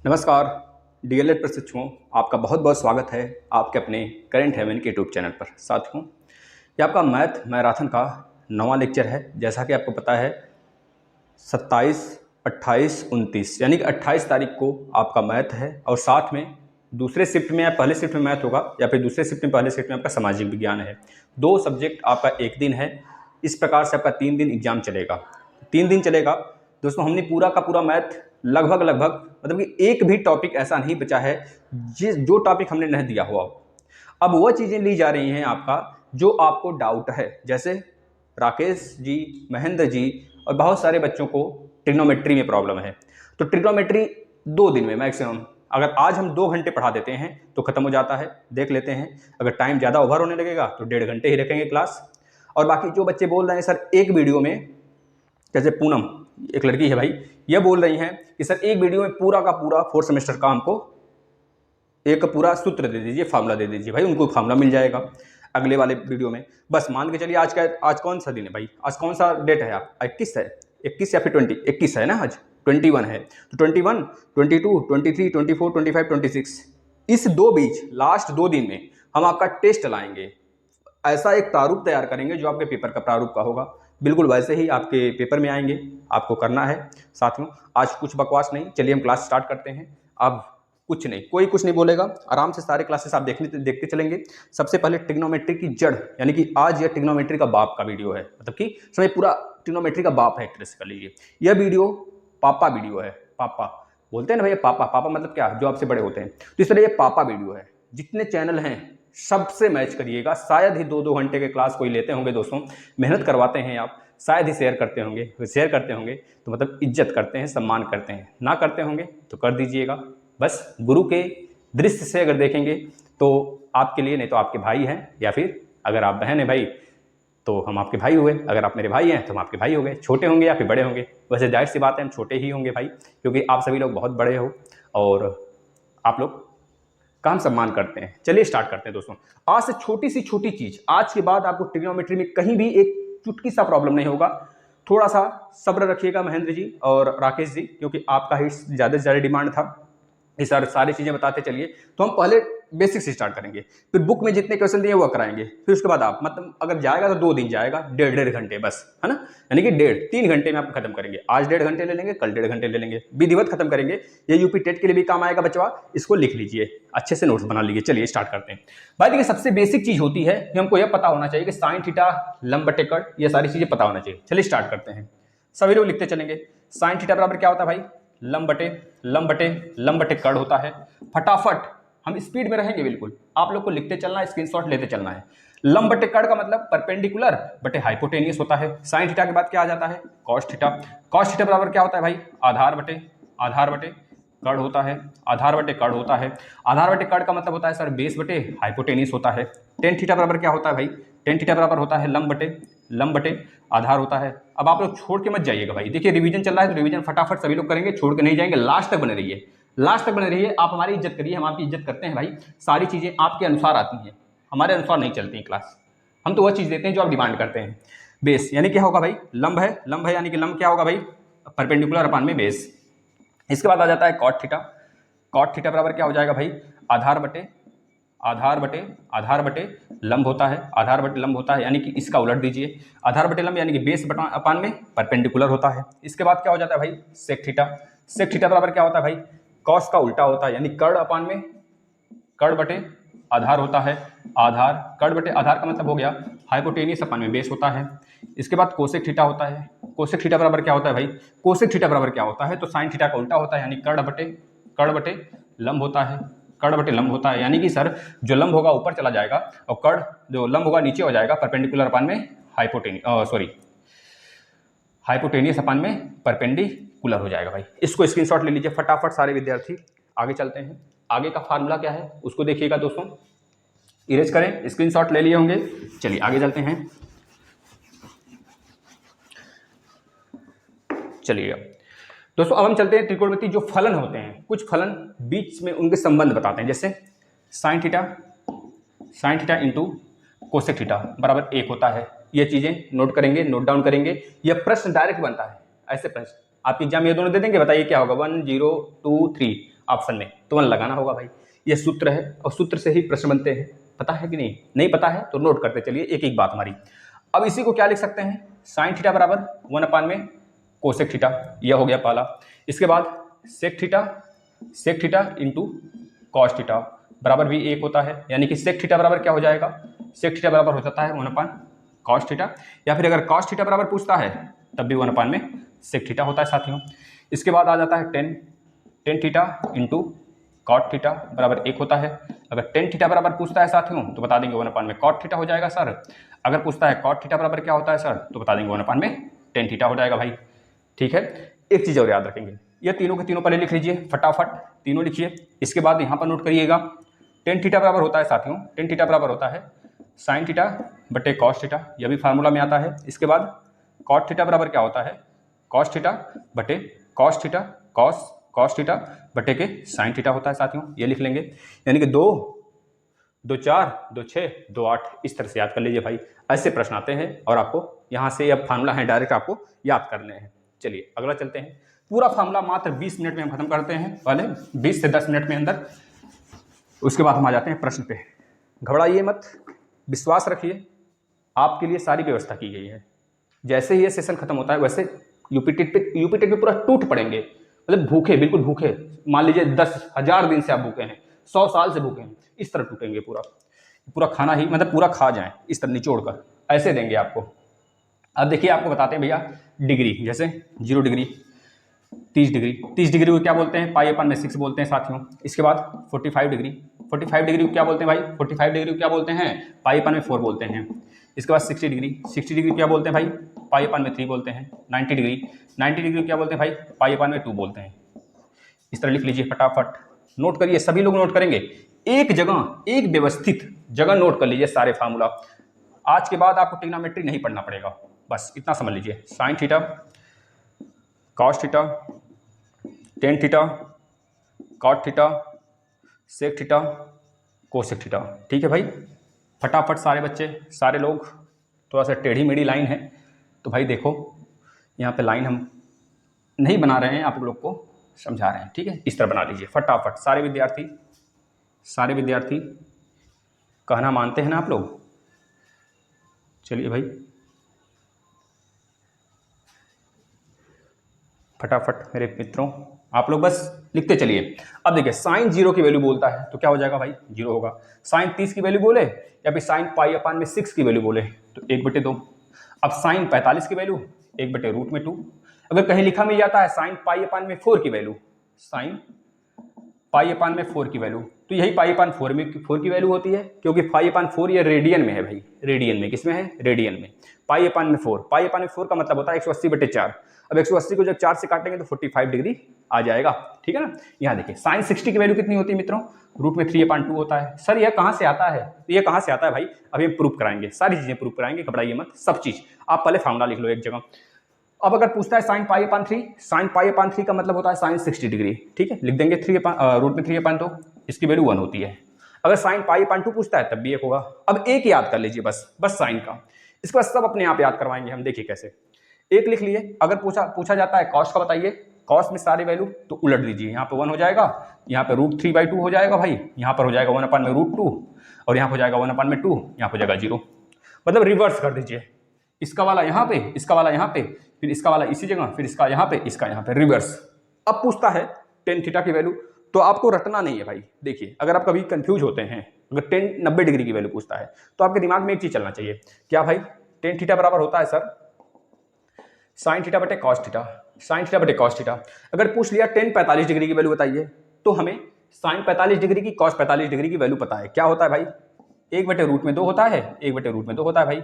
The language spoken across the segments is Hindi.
नमस्कार डीएलएड प्रशिक्षुओं, आपका बहुत बहुत स्वागत है आपके अपने करंट हेवन के यूट्यूब चैनल पर। साथियों, ये आपका मैथ मैराथन का 9वां लेक्चर है। जैसा कि आपको पता है 27, 28, 29 यानी कि 28 तारीख को आपका मैथ है और साथ में दूसरे शिफ्ट में या पहले शिफ्ट में मैथ होगा या फिर दूसरे शिफ्ट में पहले शिफ्ट में आपका सामाजिक विज्ञान है। 2 सब्जेक्ट आपका एक दिन है। इस प्रकार से आपका 3 दिन एग्जाम चलेगा। 3 दिन चलेगा दोस्तों। हमने पूरा का पूरा मैथ लगभग मतलब कि एक भी टॉपिक ऐसा नहीं बचा है जो टॉपिक हमने नहीं दिया हुआ। अब वो चीज़ें ली जा रही हैं आपका जो आपको डाउट है। जैसे राकेश जी, महेंद्र जी और बहुत सारे बच्चों को ट्रिग्नोमेट्री में प्रॉब्लम है। तो ट्रिग्नोमेट्री 2 दिन में मैक्सिमम, अगर आज हम 2 घंटे पढ़ा देते हैं तो ख़त्म हो जाता है। देख लेते हैं, अगर टाइम ज़्यादा ओवर होने लगेगा तो 1.5 घंटे ही रखेंगे क्लास। और बाकी जो बच्चे बोल रहे हैं सर एक वीडियो में, जैसे पूनम एक लड़की है भाई, ये बोल रही हैं कि सर एक वीडियो में पूरा का पूरा 4th सेमेस्टर का हमको एक पूरा सूत्र दे दीजिए, फार्मूला दे दीजिए। भाई उनको फार्मूला मिल जाएगा अगले वाले वीडियो में। बस मान के चलिए आज कौन सा दिन है भाई, आज कौन सा डेट है? आप 21 है, 21 या फिर 20, 21 है ना, आज 21 है। तो 21, 22, 23, 24, 25, 26 इस 2 बीच लास्ट 2 दिन में हम आपका टेस्ट लाएंगे। ऐसा एक प्रारूप तैयार करेंगे जो आपके पेपर का प्रारूप का होगा, बिल्कुल वैसे ही आपके पेपर में आएंगे। आपको करना है साथियों, आज कुछ बकवास नहीं। चलिए हम क्लास स्टार्ट करते हैं। अब कुछ नहीं, कोई कुछ नहीं बोलेगा, आराम से सारे क्लासेस आप देखते चलेंगे। सबसे पहले ट्रिग्नोमेट्री की जड़, यानी कि आज यह ट्रिग्नोमेट्री का बाप का वीडियो है, मतलब कि समय पूरा ट्रिग्नोमेट्री का बाप है एक तरह से कर लीजिए। यह वीडियो पापा वीडियो है। पापा बोलते हैं ना भैया, पापा पापा मतलब क्या, जो आपसे बड़े होते हैं। तो इस तरह ये पापा वीडियो है। जितने चैनल हैं सबसे मैच करिएगा। शायद ही 2-2 घंटे के क्लास कोई लेते होंगे दोस्तों, मेहनत करवाते हैं आप, शायद ही शेयर करते होंगे। शेयर करते होंगे तो मतलब इज्जत करते हैं, सम्मान करते हैं। ना करते होंगे तो कर दीजिएगा। बस गुरु के दृष्टि से अगर देखेंगे तो आपके लिए, नहीं तो आपके भाई हैं, या फिर अगर आप बहन हैं भाई तो हम आपके भाई हुए, अगर आप मेरे भाई हैं तो हम आपके भाई हो गए। छोटे होंगे या फिर बड़े होंगे, वैसे जाहिर सी बात है हम छोटे ही होंगे भाई, क्योंकि आप सभी लोग बहुत बड़े हो और आप लोग का हम सम्मान करते हैं। चलिए स्टार्ट करते हैं दोस्तों। आज से छोटी सी छोटी चीज़, आज के बाद आपको ट्रिग्नोमेट्री में कहीं भी एक चुटकी सा प्रॉब्लम नहीं होगा। थोड़ा सा सब्र रखिएगा महेंद्र जी और राकेश जी, क्योंकि आपका ही ज़्यादा से ज़्यादा डिमांड था। ये सारी चीज़ें बताते चलिए। तो हम पहले बेसिक से स्टार्ट करेंगे, फिर बुक में जितने क्वेश्चन दिए वो कराएंगे, फिर उसके बाद आप मतलब अगर जाएगा तो 2 दिन जाएगा, 1.5 घंटे बस, है ना। यानी कि 3 घंटे में आपको खत्म करेंगे। आज 1.5 घंटे ले लेंगे, कल 1.5 घंटे ले लेंगे, विधिवत खत्म करेंगे। ये यूपी टेट के लिए भी काम आएगा बच्चा, इसको लिख लीजिए, अच्छे से नोट्स बना लीजिए। चलिए स्टार्ट करते हैं भाई। देखिए सबसे बेसिक चीज़ होती है कि हमको यह पता होना चाहिए कि साइन थीटा, लंब बटे कट, ये सारी चीज़ें पता होना चाहिए। चलिए स्टार्ट करते हैं, सभी लोग लिखते चलेंगे। साइन थीटा बराबर क्या होता है भाई? लंब बटे कट होता है। फटाफट हम स्पीड में रहेंगे, बिल्कुल आप लोग को लिखते चलना है, स्क्रीनशॉट लेते चलना है। लंब बटे कट का मतलब परपेंडिकुलर बटे हाइपोटेनियस होता है। साइन थीटा के बाद क्या आ जाता है? Cos theta. कॉस थीटा बराबर क्या होता है भाई? आधार बटे कट होता है। आधार बटे कट का मतलब होता है सर बेस बटे हाइपोटेनियस होता है। टेन थीटा बराबर क्या होता है भाई? टेन थीटा बराबर होता है लंब बटे आधार होता है। अब आप लोग छोड़ के मत जाइएगा भाई, देखिए रिवीजन चल रहा है तो रिवीजन फटाफट सभी लोग करेंगे, छोड़ के नहीं जाएंगे। लास्ट तक बने रहिए, आप हमारी इज्जत करिए, हम आपकी इज्जत करते हैं भाई। सारी चीज़ें आपके अनुसार आती हैं, हमारे अनुसार नहीं चलती हैं क्लास। हम तो वह चीज़ देते हैं जो आप डिमांड करते हैं। बेस यानी क्या होगा भाई? लंब है यानी कि लंब क्या होगा भाई? परपेंडिकुलर अपान में बेस। इसके बाद आ जाता है कॉट थीटा बराबर क्या हो जाएगा भाई? आधार बटे लंब होता है, यानी कि इसका उलट दीजिए। आधार बटे लंब यानी कि बेस अपान में परपेंडिकुलर होता है। इसके बाद क्या हो जाता है भाई? सेक थीटा बराबर क्या होता है भाई? कॉस का उल्टा होता है, यानी कर्ण अपान में कर्ण बटे आधार होता है। कर्ण बटे आधार का मतलब हो गया हाइपोटेनियस अपान में बेस होता है। इसके बाद कोसेक थीटा होता है। कोसेक थीटा बराबर क्या होता है भाई? कोसेक थीटा बराबर क्या होता है? तो साइन थीटा का उल्टा होता है, यानी कर्ण बटे लंब होता है। यानी कि सर जो लंब होगा ऊपर चला जाएगा और कर्ण जो लंब होगा नीचे हो जाएगा, परपेंडिकुलर अपान में हाइपोटेनियस अपान में परपेंडिकुलर हो जाएगा भाई। इसको स्क्रीनशॉट ले लीजिए फटाफट सारे विद्यार्थी। आगे चलते हैं, आगे का फार्मूला क्या है उसको देखिएगा दोस्तों। इरेज करें, स्क्रीनशॉट ले लिए होंगे। चलिए आगे चलते हैं। चलिए दोस्तों अब हम चलते हैं त्रिकोणमिति जो फलन होते हैं, कुछ फलन बीच में उनके संबंध बताते हैं। जैसे sine theta into cosec theta बराबर 1 होता है। ये चीज़ें नोट करेंगे, नोट डाउन करेंगे। यह प्रश्न डायरेक्ट बनता है, ऐसे प्रश्न आपकी एग्जाम ये दोनों दे देंगे, बताइए क्या होगा? 1 0 2 3 ऑप्शन में, तो 1 लगाना होगा भाई। ये सूत्र है और सूत्र से ही प्रश्न बनते हैं। पता है कि नहीं? नहीं पता है तो नोट करते चलिए एक एक बात हमारी। अब इसी को क्या लिख सकते हैं, साइन थीटा बराबर 1 में कोसेक थीटा, यह हो गया पहला। इसके बाद sec theta into cos theta बराबर भी 1 होता है, यानी कि सेक थीटा बराबर क्या हो जाएगा, सेक थीटा बराबर हो जाता है 1 कॉस थीटा, या फिर अगर कॉस थीटा बराबर पूछता है तब भी 1 में सेक थीटा होता है साथियों। इसके बाद आ जाता है tan theta into cot theta बराबर 1 होता है। अगर टेन थीटा बराबर पूछता है साथियों तो बता देंगे 1 में कॉट थीटा हो जाएगा सर। अगर पूछता है कॉट थीटा बराबर क्या होता है सर तो बता देंगे 1 में टेन थीटा हो जाएगा भाई। ठीक है, एक चीज़ और याद रखेंगे, ये तीनों के तीनों पहले लिख लीजिए फटाफट, तीनों लिखिए। इसके बाद यहाँ पर नोट करिएगा टेन थीटा बराबर होता है साथियों, टेन थीटा बराबर होता है साइन थीटा बटे कॉस थीटा, यह भी फार्मूला में आता है। इसके बाद कॉट थीटा बराबर क्या होता है, कॉस थीटा बटे कॉस थीटा, कॉस थीटा बटे के साइन थीटा होता है साथियों, ये लिख लेंगे। यानी कि 2 2 4 2 6 2 8 इस तरह से याद कर लीजिए भाई। ऐसे प्रश्न आते हैं और आपको यहाँ से अब फार्मूला है डायरेक्ट आपको याद करने हैं। चलिए अगला चलते हैं। पूरा फार्मूला मात्र 20 मिनट में हम खत्म करते हैं, पहले 20 से 10 मिनट में अंदर। उसके बाद हम आ जाते हैं प्रश्न पे। घबराइए मत, विश्वास रखिए, आपके लिए सारी व्यवस्था की गई है। जैसे ही ये सेशन खत्म होता है वैसे यूपी टेट पे पूरा टूट पड़ेंगे, मतलब भूखे, बिल्कुल भूखे। मान लीजिए 10,000 दिन से आप भूखे हैं, 100 साल से भूखे हैं, इस तरह टूटेंगे पूरा खाना ही, मतलब पूरा खा जाएं इस तरह निचोड़ कर, ऐसे देंगे आपको। अब देखिए आपको बताते हैं भैया डिग्री, जैसे 0 डिग्री, 30 डिग्री को क्या बोलते हैं, π/6 बोलते हैं साथियों। इसके बाद 45 डिग्री को क्या बोलते हैं भाई, 45 डिग्री को क्या बोलते हैं, π/4 बोलते हैं। इसके बाद 60 डिग्री क्या बोलते हैं भाई, π/3 बोलते हैं। 90 डिग्री को क्या बोलते हैं भाई, π/2 बोलते हैं। इस तरह लिख लीजिए फटाफट, नोट करिए, सभी लोग नोट करेंगे, एक जगह, एक व्यवस्थित जगह नोट कर लीजिए सारे फार्मूला। आज के बाद आपको ट्रिग्नोमेट्री नहीं पढ़ना पड़ेगा, बस इतना समझ लीजिए। Sine theta, cos theta, tan theta, cot theta, sec theta, cosec theta. ठीक है भाई, फटाफट सारे बच्चे, सारे लोग। थोड़ा सा टेढ़ी मेढ़ी लाइन है तो भाई देखो, यहाँ पे लाइन हम नहीं बना रहे हैं, आप लोग को समझा रहे हैं। ठीक है, इस तरह बना लीजिए फटाफट सारे विद्यार्थी। कहना मानते हैं ना आप लोग? चलिए भाई फटाफट मेरे मित्रों, आप लोग बस लिखते चलिए। अब देखिए साइन 0 की वैल्यू बोलता है तो क्या हो जाएगा भाई, 0 होगा। साइन 30 की वैल्यू बोले या फिर साइन π/6 की वैल्यू बोले तो 1/2। अब साइन 45 की वैल्यू 1/√2। अगर कहीं लिखा मिल जाता है साइन π/4 की वैल्यू, साइन π/4 की वैल्यू, तो यही π/4 की वैल्यू होती है, क्योंकि π/4 ये रेडियन में है भाई, रेडियन में, किसमें है, रेडियन में। π/4 का मतलब होता है 180/4। अब 180 को जब 4 से काटेंगे तो 45 डिग्री आ जाएगा। ठीक है ना। यहाँ देखिए साइन 60 की वैल्यू कितनी होती है मित्रों, √3/2 होता है। सर ये कहाँ से आता है, तो ये कहाँ से आता है भाई, अभी हम प्रूफ कराएंगे, सारी चीजें प्रूफ कराएंगे, घबराइए मत, सब चीज। आप पहले फार्मूला लिख लो एक जगह। अब अगर पूछता है साइन π/3, साइन π/3 का मतलब होता है साइन 60 डिग्री। ठीक है, लिख देंगे √3/2, इसकी वैल्यू 1 होती है। अगर साइन π/2 पूछता है तब भी 1 होगा। अब एक याद कर लीजिए बस साइन का, इसके बाद सब अपने आप याद करवाएंगे हम, देखिए कैसे। एक लिख लिए। अगर पूछा जाता है कॉस का बताइए, कॉस में सारी वैल्यू तो उलट दीजिए, यहाँ पे 1 हो जाएगा, यहाँ पे √3/2 हो जाएगा भाई, यहाँ पर हो जाएगा 1/√2 और यहाँ हो जाएगा 1/2, यहाँ हो जाएगा 0। मतलब रिवर्स कर दीजिए, इसका वाला यहाँ पे, इसका वाला यहाँ पे, फिर इसका वाला इसी जगह, फिर इसका यहाँ पे, इसका यहाँ पे, रिवर्स। अब पूछता है टेन थीटा की वैल्यू, तो आपको रटना नहीं है भाई। देखिए अगर आप कभी कंफ्यूज होते हैं, अगर 90 डिग्री की वैल्यू पूछता है तो आपके दिमाग में एक चीज चलना चाहिए, क्या भाई, टेन थीटा बराबर होता है सर साइन थीटा बटे कॉस थीटा, साइन थीटा बटे कॉस थीटा। अगर पूछ लिया टेन 45 डिग्री की वैल्यू बताइए, तो हमें साइन 45 डिग्री की कॉस 45 डिग्री की वैल्यू पता है, क्या होता है भाई, 1/√2 होता है, 1/√2 होता है भाई,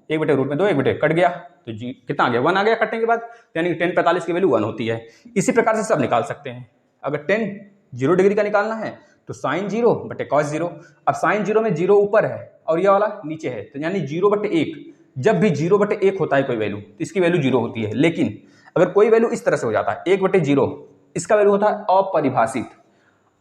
1/√2, 1 कट गया तो जी कितना आ गया, 1 आ गया कटने के बाद, यानी 10 45 की वैल्यू 1 होती है। इसी प्रकार से सब निकाल सकते हैं। अगर 10 0 डिग्री का निकालना है तो साइन 0 बटे कॉस 0। अब साइन 0 में 0 ऊपर है और ये वाला नीचे है, तो यानी 0/1। जब भी 0/1 होता है कोई वैल्यू तो इसकी वैल्यू 0 होती है। लेकिन अगर कोई वैल्यू इस तरह से हो जाता है 1/0, इसका वैल्यू होता है अपरिभाषित,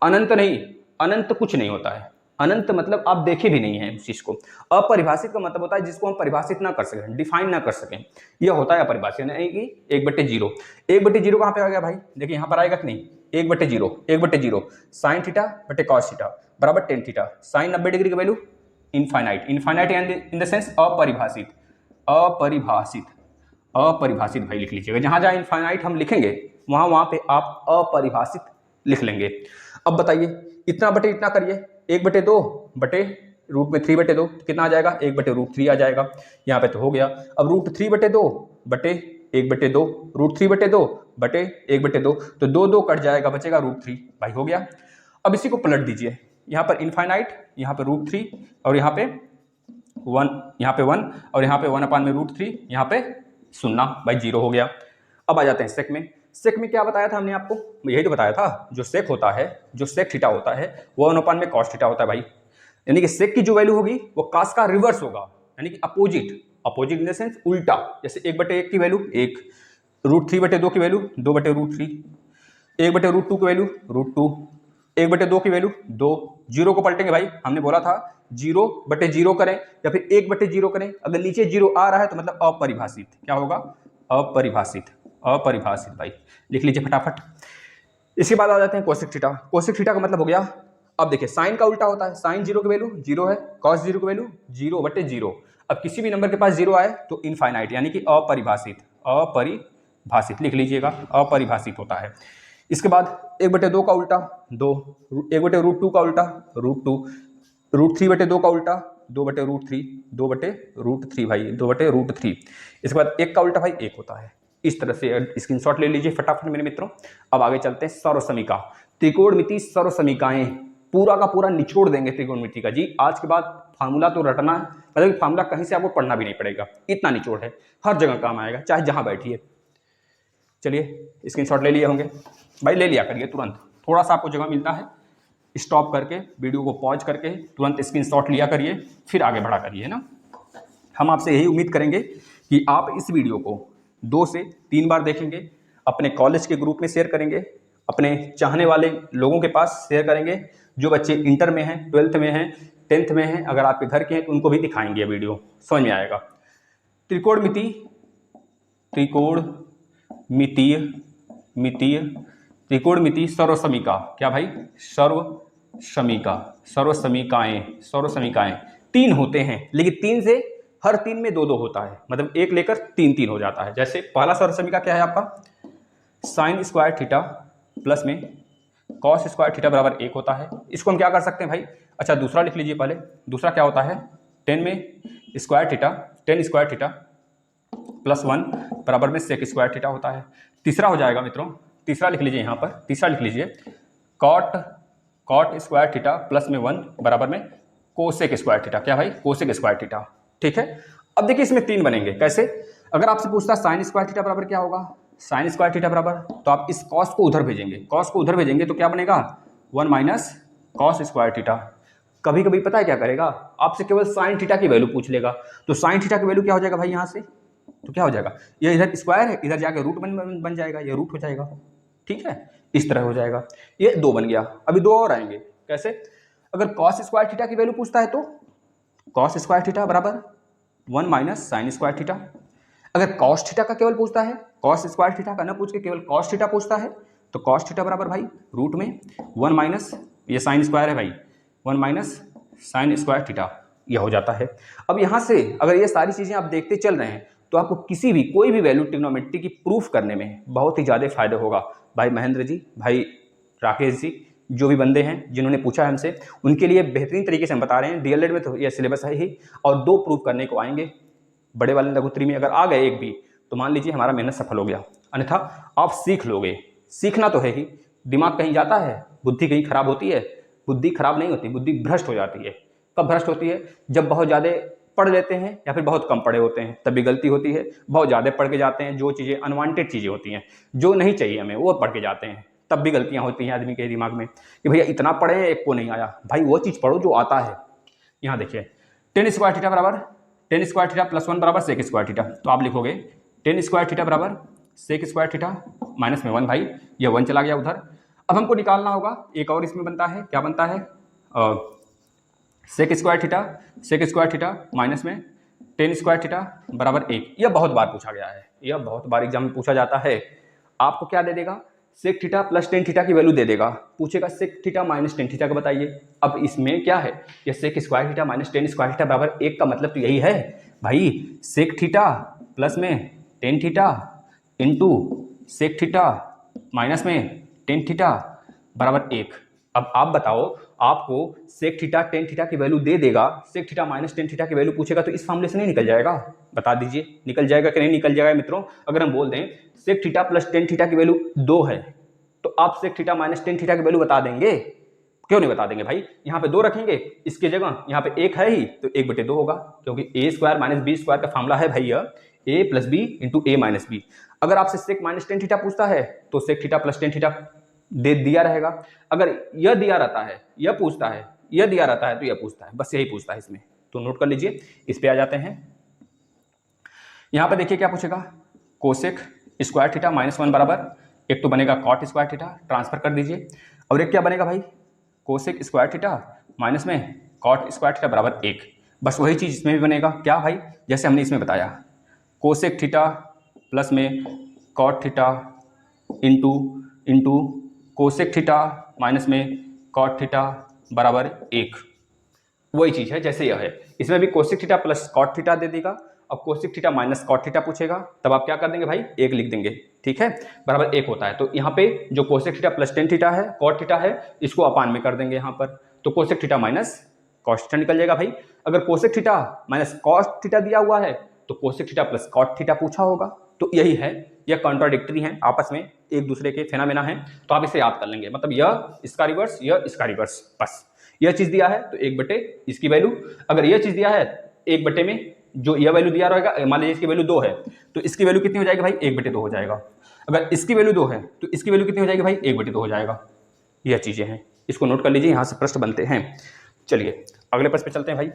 अनंत नहीं, अनंत कुछ नहीं होता है। अनंत मतलब आप देखे भी नहीं है उस चीज को। अपरिभाषित का मतलब होता है जिसको हम परिभाषित ना कर सकें, डिफाइन ना कर सकें, यह होता है अपरिभाषित। यानी कि 1/0। 1/0 कहाँ पे आ गया भाई, देखिए यहाँ पर आएगा कि नहीं, 1/0 1/0 साइन थीटा बटे कॉस थीटा बराबर टेन थीटा। साइन 90 डिग्री की value infinite, infinite in the sense अपरिभाषित, अपरिभाषित, अपरिभाषित भाई लिख लीजिएगा। जहां जहां इनफाइनाइट हम लिखेंगे वहां पे आप अपरिभाषित लिख लेंगे। अब बताइए इतना बटे इतना करिए, 1/2 बटे रूट में 3/2 कितना आ जाएगा, 1/√3 आ जाएगा। यहाँ पे तो हो गया। अब √3/2 बटे 1/2 √3/2 बटे 1/2 तो 2 कट जाएगा, बचेगा √3 भाई, हो गया। अब इसी को पलट दीजिए, यहाँ पर इनफाइनाइट, यहाँ पर √3 और यहाँ पे 1, यहाँ पे 1 और यहाँ पे 1/√3, यहाँ पे 0 भाई, 0 हो गया। अब आ जाते हैं सेक में। सेक में क्या बताया था हमने आपको, यही तो बताया था, जो सेक होता है, जो सेक थीटा होता है वो 1/में कॉस थीटा होता है भाई। यानी कि सेक की जो वैल्यू होगी वो कास का रिवर्स होगा, यानी कि opposite, opposite in the sense उल्टा। जैसे 1/1 की वैल्यू 1, √3/2 की वैल्यू 2/√3, 1/√2 की वैल्यू √2, 1/2 की वैल्यू 2। 0 को पलटेंगे भाई, हमने बोला था 0/0 करें या फिर 1/0 करें। अगर नीचे 0 आ रहा है तो मतलब अपरिभाषित, क्या होगा, अपरिभाषित, अपरिभाषित भाई, लिख लीजिए फटाफट। इसके बाद आ जाते हैं कोसेक थीटा। कोसेक थीटा का मतलब हो गया, अब देखिए साइन का उल्टा होता है, साइन 0 की वैल्यू 0 है, कॉस 0 की वैल्यू 0/0। अब किसी भी नंबर के पास 0 आए तो इनफाइनाइट यानी कि अपरिभाषित, अपरिभाषित लिख लीजिएगा, अपरिभाषित होता है। इसके बाद 1/2 का उल्टा 2, 1/√2 का उल्टा √2, √3/2 का उल्टा 2/√3, 2/√3 भाई, 2/√3। इसके बाद 1 का उल्टा भाई 1 होता है। इस तरह से स्क्रीनशॉट ले लीजिए फटाफट मेरे मित्रों। अब आगे चलते हैं सर्वसमीका, त्रिकोणमिति सर्वसमीकाएं, पूरा का पूरा निचोड़ देंगे त्रिकोणमिति का जी। आज के बाद फार्मूला तो रटना, मतलब फार्मूला कहीं से आपको पढ़ना भी नहीं पड़ेगा, इतना निचोड़ है, हर जगह काम आएगा, चाहे जहां बैठिए। चलिए स्क्रीनशॉट ले लिए होंगे भाई, ले लिया करिए तुरंत, थोड़ा सा आपको जगह मिलता है, स्टॉप करके वीडियो को पॉज करके तुरंत स्क्रीनशॉट लिया करिए, फिर आगे बढ़ा करिए ना। हम आपसे यही उम्मीद करेंगे कि आप इस वीडियो को 2 से 3 बार देखेंगे, अपने कॉलेज के ग्रुप में शेयर करेंगे, अपने चाहने वाले लोगों के पास शेयर करेंगे, जो बच्चे इंटर में हैं, 12th में हैं, 10th में हैं, अगर आपके घर के हैं तो उनको भी दिखाएंगे, वीडियो समझ में आएगा। त्रिकोणमिति, त्रिकोणमितीय, मितीय, त्रिकोणमिति सर्वसमीका, क्या भाई, सर्वसमीका, सर्वसमीकाएं, सर्वसमीकाएं 3 होते हैं, लेकिन 3 से हर 3 में 2-2 होता है, मतलब 1 लेकर 3-3 हो जाता है। जैसे पहला सर्वसमीका क्या है आपका, साइन स्क्वायर थीटा प्लस में कॉस स्क्वायर थीटा बराबर 1 होता है। इसको हम क्या कर सकते हैं भाई, अच्छा दूसरा लिख लीजिए पहले। दूसरा क्या होता है, 10 में square theta, 10 square theta plus 1 बराबर में सेक स्क्वायर थीटा होता है। तीसरा हो जाएगा मित्रों, तीसरा लिख लीजिए यहाँ पर, तीसरा लिख लीजिए कॉट स्क्वायर थीटा प्लस में 1 बराबर में कोसेक स्क्वायर थीटा, क्या भाई, कोसेक स्क्वायर थीटा। ठीक है, अब देखिए इसमें 3 बनेंगे, कैसे, अगर आपसे पूछता है साइन स्क्वायर थीटा बराबर क्या होगा, साइन स्क्वायर थीटा बराबर, तो आप इस कॉस को उधर भेजेंगे, कॉस को उधर भेजेंगे तो क्या बनेगा, 1 माइनस कॉस स्क्वायर थीटा। कभी कभी पता है क्या करेगा, आपसे केवल साइन थीटा की वैल्यू पूछ लेगा, तो साइन थीटा की वैल्यू क्या हो जाएगा भाई, यहाँ से तो क्या हो जाएगा, ये इधर स्क्वायर है, इधर जाके रूट बन जाएगा, ये रूट हो जाएगा। ठीक है, इस तरह हो जाएगा, ये 2 बन गया। अभी 2 और आएंगे, कैसे, अगर कॉस स्क्वायर थीटा की वैल्यू पूछता है तो कॉस स्क्वायर थीटा बराबर 1 माइनस साइन स्क्वायर थीटा। अगर कॉस थीटा का केवल पूछता है, कॉस स्क्वायर थीटा का ना पूछ के केवल कॉस थीटा पूछता है, तो कॉस थीटा बराबर भाई रूट में 1 माइनस, ये साइन स्क्वायर है भाई, 1 माइनस साइन स्क्वायर थीटा, यह हो जाता है। अब यहाँ से अगर ये सारी चीज़ें आप देखते चल रहे हैं तो आपको किसी भी कोई भी वैल्यू ट्रिग्नोमेट्री की प्रूफ करने में बहुत ही ज़्यादा फायदा होगा। भाई महेंद्र जी, भाई राकेश जी, जो भी बंदे हैं जिन्होंने पूछा है हमसे, उनके लिए बेहतरीन तरीके से हम बता रहे हैं। डीएलएड में तो यह सिलेबस है ही, और 2 प्रूफ करने को आएंगे। बड़े वाले लघुत्री में अगर आ गए एक भी तो मान लीजिए हमारा मेहनत सफल हो गया, अन्यथा आप सीख लोगे। सीखना तो है ही, दिमाग कहीं जाता है, बुद्धि कहीं खराब होती है, बुद्धि खराब नहीं होती, बुद्धि भ्रष्ट हो जाती है। कब भ्रष्ट होती है, जब बहुत ज़्यादा पढ़ लेते हैं या फिर बहुत कम पढ़े होते हैं, तब भी गलती होती है। बहुत ज़्यादा पढ़ के जाते हैं, जो चीज़ें अनवांटेड चीज़ें होती हैं, जो नहीं चाहिए हमें, वो पढ़ के जाते हैं, तब भी गलतियां होती हैं आदमी के दिमाग में कि भैया इतना पढ़े हैं, एक को नहीं आया। भाई वो चीज़ पढ़ो जो आता है। यहाँ देखिए 10 स्क्वायर थीटा बराबर 10 स्क्वायर थीटा प्लस 1 बराबर सेक स्क्वायर थीटा, तो आप लिखोगे 10 स्क्वायर थीटा बराबर सेक स्क्वायर थीटा माइनस में 1, भाई ये 1 चला गया उधर। अब हमको निकालना होगा, एक और इसमें बनता है, क्या बनता है, सेक स्क्वायर थीटा माइनस में 10 स्क्वायर थीटा बराबर 1। यह बहुत बार पूछा गया है, यह बहुत बार एग्जाम में पूछा जाता है। आपको क्या दे देगा, sec theta plus tan theta की वैल्यू दे देगा, पूछेगा sec theta minus tan theta का बताइए। अब इसमें क्या है, ये sec square theta minus tan square theta बराबर 1 का मतलब तो यही है भाई, सेक थीटा प्लस में tan theta into sec theta minus में टेन थीटा बराबर 1। अब आप बताओ, आपको सेक थीटा टेन थीटा की वैल्यू दे देगा, sec theta minus tan theta की वैल्यू पूछेगा, तो इस फॉर्मूले से नहीं निकल जाएगा? बता दीजिए निकल जाएगा कि नहीं निकल जाएगा मित्रों? अगर हम बोल दें sec theta plus tan theta की वैल्यू 2 है, तो आप sec theta minus tan theta की वैल्यू बता देंगे? क्यों नहीं बता देंगे भाई? यहाँ पे 2 रखेंगे, इसके जगह यहाँ पे 1 है ही, तो 1/2 होगा, क्योंकि A square minus B square का फॉर्मूला है भैया A plus B into A minus B. अगर आपसे सेक माइनस टेन थीटा पूछता है तो sec theta plus tan theta दे दिया रहेगा। अगर यह दिया रहता है, यह पूछता है, यह दिया रहता है तो यह पूछता है, बस यही पूछता है इसमें। तो नोट कर लीजिए। इस पे आ जाते हैं। यहाँ पे देखिए क्या पूछेगा, कोसेक स्क्वायर थीटा माइनस 1 बराबर, एक तो बनेगा कॉट स्क्वायर थीटा, ट्रांसफर कर दीजिए, और एक क्या बनेगा भाई, कोसेक स्क्वायर थीटा माइनस में कॉट स्क्वायर थीटा बराबर 1। बस वही चीज़ इसमें भी बनेगा, क्या भाई, जैसे हमने इसमें बताया, कोसेक थीटा प्लस में cot theta into cosec theta minus में कॉट थीटा बराबर 1। वही चीज़ है जैसे यह है, इसमें भी cosec theta plus cot theta दे देगा। अब cosec theta minus cot theta पूछेगा, तब आप क्या कर देंगे भाई, 1 लिख देंगे, ठीक है, बराबर 1 होता है। तो यहाँ पे जो cosec theta plus tan theta है, कॉट थीटा है, इसको अपान में कर देंगे यहाँ पर, तो cosec theta minus cos theta निकल जाएगा भाई। अगर cosec theta minus cos theta दिया हुआ है तो cosec theta plus cot theta पूछा होगा। तो यही है, यह कॉन्ट्राडिक्टरी है, आपस में एक दूसरे के फेनामेना है, तो आप इसे याद कर लेंगे। मतलब यह इसका रिवर्स, यह इसका रिवर्स, बस यह चीज दिया है तो 1/, इसकी वैल्यू, अगर यह चीज दिया है 1/, में जो यह वैल्यू दिया रहेगा, मान लीजिए इसकी वैल्यू 2 है तो इसकी वैल्यू कितनी हो जाएगी भाई, 1/2 हो जाएगा। अगर इसकी वैल्यू 2 है तो इसकी वैल्यू कितनी हो जाएगी भाई, 1/2 हो जाएगा। यह चीजें हैं, इसको नोट कर लीजिए, यहां से प्रश्न बनते हैं। चलिए अगले प्रश्न पे चलते हैं भाई।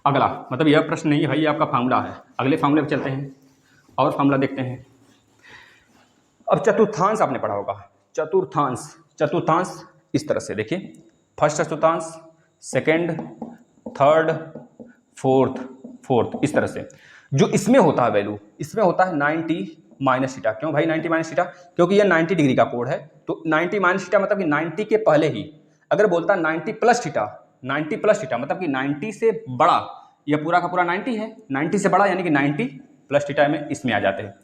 अगला मतलब यह प्रश्न नहीं है भाई, ये आपका फार्मूला है, अगले फार्मूले पे चलते हैं और फार्मूला देखते हैं। अब चतुर्थांश आपने पढ़ा होगा, चतुर्थांश इस तरह से देखिए, फर्स्ट चतुर्थांश, सेकंड, थर्ड, फोर्थ, इस तरह से। जो इसमें होता है वैल्यू, इसमें होता है 90 माइनस थीटा। क्यों भाई 90 माइनस थीटा? क्योंकि यह 90 डिग्री का कोण है, तो 90 माइनस थीटा मतलब कि 90 के पहले ही। अगर बोलता 90 प्लस थीटा, 90 प्लस थीटा मतलब कि 90 से बड़ा, यह पूरा का पूरा 90 है, 90 से बड़ा यानी कि 90 प्लस थीटा में इसमें आ जाते हैं,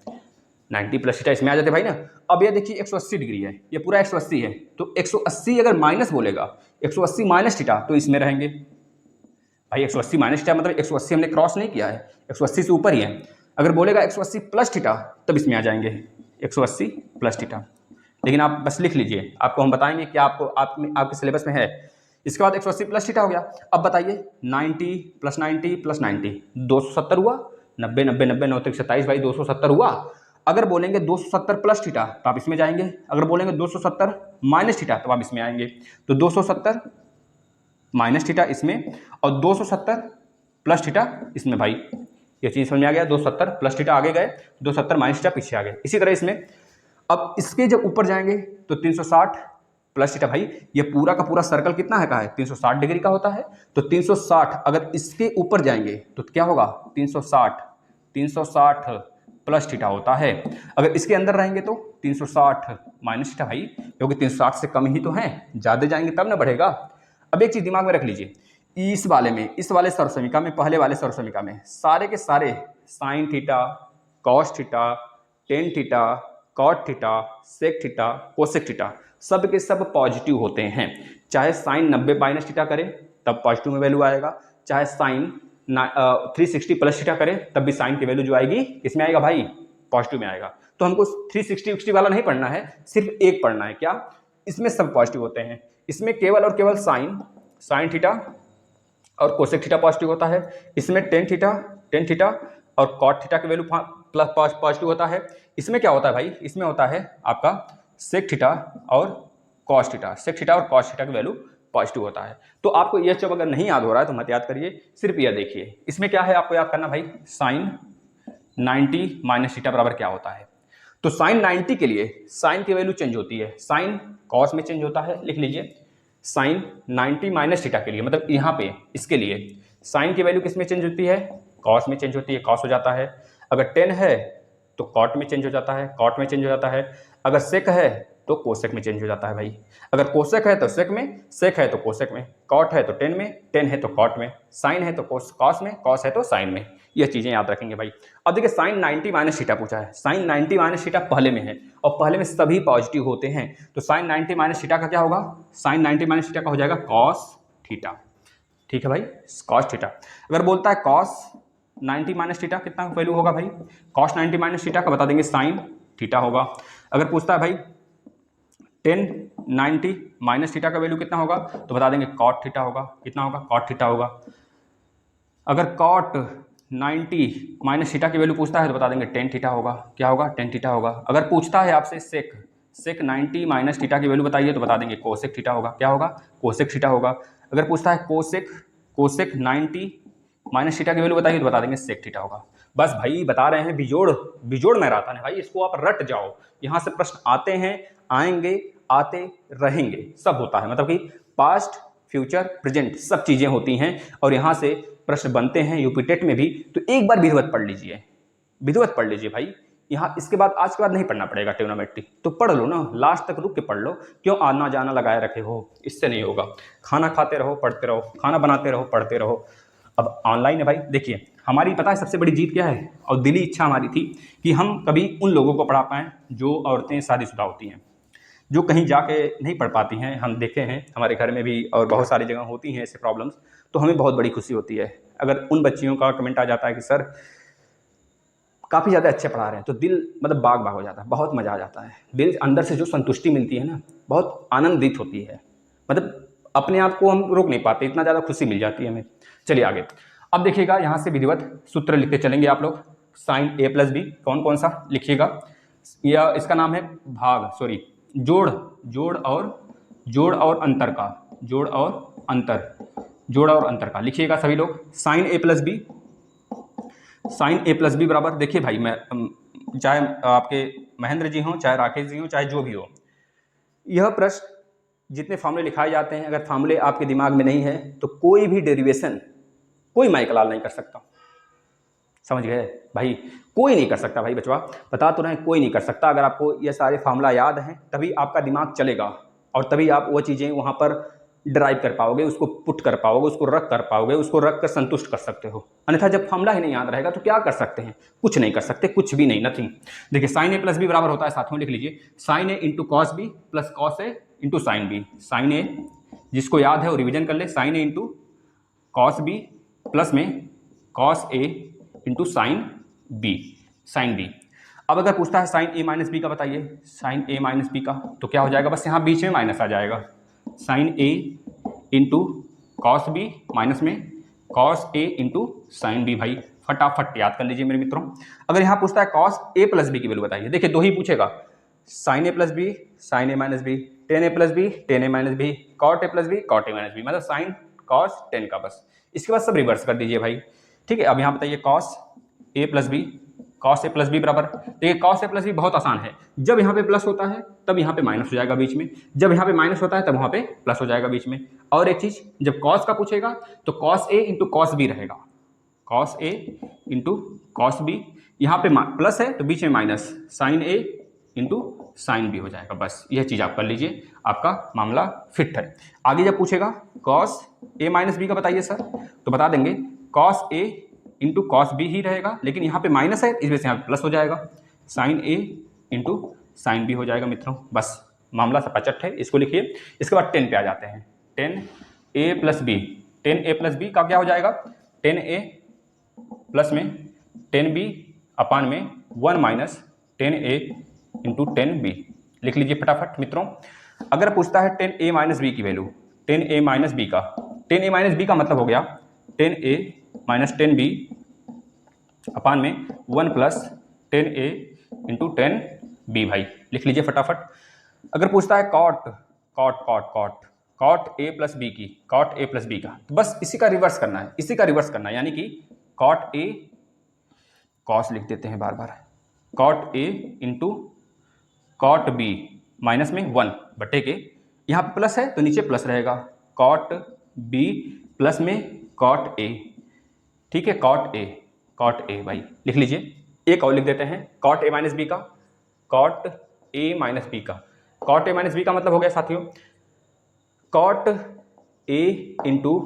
90 प्लस थीटा इसमें आ जाते भाई ना। अब ये देखिए 180 डिग्री है, ये पूरा 180 है, तो 180 अगर माइनस बोलेगा, 180 माइनस थीटा तो इसमें रहेंगे भाई। 180 माइनस थीटा मतलब 180 हमने क्रॉस नहीं किया है, 180 से ऊपर ही है। अगर बोलेगा 180 प्लस थीटा तब इसमें आ जाएंगे 180 प्लस थीटा। लेकिन आप बस लिख लीजिए, आपको हम बताएंगे कि आपको आपके सिलेबस में है। इसके बाद 180 प्लस थीटा हो गया। अब बताइए 90 प्लस 90 प्लस 90 270 हुआ, 90 90 90 9 27 भाई 270 हुआ। अगर बोलेंगे 270 प्लस थीटा तो आप इसमें जाएंगे, अगर बोलेंगे 270 माइनस थीटा तो आप इसमें आएंगे। तो 270 माइनस थीटा इसमें और 270 प्लस थीटा इसमें भाई, ये चीज़ समझ में आ गया। 270 प्लस थीटा आगे गए, 270 माइनस थीटा पीछे आ गए। इसी तरह इसमें अब इसके जब ऊपर जाएंगे तो 360 प्लस थीटा भाई, ये पूरा का पूरा सर्कल कितना है का है 360 डिग्री का होता है। तो 360 अगर इसके ऊपर जाएंगे तो क्या होगा 360 प्लस थीटा होता है। अगर इसके अंदर रहेंगे तो 360 माइनस थीटा भाई, क्योंकि 360 से कम ही तो है, ज़्यादा जाएंगे तब ना बढ़ेगा। अब एक चीज़ दिमाग में रख लीजिए, इस वाले सर्वसमीका में, पहले वाले सर्वसमीका में सारे के सारे sine theta, cos theta, tan theta, cot theta, sec theta, cosec theta सब के सब पॉजिटिव होते हैं। चाहे साइन 90 माइनस थीटा करे तब पॉजिटिव में वैल्यू आएगा, चाहे साइन 360 प्लस थीटा करे तब भी साइन की वैल्यू जो आएगी किसमें आएगा भाई, पॉजिटिव में आएगा। तो हमको 360 वाला नहीं पढ़ना है, सिर्फ एक पढ़ना है, क्या इसमें सब पॉजिटिव होते हैं। इसमें केवल और केवल साइन थीटा और कोसेक थीटा पॉजिटिव होता है। इसमें टेन थीटा और कॉट थीटा की वैल्यू प्लस पॉजिटिव होता है। इसमें क्या होता है भाई, इसमें होता है आपका सेक थीटा और कॉस थीटा, सेक थीटा और कॉस थीटा की वैल्यू पॉजिटिव होता है। तो आपको यह जब अगर नहीं याद हो रहा है तो मत याद करिए, सिर्फ यह देखिए। इसमें क्या है आपको याद करना भाई, साइन 90 माइनस थीटा बराबर क्या होता है। तो साइन 90 के लिए साइन की वैल्यू चेंज होती है, साइन कॉस में चेंज होता है, लिख लीजिए। साइन 90 माइनस थीटा के लिए मतलब यहाँ पे इसके लिए साइन की वैल्यू किस में चेंज होती है, कॉस में चेंज होती है, कॉस हो जाता है। अगर 10 है तो कॉट में चेंज हो जाता है, कॉट में चेंज हो जाता है। अगर सेक है तो कोसेक में चेंज हो जाता है भाई। अगर कोसेक है तो सेक में, सेक है तो कोसेक में, कॉट है तो टेन में, टेन है तो कॉट में, साइन है तो कॉस में, कॉस है तो साइन में। ये चीज़ें याद रखेंगे भाई। अब देखिए साइन 90 माइनस थीटा पूछा है। साइन 90 माइनस थीटा पहले में है और पहले में सभी पॉजिटिव होते हैं, तो साइन 90 माइनस थीटा का क्या होगा? साइन 90 माइनस थीटा का हो जाएगा कॉस थीटा। ठीक है भाई, कॉस थीटा। अगर बोलता है कॉस 90 माइनस थीटा कितना वैल्यू होगा भाई? कॉस 90 माइनस थीटा का बता देंगे साइन थीटा होगा। अगर पूछता है भाई टेन 90 माइनस थीटा का वैल्यू कितना होगा, तो बता देंगे कॉट थीटा होगा। कितना होगा? कॉट थीटा होगा। अगर कॉट 90 माइनस थीटा की वैल्यू पूछता है तो बता देंगे टेन थीटा होगा। क्या होगा? टेन थीटा होगा। अगर पूछता है आपसे सेक 90 माइनस थीटा की वैल्यू बताइए तो बता देंगे कोसेक थीटा होगा। क्या होगा? कोसेक थीटा होगा। अगर पूछता है कोसेक 90 माइनस थीटा की वैल्यू बताइए तो बता देंगे सेक थीटा होगा। बस भाई बता रहे हैं, बिजोड़ मैराथन है भाई, इसको आप रट जाओ। यहाँ से प्रश्न आते हैं, आएंगे, आते रहेंगे, सब होता है। मतलब कि पास्ट, फ्यूचर, प्रेजेंट सब चीज़ें होती हैं और यहाँ से प्रश्न बनते हैं यूपी टेट में भी। तो एक बार विधिवत पढ़ लीजिए, विधिवत पढ़ लीजिए भाई। यहाँ इसके बाद आज के बाद नहीं पढ़ना पड़ेगा ट्रिग्नोमेट्री, तो पढ़ लो ना, लास्ट तक रुक के पढ़ लो। क्यों आना जाना लगाए रखे हो? इससे नहीं होगा। खाना खाते रहो, पढ़ते रहो, खाना बनाते रहो, पढ़ते रहो। अब ऑनलाइन है भाई। देखिए हमारी पता है सबसे बड़ी जीत क्या है, और दिली इच्छा हमारी थी कि हम कभी उन लोगों को पढ़ा पाएँ जो औरतें शादीशुदा होती हैं, जो कहीं जाके नहीं पढ़ पाती हैं। हम देखे हैं हमारे घर में भी और बहुत सारी जगह होती हैं ऐसे प्रॉब्लम्स, तो हमें बहुत बड़ी खुशी होती है अगर उन बच्चियों का कमेंट आ जाता है कि सर काफ़ी ज़्यादा अच्छे पढ़ा रहे हैं, तो दिल मतलब बाग बाग हो जाता है, बहुत मज़ा आ जाता है। दिल अंदर से जो संतुष्टि मिलती है ना, बहुत आनंदित होती है। मतलब अपने आप को हम रोक नहीं पाते, इतना ज़्यादा खुशी मिल जाती है हमें। चलिए आगे। अब देखिएगा यहाँ से विधिवत सूत्र लिखते चलेंगे आप लोग। साइन ए प्लस बी कौन कौन सा लिखिएगा? या इसका नाम है जोड़ और अंतर का लिखिएगा सभी लोग। साइन ए प्लस बी बराबर, देखिए भाई मैं चाहे आपके महेंद्र जी हों, चाहे राकेश जी हों, चाहे जो भी हो, यह प्रश्न जितने फार्मूले लिखाए जाते हैं, अगर फार्मूले आपके दिमाग में नहीं है तो कोई भी डेरिवेशन कोई माइकलाल नहीं कर सकता। समझ गए भाई? कोई नहीं कर सकता भाई बचवा, बता तो रहे हैं, कोई नहीं कर सकता। अगर आपको ये सारे फार्मूला याद हैं तभी आपका दिमाग चलेगा और तभी आप वो चीज़ें वहाँ पर ड्राइव कर पाओगे, उसको पुट कर पाओगे, उसको रख कर पाओगे, उसको रख कर संतुष्ट कर सकते हो। अन्यथा जब फार्मूला ही नहीं याद रहेगा तो क्या कर सकते हैं? कुछ नहीं कर सकते, कुछ भी नहीं, नथिंग। देखिए साइन ए प्लस बी बराबर होता है, साथियों लिख लीजिए, sine A into cos B plus cos A into sine B. Sine A जिसको याद है वो रिविजन कर ले, sine A into cos B plus में cos A into sine B. अब अगर पूछता है साइन ए माइनस बी का बताइए, साइन ए माइनस बी का, तो क्या हो जाएगा? बस यहाँ बीच में माइनस आ जाएगा। Sign A into cos B minus में cos A into sine B. भाई फटाफट याद कर लीजिए मेरे मित्रों। अगर यहाँ पूछता है कॉस ए प्लस बी की वैल्यू बताइए, देखिए दो ही पूछेगा, sine A plus B, sine A minus B, tan A plus B, tan A minus B, cot A plus B, cot A minus B, मतलब साइन कॉस टेन का। बस इसके बाद सब रिवर्स कर दीजिए भाई। ठीक है, अब यहाँ बताइए cos A plus B, cos A plus B बराबर, देखिए कॉस ए प्लस बी बहुत आसान है, जब यहाँ पे प्लस होता है तब यहाँ पे माइनस हो जाएगा बीच में, जब यहाँ पे माइनस होता है तब वहाँ पे प्लस हो जाएगा बीच में। और एक चीज, जब कॉस का पूछेगा तो cos A into cos B रहेगा, cos A into cos B, यहाँ पे प्लस है तो बीच में minus, sign A into sine B हो जाएगा। बस यह चीज़ आप कर लीजिए, आपका मामला फिट है। आगे जब पूछेगा कॉस ए माइनस बी का बताइए सर, तो बता देंगे cos A into cos B ही रहेगा, लेकिन यहाँ पे माइनस है इस वजह से यहाँ पे प्लस हो जाएगा, sign A into sine B हो जाएगा मित्रों। बस मामला सपाचट है, इसको लिखिए। इसके बाद 10 पे आ जाते हैं, 10 ए प्लस बी, 10 ए प्लस बी का क्या हो जाएगा? 10 ए प्लस में 10 बी अपान में 1 माइनस 10 ए इंटू 10 बी। लिख लीजिए फटाफट मित्रों। अगर पूछता है 10 ए माइनस बी की वैल्यू, 10 ए माइनस बी का, 10 ए माइनस बी का मतलब हो गया 10 ए माइनस 10 बी अपान में 1 प्लस 10 ए इंटू 10 बी। भाई लिख लीजिए फटाफट। अगर पूछता है कॉट ए प्लस बी की, कॉट ए प्लस बी का, तो बस इसी का रिवर्स करना है, इसी का रिवर्स करना है, यानी कि कॉट ए, कॉस लिख देते हैं बार बार, cot A into cot B minus में 1 बटे के, यहाँ पे प्लस है तो नीचे प्लस रहेगा, कॉट बी प्लस में कॉट ए। ठीक है, कॉट ए भाई लिख लीजिए, एक और लिख देते हैं कॉट ए माइनस बी का, कॉट ए माइनस बी का। कॉट ए माइनस बी का मतलब हो गया साथियों cot A into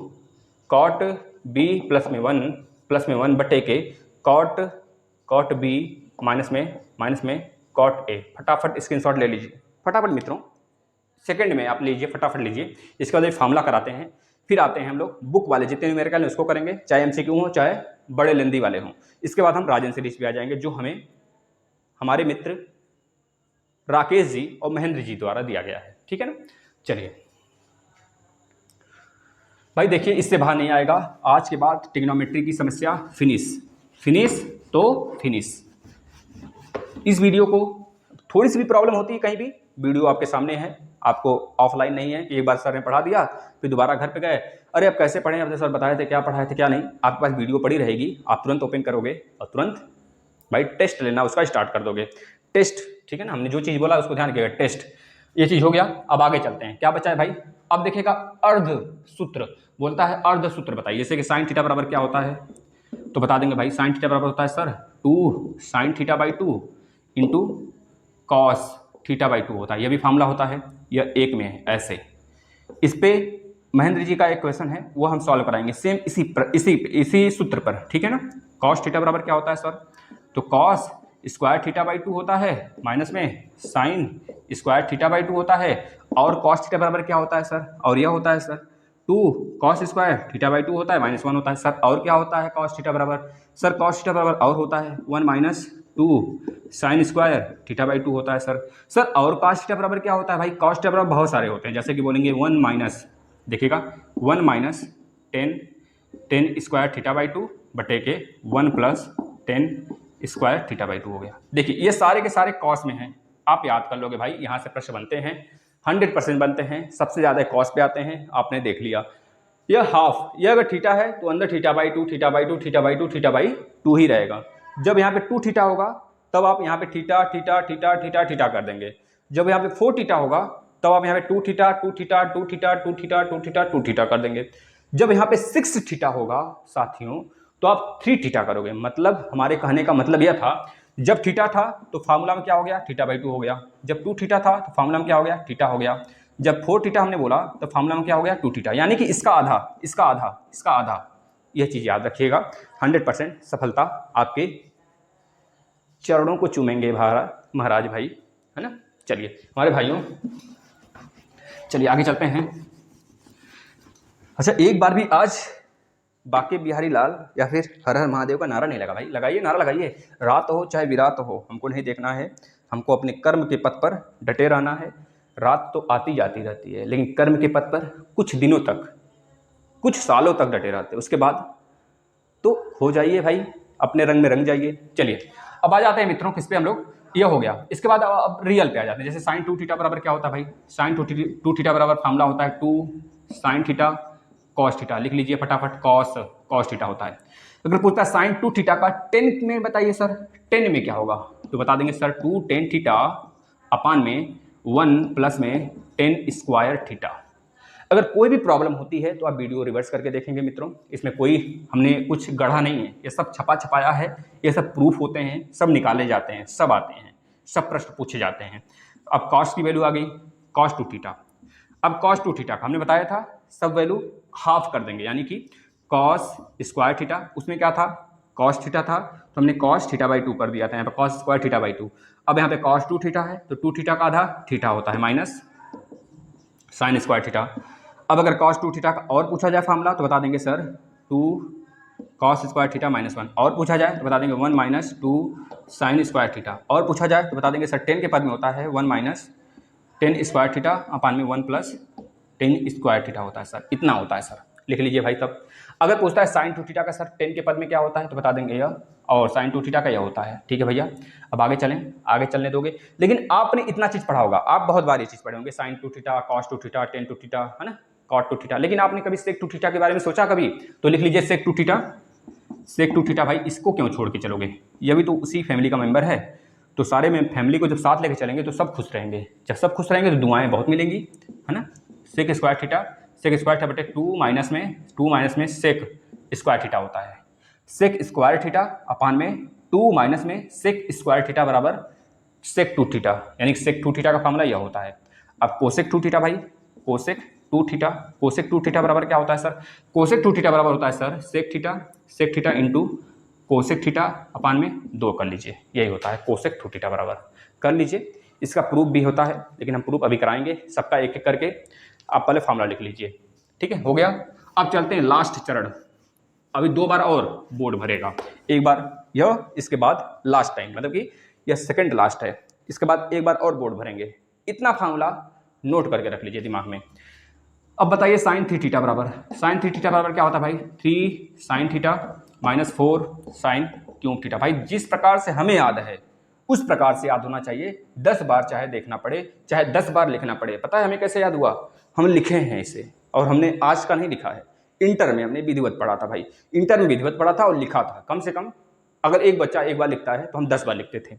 cot B plus में वन बटे के कॉट बी माइनस में कॉट ए। फटाफट स्क्रीनशॉट ले लीजिए, फटाफट मित्रों, सेकंड में आप लीजिए, फटाफट लीजिए। इसके बाद फार्मूला कराते हैं, फिर आते हैं हम लोग बुक वाले जितने न्यूमेरिकल हैं उसको करेंगे, चाहे एमसीक्यू हो चाहे बड़े लेंदी वाले हों। इसके बाद हम राजन सीरीज पे आ जाएंगे जो हमें हमारे मित्र राकेश जी और महेंद्र जी द्वारा दिया गया है, ठीक है ना। चलिए भाई देखिए, इससे बाहर नहीं आएगा। आज के बाद ट्रिग्नोमेट्री की समस्या फिनिश तो फिनिश। इस वीडियो को थोड़ी सी भी प्रॉब्लम होती है कहीं भी, वीडियो आपके सामने है, आपको ऑफलाइन नहीं है कि एक बार सर ने पढ़ा दिया फिर दोबारा घर पे गए, अरे अब कैसे पढ़ें, अब सर बताए थे क्या पढ़ाए थे क्या नहीं। आपके पास वीडियो पड़ी रहेगी, आप तुरंत ओपन करोगे और तुरंत भाई टेस्ट लेना उसका स्टार्ट कर दोगे। टेस्ट, ठीक है ना, हमने जो चीज़ बोला उसको ध्यान रखिएगा, टेस्ट। ये चीज़ हो गया। अब आगे चलते हैं, क्या बचा है भाई। अब देखिएगा अर्ध सूत्र बोलता है, अर्ध सूत्र बताइए। जैसे कि साइन थीटा बराबर क्या होता है, तो बता देंगे भाई साइन थीटा बराबर होता है sir 2 sine theta by 2 into cos theta by 2 होता है। यह भी फार्मूला होता है, यह एक में है ऐसे। इस पे महेंद्र जी का एक क्वेश्चन है वो हम सॉल्व कराएंगे सेम इसी सूत्र पर, ठीक है ना। कॉस थीटा बराबर क्या होता है सर, तो कॉस स्क्वायर थीटा बाई 2 होता है माइनस में साइन स्क्वायर थीटा बाई 2 होता है। और कॉस थीटा बराबर क्या होता है सर, और यह होता है sir 2 cos square theta by 2 होता है -1 होता है सर। और क्या होता है कॉस थीटा बराबर, सर कॉस थीटा बराबर और होता है 1 minus 2 sine square theta by 2 होता है सर। और कॉस थीटा बराबर क्या होता है भाई, कॉस थीटा बराबर बहुत सारे होते हैं, जैसे कि बोलेंगे 1 माइनस, देखिएगा 1 माइनस 10 स्क्वायर थीटा बाई 2 बटे के 1 प्लस 10 स्क्वायर थीटा बाई 2 हो गया। देखिए ये सारे के सारे कॉस में हैं, आप याद कर लोगे भाई। यहाँ से प्रश्न बनते हैं 100% बनते हैं, सबसे ज़्यादा कॉस पे आते हैं, आपने देख लिया। यह हाफ, यह अगर थीटा है तो अंदर theta by 2 theta by 2 theta by 2 theta by 2 ही रहेगा। जब यहाँ पे 2 थीटा होगा तब आप यहाँ पे theta theta theta theta theta कर देंगे। जब यहाँ पे 4 थीटा होगा तब आप यहाँ पे 2 theta 2 theta 2 theta 2 theta 2 theta 2 theta कर देंगे। जब यहाँ पे 6 थीटा होगा साथियों तो आप 3 थीटा करोगे। मतलब हमारे कहने का मतलब यह था, जब थीटा था तो फार्मूला में क्या हो गया, थीटा बाई 2 हो गया। जब 2 थीटा था तो फार्मूला में क्या हो गया, थीटा हो गया। जब 4 थीटा हमने बोला तो फार्मूला में क्या हो गया, 2 थीटा। यानी कि इसका आधा इसका आधा इसका आधा। यह चीज़ याद रखिएगा। 100% सफलता आपके चरणों को चूमेंगे महाराज भाई, है ना। चलिए हमारे भाइयों, चलिए आगे चलते हैं। अच्छा एक बार भी आज बाके बिहारी लाल या फिर हर हर महादेव का नारा नहीं लगा भाई, लगाइए नारा लगाइए। रात हो चाहे विरात हो, हमको नहीं देखना है, हमको अपने कर्म के पथ पर डटे रहना है। रात तो आती जाती रहती है लेकिन कर्म के पथ पर कुछ दिनों तक, कुछ सालों तक डटे रहते हैं, उसके बाद तो हो जाइए भाई, अपने रंग में रंग जाइए। चलिए अब आ जाते हैं मित्रों किस पे हम लोग, यह हो गया। इसके बाद अब रियल पे आ जाते हैं। जैसे साइन 2 थीटा बराबर क्या होता है भाई, साइन 2 थीटा बराबर फार्मूला होता है 2 साइन थीटा कॉस थीटा। लिख लीजिए फटाफट, कॉस थीटा होता है। अगर पूछता है साइन 2 थीटा का 10 में बताइए सर, 10 में क्या होगा, तो बता देंगे सर 2 10 थीटा अपान में 1 प्लस में 10 स्क्वायर थीटा। अगर कोई भी प्रॉब्लम होती है तो आप वीडियो रिवर्स करके देखेंगे मित्रों, इसमें कोई हमने कुछ गढ़ा नहीं है, ये सब छपा छपाया है, ये सब प्रूफ होते हैं, सब निकाले जाते हैं, सब आते हैं, सब प्रश्न पूछे जाते हैं। अब कॉस की वैल्यू आ गई cos 2 थीटा। अब cos 2 थीटा का हमने बताया था सब वैल्यू हाफ कर देंगे, यानी कि cos स्क्वायर थीटा, उसमें क्या था cos थीटा था तो हमने cos थीटा बाई 2 कर दिया था, यहाँ पे cos स्क्वायर थीटा बाई 2। अब यहाँ पे cos 2 थीटा है तो 2 थीटा का आधा थीटा होता है माइनस साइन स्क्वायर थीटा। अब अगर cos 2 थीटा का और पूछा जाए फार्मूला तो बता देंगे सर 2 cos स्क्वायर थीटा -1। और पूछा जाए तो बता देंगे 1 माइनस 2 साइन स्क्वायर थीटा। और पूछा जाए तो बता देंगे सर 10 के पद में होता है 1 माइनस 10 स्क्वायर थीटा अपान में 1 प्लस 10 स्क्वायर थीटा होता है सर, इतना होता है सर, लिख लीजिए भाई। तब अगर पूछता है साइन 2 थीटा का सर 10 के पद में क्या होता है तो बता देंगे यह, और साइन 2 थीटा का यह होता है। ठीक है भैया, अब आगे चलें, आगे चलने दोगे। लेकिन आपने इतना चीज़ पढ़ा होगा, आप बहुत बार ये चीज़ पढ़े होंगे, sine 2 theta cos 2 theta 10 2 theta, है ना, cot 2 थीटा। लेकिन आपने कभी सेक 2 थीटा के बारे में सोचा कभी, तो लिख लीजिए सेक 2 थीटा। सेक 2 थीटा भाई, इसको क्यों छोड़ के चलोगे, ये भी तो उसी फैमिली का मेंबर है। तो सारे में फैमिली को जब साथ लेके चलेंगे तो सब खुश रहेंगे, जब सब खुश रहेंगे तो दुआएं बहुत मिलेंगी, है ना। Sec square theta, sec square theta बटे 2 माइनस में सेक स्क्वायर थीटा होता है। सेक स्क्वायर थीटा अपान में 2 माइनस में सेक स्क्वायर थीटा बराबर सेक 2 थीटा, यानी सेक 2 थीटा का फॉर्मूला यह होता है। अब कोसेक 2 थीटा भाई, कोसेक 2 थीटा, कोसेक 2 थीटा बराबर क्या होता है सर? कोसेक 2 थीटा बराबर होता है sir sec theta into cosec theta upon में 2 कर लीजिए, यही होता है कोसेक 2 थीटा बराबर। कर लीजिए, इसका प्रूफ भी होता है, लेकिन हम प्रूफ अभी कराएंगे, सबका एक एक करके। आप पहले फॉर्मूला लिख लीजिए, ठीक है, हो गया। अब चलते हैं लास्ट चरण, अभी 2 बार और बोर्ड भरेगा, एक बार यह, इसके बाद लास्ट टाइम, मतलब कि यह सेकंड लास्ट है, इसके बाद एक बार और बोर्ड भरेंगे। इतना फार्मूला नोट करके रख लीजिए दिमाग में। अब बताइए साइन 3 थीटा बराबर, साइन 3 थीटा बराबर क्या होता है भाई? 3 sine theta minus 4 sine cube theta. भाई जिस प्रकार से हमें याद है उस प्रकार से याद होना चाहिए, 10 बार चाहे देखना पड़े, चाहे 10 बार लिखना पड़े। पता है हमें कैसे याद हुआ? हम लिखे हैं इसे, और हमने आज का नहीं लिखा है, इंटर में हमने विधिवत पढ़ा था भाई, इंटर में विधिवत पढ़ा था और लिखा था। कम से कम अगर एक बच्चा एक बार लिखता है तो हम 10 बार लिखते थे,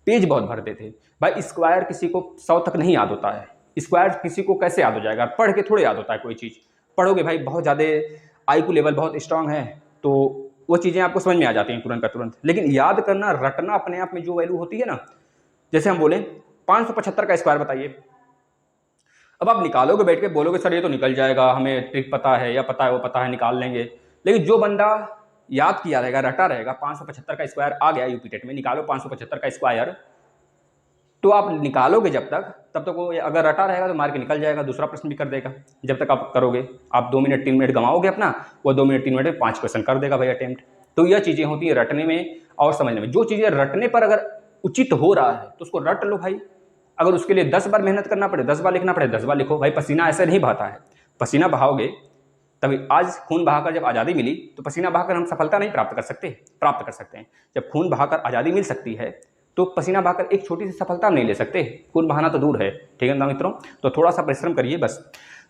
पेज बहुत भरते थे भाई। स्क्वायर किसी को 100 तक नहीं याद होता है, स्क्वायर किसी को कैसे याद हो जाएगा? पढ़ के थोड़े याद होता है कोई चीज़। पढ़ोगे भाई, बहुत ज़्यादा IQ लेवल बहुत स्ट्रांग है तो वो चीज़ें आपको समझ में आ जाती हैं तुरंत का तुरंत। लेकिन याद करना, रटना अपने आप में जो वैल्यू होती है ना, जैसे हम बोले 575 का स्क्वायर बताइए, अब आप निकालोगे बैठ के, बोलोगे सर ये तो निकल जाएगा, हमें ट्रिक पता है या पता है वो पता है, निकाल लेंगे। लेकिन जो बंदा याद किया रहेगा, रटा रहेगा, 575 का स्क्वायर आ गया यूपी टेट में, निकालो 575 का स्क्वायर, तो आप निकालोगे जब तक, तब तक वो अगर रटा रहेगा तो मार के निकल जाएगा, दूसरा प्रश्न भी कर देगा। जब तक आप करोगे, आप 2 मिनट 3 मिनट गंवाओगे अपना, वो 2 मिनट 3 मिनट में 5 क्वेश्चन कर देगा भाई अटेम्प्ट। तो यह चीज़ें होती है रटने में और समझने में। जो चीज़ें रटने पर अगर उचित हो रहा है तो उसको रट लो भाई। अगर उसके लिए 10 बार मेहनत करना पड़े, 10 बार लिखना पड़े, 10 बार लिखो भाई। पसीना ऐसे नहीं बहाता है, पसीना बहाओगे तभी। आज खून बहाकर जब आज़ादी मिली तो पसीना बहाकर हम सफलता नहीं प्राप्त कर सकते हैं। जब खून बहाकर आज़ादी मिल सकती है तो पसीना बहाकर एक छोटी सी सफलता नहीं ले सकते, खून बहाना तो दूर है, ठीक है ना मित्रों। तो थोड़ा सा परिश्रम करिए बस।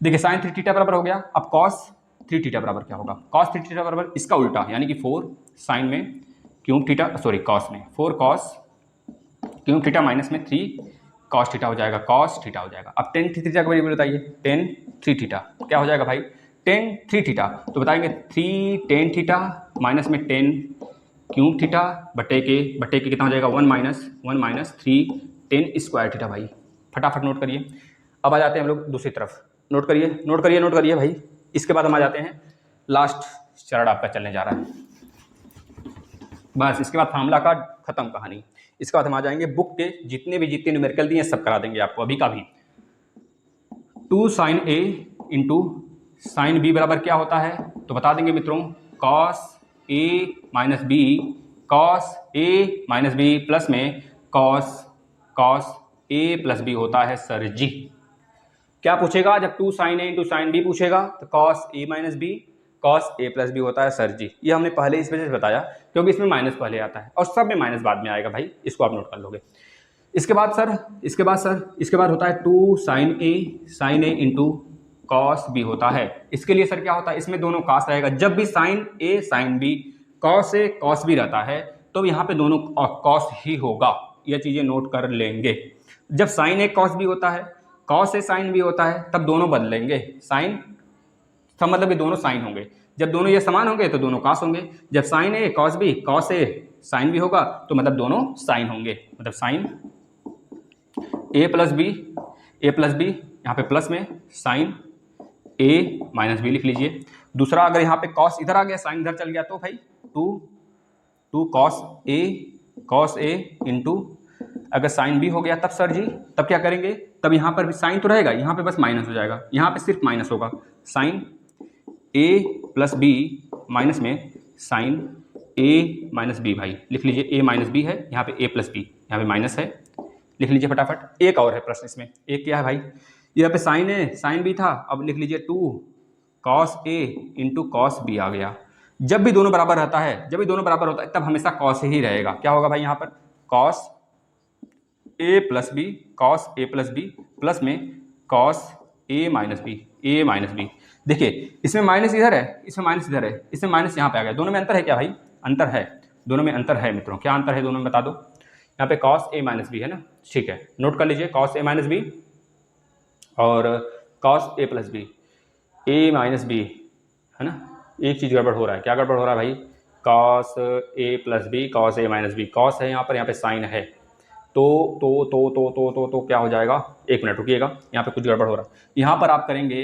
देखिए साइन 3 थीटा बराबर हो गया। अब कॉस 3 थीटा बराबर क्या होगा? कॉस 3 थीटा बराबर इसका उल्टा, यानी कि 4 साइन में क्यूब थीटा, सॉरी कॉस में 4 कॉस क्यूब थीटा माइनस में 3 कॉस थीटा हो जाएगा, कॉस थीटा हो जाएगा। अब 10 थीटा का वैल्यू बताइए, 10 3 थीटा क्या हो जाएगा भाई? 10 3 थीटा। तो बताएंगे 3 10 थीटा माइनस में 10 क्यूब थीटा बटे के कितना हो जाएगा? 1 माइनस 3 10 स्क्वायर थीटा भाई। फटाफट नोट करिए। अब आ जाते हैं हम लोग दूसरी तरफ, नोट करिए भाई। इसके बाद हम आ जाते हैं, लास्ट चरण आपका चलने जा रहा है, बस इसके बाद फार्मूला का खत्म कहानी। इसके बाद हम आ जाएंगे बुक के जितने न्यूमेरिकल दिए सब करा देंगे आपको अभी का भी। 2 sign A into sine B बराबर क्या होता है? तो बता देंगे मित्रों, cos A minus B, cos A minus B plus में कॉस ए प्लस बी होता है सर जी। क्या पूछेगा जब 2 sign A into sine B पूछेगा? तो cos A minus B cos A plus B होता है सर जी। ये हमने पहले इस वजह से बताया क्योंकि इसमें माइनस पहले आता है और सब में माइनस बाद में आएगा भाई, इसको आप नोट कर लोगे। इसके बाद होता है 2 sign A into cos B होता है। इसके लिए सर क्या होता है? इसमें दोनों कॉस रहेगा। जब भी sign A sine B cos A cos B रहता है तो यहाँ पे दोनों कॉस ही होगा, ये चीज़ें नोट कर लेंगे। जब साइन ए कॉस बी होता है, कॉस ए साइन बी होता है, तब दोनों बदलेंगे, साइन का मतलब ये दोनों साइन होंगे। जब दोनों ये समान होंगे तो दोनों कॉस होंगे। जब sign A cos B cos A sine B होगा तो मतलब दोनों साइन होंगे, मतलब साइन ए प्लस बी यहाँ पे प्लस में साइन ए माइनस बी लिख लीजिए। दूसरा अगर यहाँ पे कॉस इधर आ गया, साइन इधर चल गया तो भाई 2 कॉस ए इंटू अगर साइन बी हो गया तब सर जी, तब क्या करेंगे? तब यहाँ पर भी साइन तो रहेगा, यहाँ पे बस माइनस हो जाएगा, यहाँ पे सिर्फ माइनस होगा। Sign A plus B minus में साइन ए माइनस बी भाई लिख लीजिए। ए माइनस बी है, यहाँ पे ए प्लस बी, यहाँ पे माइनस है, लिख लीजिए फटाफट। एक और है प्रश्न इसमें, एक क्या है भाई? यहाँ पे साइन ए साइन बी था, अब लिख लीजिए 2 cos A into cos B आ गया। जब भी दोनों बराबर रहता है तब हमेशा कॉस ही रहेगा। क्या होगा भाई यहाँ पर? Cos A plus B plus में कॉस ए माइनस बी। देखिए इसमें माइनस इधर है, इसमें माइनस इधर है, इसमें माइनस यहाँ पे आ गया। दोनों में अंतर है क्या भाई? अंतर है, दोनों में अंतर है मित्रों। क्या अंतर है दोनों में बता दो। यहाँ पे कॉस ए माइनस बी है ना, ठीक है, नोट कर लीजिए कॉस ए माइनस बी और cos A plus B, A minus B है ना। एक चीज़ गड़बड़ हो रहा है, क्या गड़बड़ हो रहा है भाई? Cos A plus B, cos A minus B, cos है यहाँ पे साइन है, तो क्या हो जाएगा, एक मिनट रुकिएगा, यहाँ पे कुछ गड़बड़ हो रहा है। यहाँ पर आप करेंगे,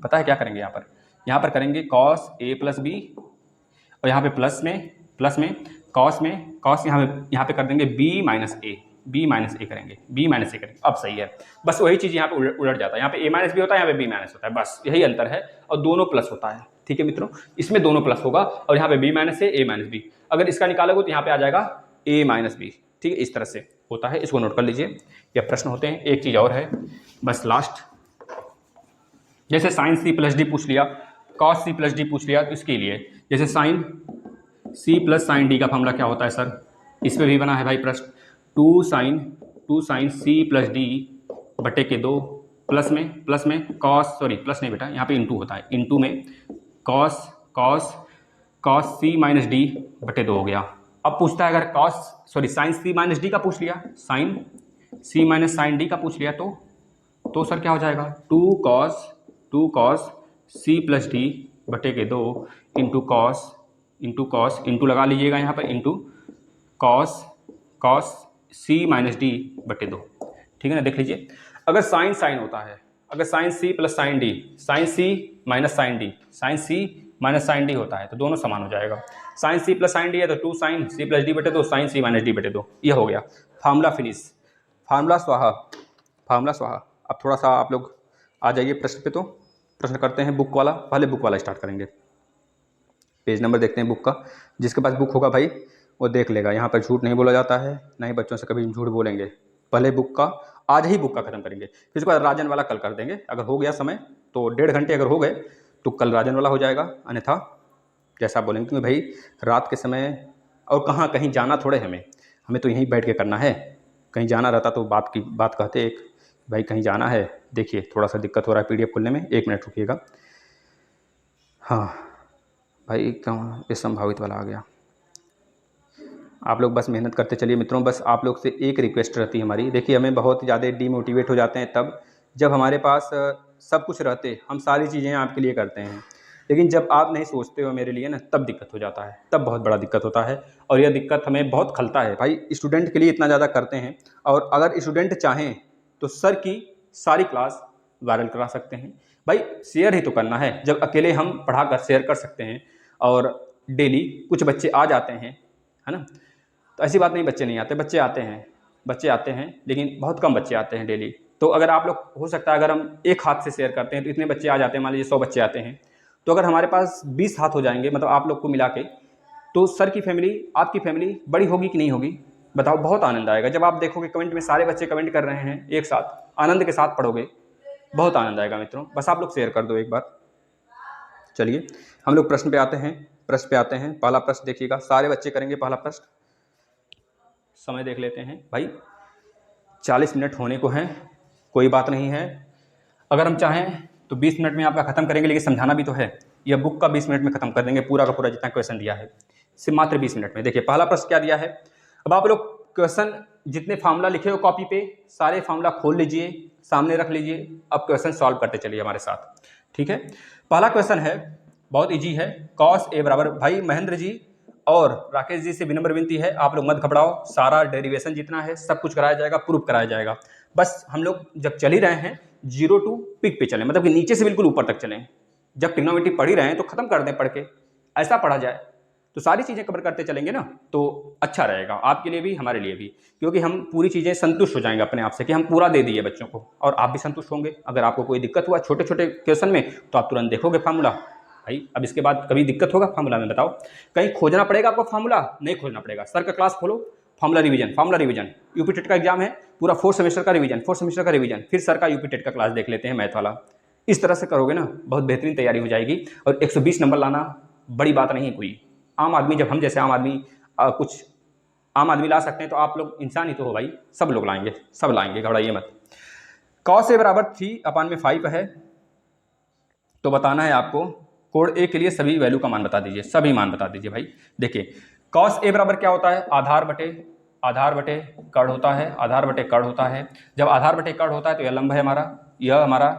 पता है क्या करेंगे, यहाँ पर करेंगे कॉस ए प्लस बी, और यहाँ पे प्लस में कॉस यहाँ पे कर देंगे बी माइनस ए करेंगे, अब सही है। बस वही चीज़ यहाँ पे उलट जाता है, यहाँ पे ए माइनस बी होता है, यहाँ पे बी माइनस होता है, बस यही अंतर है, और दोनों प्लस होता है। ठीक है मित्रों, इसमें दोनों प्लस होगा, और यहाँ पे बी माइनस ए माइनस बी, अगर इसका निकालोगे तो यहाँ पे आ जाएगा ए माइनस बी। ठीक है, इस तरह से होता है, इसको नोट कर लीजिए, यह प्रश्न होते हैं। एक चीज़ और है बस लास्ट, जैसे साइन सी प्लस डी पूछ लिया, कॉस सी प्लस डी पूछ लिया, तो इसके लिए जैसे sine C plus sine D का फॉर्मूला क्या होता है सर, इस पर भी बना है भाई प्रश्न, two sine C plus D बटे के 2 प्लस में कॉस, सॉरी प्लस नहीं बेटा, यहाँ पे इंटू होता है, इंटू में कॉस सी माइनस डी बटे 2 हो गया। अब पूछता है अगर साइन सी माइनस डी का पूछ लिया, sine C minus sine D का पूछ लिया, तो सर क्या हो जाएगा, two cos C plus D बटे के 2 इंटू कॉस इंटू लगा लीजिएगा यहाँ पर, into cos C minus D बटे 2। ठीक है ना, देख लीजिए, अगर साइन होता है, अगर sine C plus sine D, sine C minus sine D होता है, तो दोनों समान हो जाएगा। Sine C plus sine D है तो two sine C plus D बटे 2 साइन सी माइनस डी बटे 2, ये हो गया फार्मूला फिनिश, फार्मूला स्वाहा। अब थोड़ा सा आप लोग आ जाइए प्रश्न पे, तो प्रश्न करते हैं बुक वाला, पहले बुक वाला स्टार्ट करेंगे, पेज नंबर देखते हैं बुक का, जिसके पास बुक होगा भाई वो देख लेगा, यहाँ पर झूठ नहीं बोला जाता है, ना ही बच्चों से कभी झूठ बोलेंगे। पहले बुक का, आज ही बुक का खत्म करेंगे, फिर उसके बाद राजन वाला कल कर देंगे, अगर हो गया समय तो 1.5 घंटे अगर हो गए तो कल राजन वाला हो जाएगा, अन्यथा जैसा बोलेंगे, क्योंकि भाई रात के समय और कहीं जाना थोड़े, हमें तो यहीं बैठ के करना है, कहीं जाना रहता तो बात कहते एक, भाई कहीं जाना है। देखिए थोड़ा सा दिक्कत हो रहा है PDF खोलने में, 1 मिनट रुकिएगा। हाँ भाई, क्यों ये संभावित वाला आ गया, आप लोग बस मेहनत करते चलिए मित्रों, बस आप लोग से एक रिक्वेस्ट रहती है हमारी, देखिए हमें बहुत ज़्यादा डीमोटिवेट हो जाते हैं तब जब हमारे पास सब कुछ रहते, हम सारी चीज़ें आपके लिए करते हैं, लेकिन जब आप नहीं सोचते हो मेरे लिए ना, तब दिक्कत हो जाता है, तब बहुत बड़ा दिक्कत होता है, और यह दिक्कत हमें बहुत खलता है भाई। स्टूडेंट के लिए इतना ज़्यादा करते हैं, और अगर स्टूडेंट चाहें तो सर की सारी क्लास वायरल करा सकते हैं भाई, शेयर ही तो करना है, जब अकेले हम पढ़ा कर शेयर कर सकते हैं, और डेली कुछ बच्चे आ जाते हैं, है ना, तो ऐसी बात नहीं बच्चे नहीं आते, बच्चे आते हैं, लेकिन बहुत कम बच्चे आते हैं डेली। तो अगर आप लोग, हो सकता है अगर हम एक हाथ से शेयर करते हैं तो इतने बच्चे आ जाते हैं, मान लीजिए 100 बच्चे आते हैं, तो अगर हमारे पास 20 हाथ हो जाएंगे, मतलब आप लोग को मिला के, तो सर की फैमिली, आपकी फैमिली बड़ी होगी कि नहीं होगी, बताओ। बहुत आनंद आएगा जब आप देखोगे कमेंट में सारे बच्चे कमेंट कर रहे हैं एक साथ, आनंद के साथ पढ़ोगे, बहुत आनंद आएगा मित्रों, बस आप लोग शेयर कर दो एक बार। चलिए हम लोग प्रश्न पे आते हैं, पहला प्रश्न देखिएगा, सारे बच्चे करेंगे पहला प्रश्न, समय देख लेते हैं भाई, 40 मिनट होने को हैं, कोई बात नहीं है, अगर हम चाहें तो 20 मिनट में आपका ख़त्म करेंगे, लेकिन समझाना भी तो है, यह बुक का 20 मिनट में ख़त्म कर देंगे, पूरा का पूरा जितना क्वेश्चन दिया है सिर्फ मात्र 20 मिनट में। देखिए पहला प्रश्न क्या दिया है, अब आप लोग क्वेश्चन जितने फार्मूला लिखे हो कॉपी पे, सारे फार्मूला खोल लीजिए, सामने रख लीजिए, अब क्वेश्चन सॉल्व करते चलिए हमारे साथ। ठीक है, पहला क्वेश्चन है, बहुत ईजी है, कॉस ए बराबर, भाई महेंद्र जी और राकेश जी से विनम्र विनती है, आप लोग मत घबराओ, सारा डेरिवेशन जितना है सब कुछ कराया जाएगा, प्रूफ कराया जाएगा, बस हम लोग जब चल ही रहे हैं 0 to पिक पे चलें, मतलब कि नीचे से बिल्कुल ऊपर तक चलें, जब ट्रिग्नोमेट्री पढ़ ही रहे हैं तो खत्म कर दें पढ़ के, ऐसा पढ़ा जाए तो सारी चीज़ें कवर करते चलेंगे ना, तो अच्छा रहेगा आपके लिए भी हमारे लिए भी, क्योंकि हम पूरी चीज़ें संतुष्ट हो जाएंगे अपने आप से कि हम पूरा दे दिए बच्चों को, और आप भी संतुष्ट होंगे। अगर आपको कोई दिक्कत हुआ छोटे छोटे क्वेश्चन में तो आप तुरंत देखोगे फार्मूला, भाई अब इसके बाद कभी दिक्कत होगा फार्मूला में, बताओ कहीं खोजना पड़ेगा आपको फार्मूला, नहीं खोजना पड़ेगा, सर का क्लास खोलो, फार्मूला रिवीजन, यूपी टेट का एग्जाम है, पूरा 4 सेमेस्टर का रिवीजन, फिर सर का यूपी टेट का क्लास देख लेते हैं मैथ वाला, इस तरह से करोगे ना बहुत बेहतरीन तैयारी हो जाएगी, और 120 नंबर लाना बड़ी बात नहीं है कोई, आम आदमी, जब हम जैसे आम आदमी कुछ आम आदमी ला सकते हैं तो आप लोग इंसान ही तो हो भाई, सब लोग लाएंगे, सब लाएंगे, घबराइए मत। कॉस ए बराबर 3/5 है, तो बताना है आपको कोड ए के लिए सभी वैल्यू का मान बता दीजिए, सभी मान बता दीजिए भाई। देखिए कॉस ए बराबर क्या होता है, आधार बटे कर्ण होता है, आधार बटे कर्ण होता है, जब आधार बटे कर्ण होता है तो यह लंब है हमारा, यह हमारा